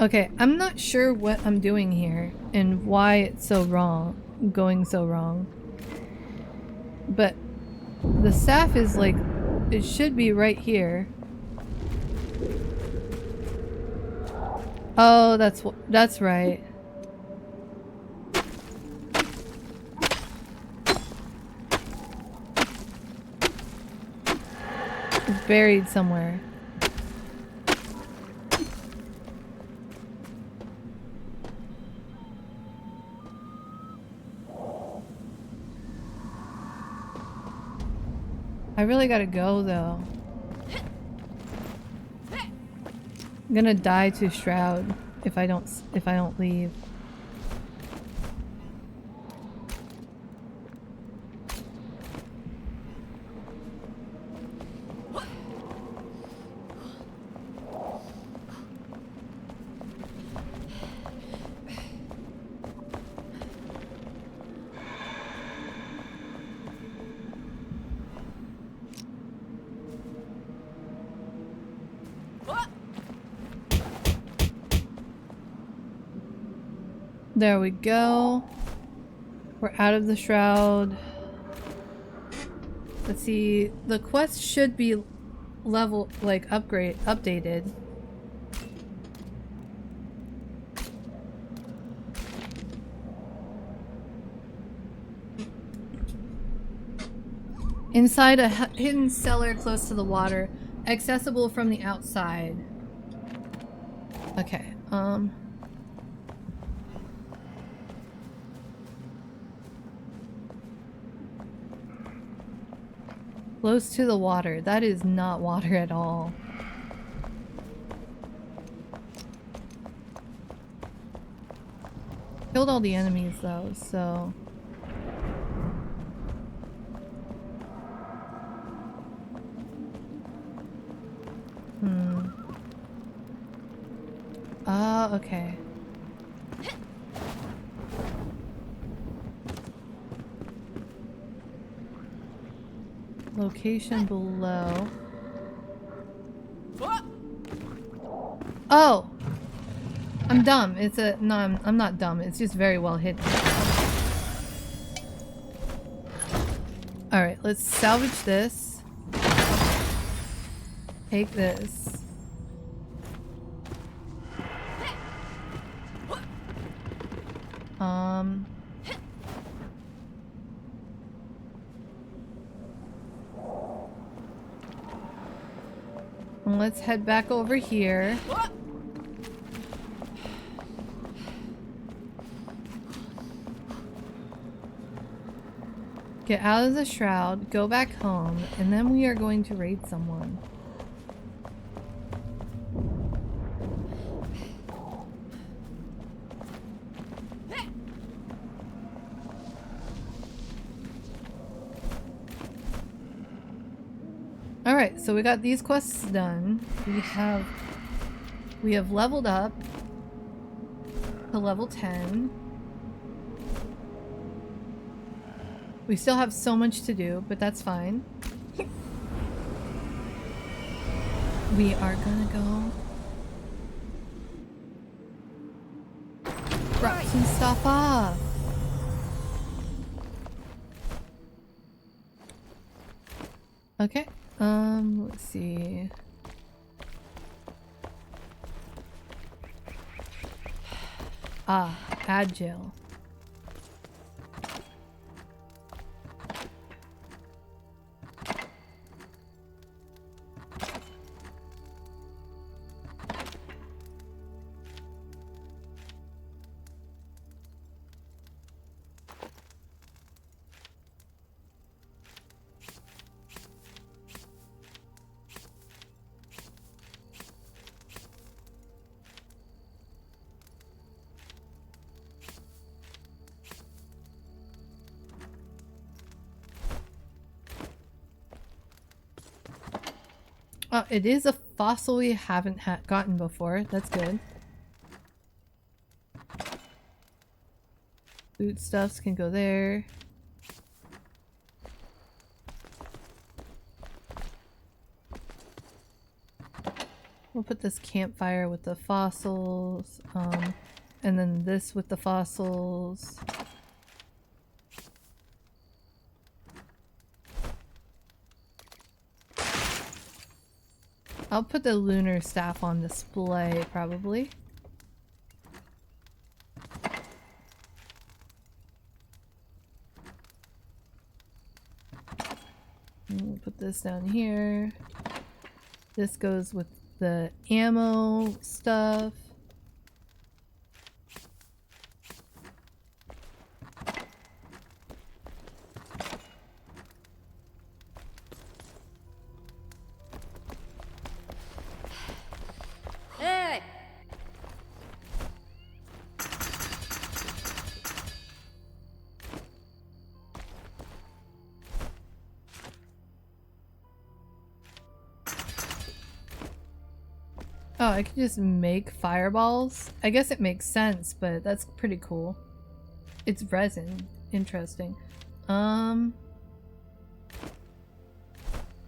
Okay, I'm not sure what I'm doing here and why it's so wrong, going so wrong. But the staff is like, it should be right here. Oh, that's right. It's buried somewhere. I really gotta go though. I'm gonna die to Shroud if I don't leave. There we go. We're out of the Shroud. Let's see. The quest should be updated. Inside a hidden cellar close to the water, accessible from the outside. Okay, close to the water. That is not water at all. Killed all the enemies though, so... Ah, okay. Location below. Oh! I'm dumb. It's a... No, I'm not dumb. It's just very well hidden. Alright, let's salvage this. Take this. Let's head back over here. Get out of the Shroud, go back home, and then we are going to raid someone. Alright, so we got these quests done. We have leveled up to level 10. We still have so much to do, but that's fine. We are gonna go drop some stuff off. Okay. Let's see. Ah, agile. Oh, it is a fossil we haven't gotten before. That's good. Foodstuffs can go there. We'll put this campfire with the fossils, and then this with the fossils. I'll put the lunar staff on display, probably. And we'll put this down here. This goes with the ammo stuff. Hey! Oh, I can just make fireballs? I guess it makes sense, but that's pretty cool. It's resin. Interesting.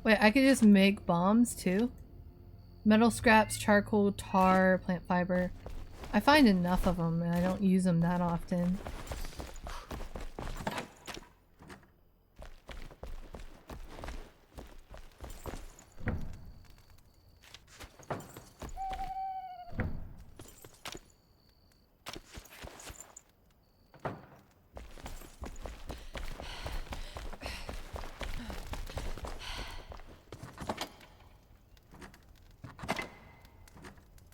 Wait, I could just make bombs too? Metal scraps, charcoal, tar, plant fiber. I find enough of them and I don't use them that often.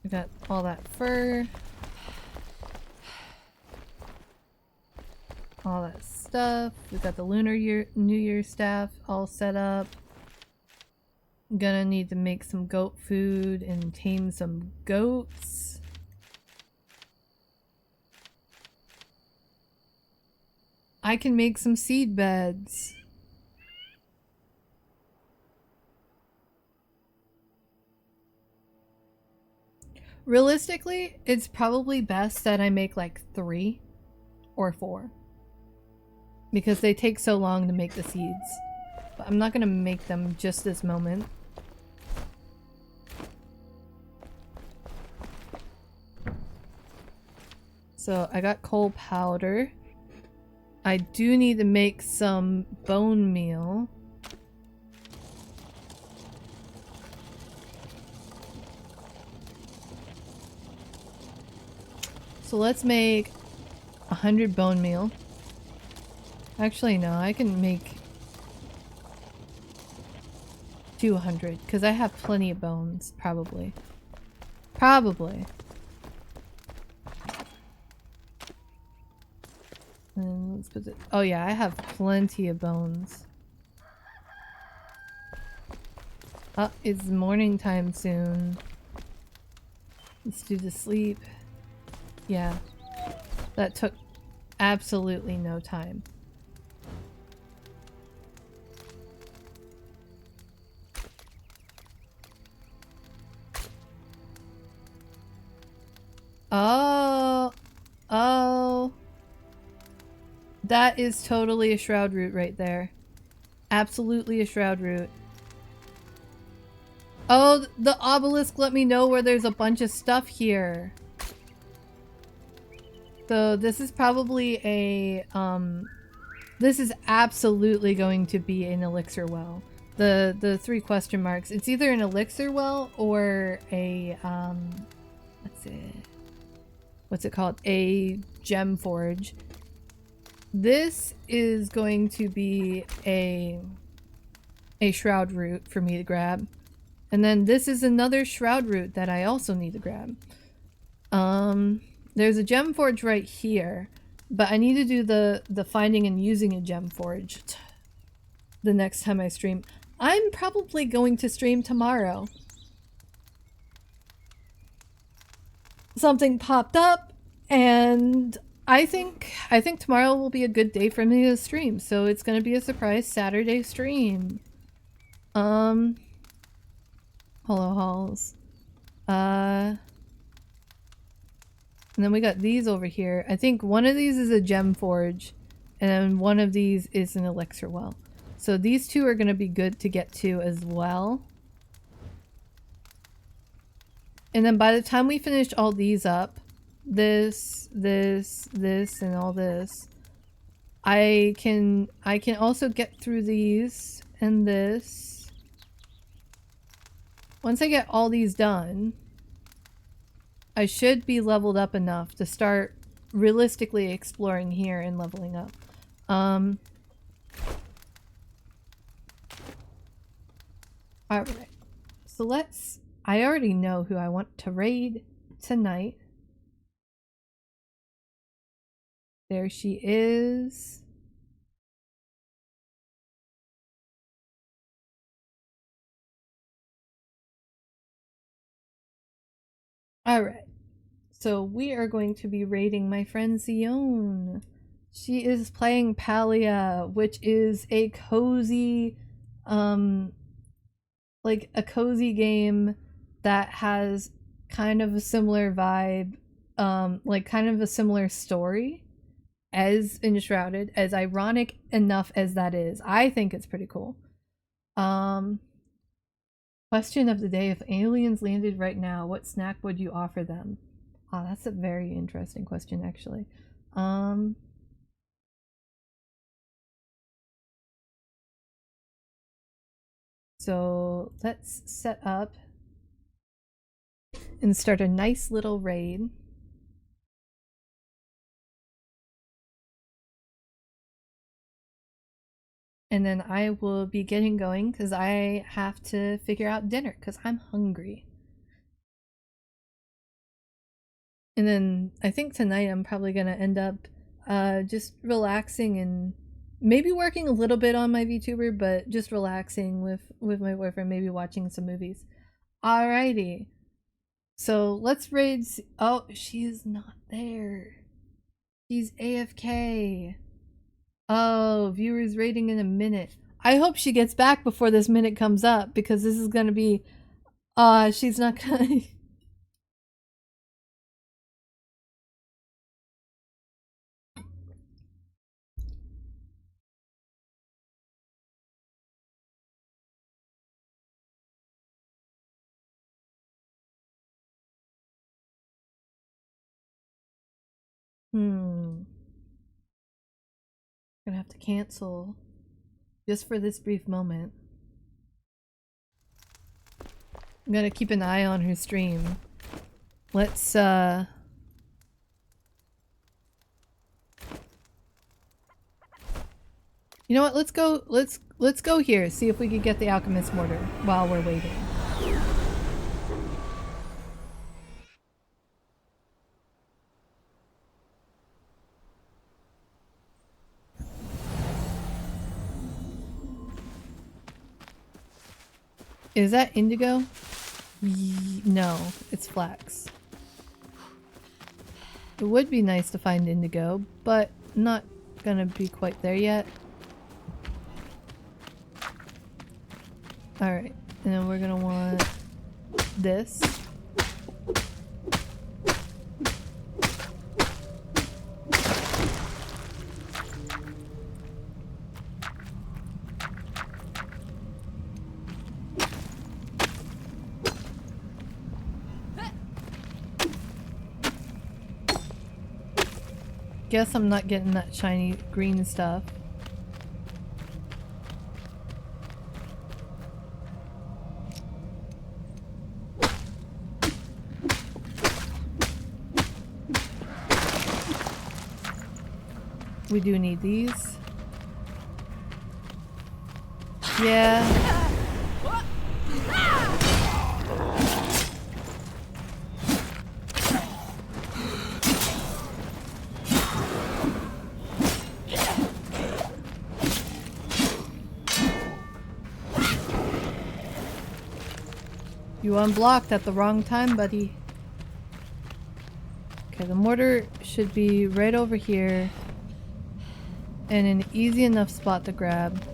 We got all that fur. All that stuff. We got the New Year staff all set up. I'm gonna need to make some goat food and tame some goats. I can make some seed beds. Realistically, it's probably best that I make like 3 or 4. Because they take so long to make the seeds. But I'm not gonna make them just this moment. So I got coal powder. I do need to make some bone meal. So let's make 100 bone meal. Actually, no, I can make 200 because I have plenty of bones, probably. Probably. And let's put it. Oh yeah, I have plenty of bones. Oh, it's morning time soon. Let's do the sleep. Yeah, that took absolutely no time. Oh, oh, that is totally a shroud root right there. Absolutely a shroud root. Oh, the obelisk let me know where there's a bunch of stuff here. So this is probably a, this is absolutely going to be an elixir well. The 3 question marks. It's either an elixir well or a, what's it called? A gem forge. This is going to be a shroud root for me to grab. And then this is another shroud root that I also need to grab. There's a gem forge right here, but I need to do the finding and using a gem forge the next time I stream. I'm probably going to stream tomorrow. Something popped up and I think tomorrow will be a good day for me to stream, so it's going to be a surprise Saturday stream. Hollow Halls. And then we got these over here. I think one of these is a gem forge, and then one of these is an elixir well. So these two are gonna be good to get to as well. And then by the time we finish all these up, this, and all this, I can also get through these and this. Once I get all these done, I should be leveled up enough to start realistically exploring here and leveling up. Alright. So let's... I already know who I want to raid tonight. There she is. Alright. So we are going to be raiding my friend Zion. She is playing Palia, which is a cozy, like a cozy game that has kind of a similar vibe, like kind of a similar story as Enshrouded, as ironic enough as that is. I think it's pretty cool. Question of the day: if aliens landed right now, what snack would you offer them? Ah, that's a very interesting question, actually. So let's set up and start a nice little raid. And then I will be getting going because I have to figure out dinner because I'm hungry. And then I think tonight I'm probably going to end up just relaxing and maybe working a little bit on my VTuber, but just relaxing with my boyfriend, maybe watching some movies. Alrighty. So let's raid. Oh, she is not there. She's AFK. Oh, viewers rating in a minute. I hope she gets back before this minute comes up because this is gonna be... she's not gonna... Gonna have to cancel just for this brief moment. I'm gonna keep an eye on her stream. Let's you know what, let's go here, see if we can get the alchemist mortar while we're waiting. Is that indigo? No, it's flax. It would be nice to find indigo, but not gonna be quite there yet. Alright, and then we're gonna want this. Guess I'm not getting that shiny green stuff. We do need these. Yeah. You unblocked at the wrong time, buddy. Okay, the mortar should be right over here. And an easy enough spot to grab.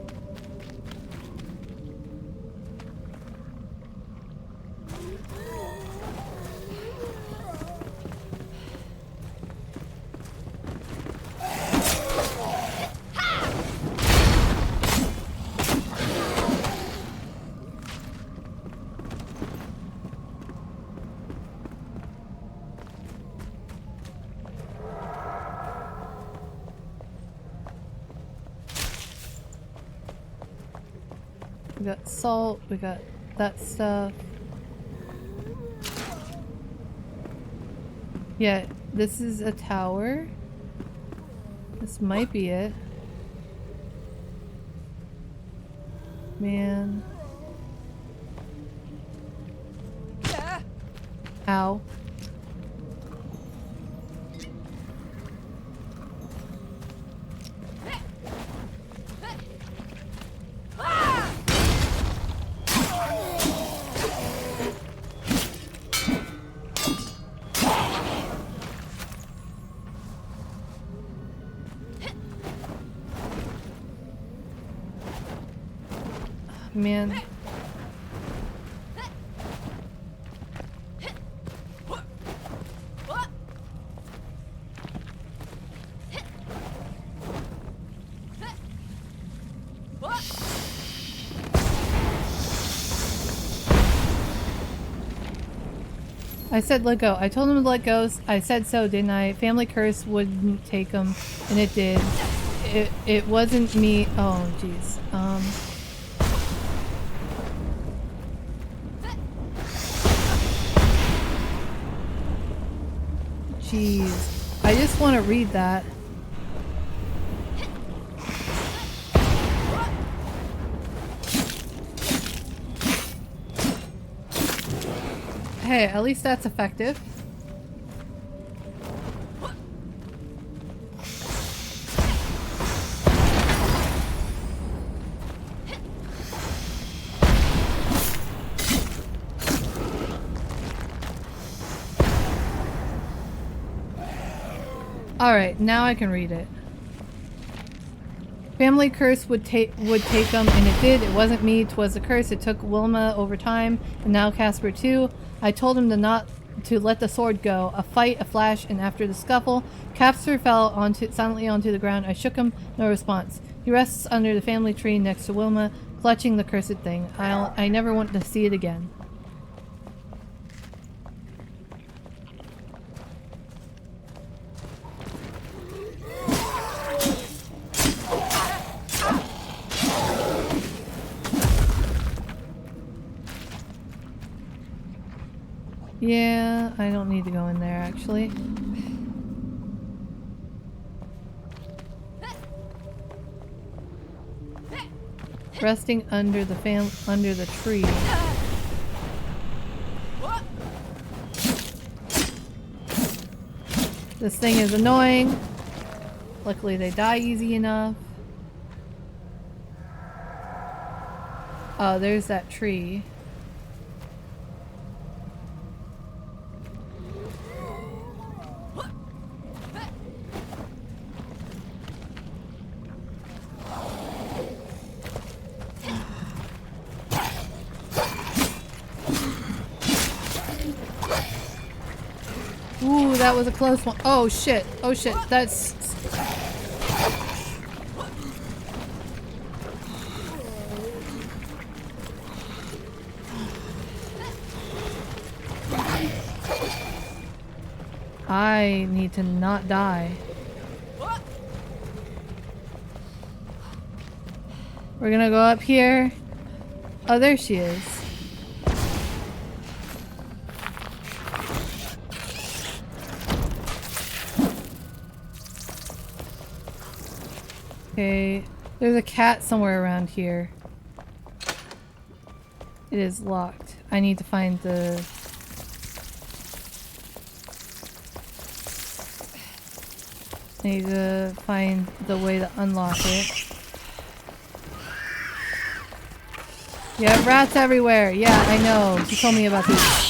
We got salt, we got that stuff. Yeah, this is a tower. This might be it. Man. Ow. Man. I said let go. I told him to let go. I said so, didn't I? Family curse wouldn't take him, and it did. It wasn't me. Oh, jeez. Jeez. I just want to read that. Hey, at least that's effective. Alright, now I can read it. Family curse would take them, and it did. It wasn't me, 'twas the curse. It took Wilma over time, and now Casper too. I told him to let the sword go. A fight, a flash, and after the scuffle, Casper fell silently onto the ground. I shook him, no response. He rests under the family tree next to Wilma, clutching the cursed thing. I never want to see it again. Yeah, I don't need to go in there actually. Resting under the tree. This thing is annoying. Luckily they die easy enough. Oh, there's that tree. Ooh, that was a close one. Oh shit. Oh shit. That's... I need to not die. We're gonna go up here. Oh, there she is. Okay, there's a cat somewhere around here. It is locked. I need to find the... I need to find the way to unlock it. Yeah, rats everywhere. Yeah, I know. You told me about these.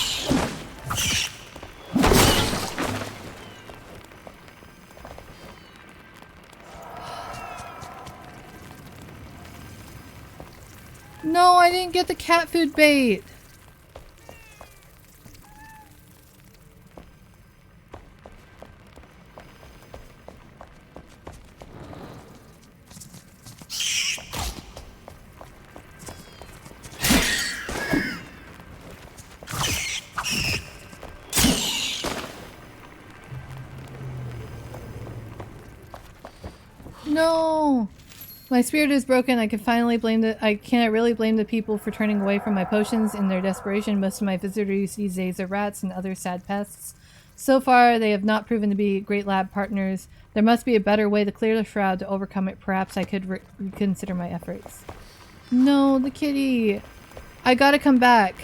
No, I didn't get the cat food bait. No! My spirit is broken. I cannot really blame the people for turning away from my potions in their desperation. Most of my visitors these days are rats and other sad pests. So far, they have not proven to be great lab partners. There must be a better way to clear the shroud to overcome it. Perhaps I could reconsider my efforts. No, the kitty. I gotta come back.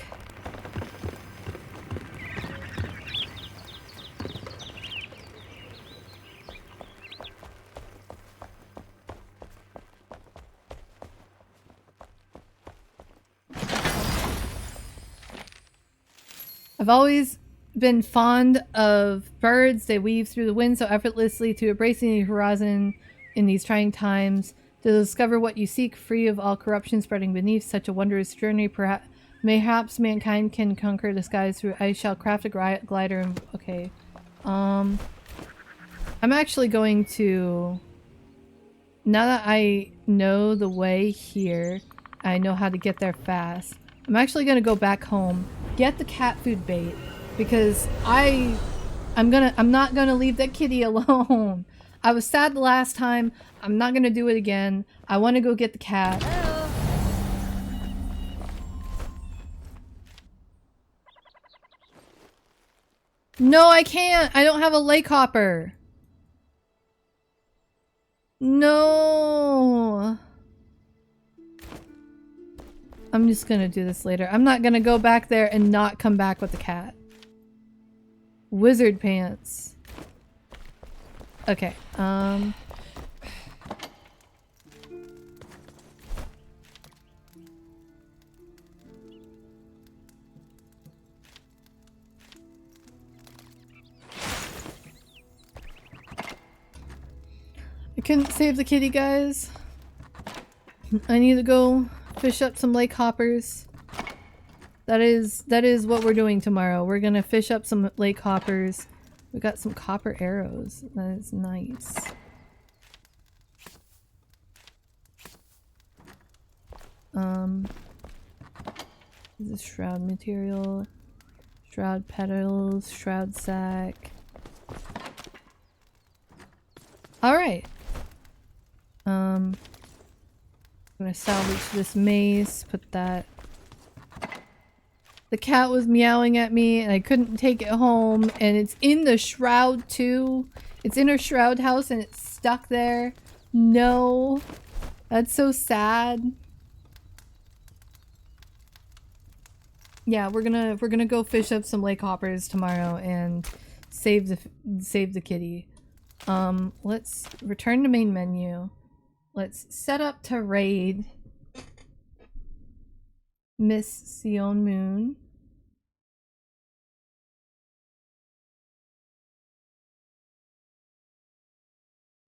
I've always been fond of birds. They weave through the wind so effortlessly to embracing the horizon in these trying times. To discover what you seek, free of all corruption spreading beneath such a wondrous journey, mayhaps mankind can conquer the skies through. I shall craft a glider and... Okay. I'm actually going to... Now that I know the way here, I know how to get there fast. I'm actually gonna go back home, get the cat food bait, because I'm not gonna leave that kitty alone. I was sad the last time. I'm not gonna do it again. I want to go get the cat. No, I can't. I don't have a lake hopper. No. I'm just gonna do this later. I'm not gonna go back there and not come back with the cat. Wizard pants. Okay, I couldn't save the kitty, guys. I need to go fish up some lake hoppers. That is what we're doing tomorrow. We're gonna fish up some lake hoppers. We got some copper arrows. That is nice. This is shroud material, shroud petals, shroud sack. All right. I'm gonna salvage this mace. Put that. The cat was meowing at me and I couldn't take it home, and it's in the shroud too. It's in her shroud house and it's stuck there. No. That's so sad. Yeah, we're gonna go fish up some lake hoppers tomorrow and save the kitty. Let's return to main menu. Let's set up to raid Miss Sion Moon.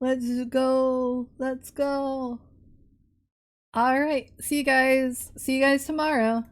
Let's go. Let's go. All right. See you guys. See you guys tomorrow.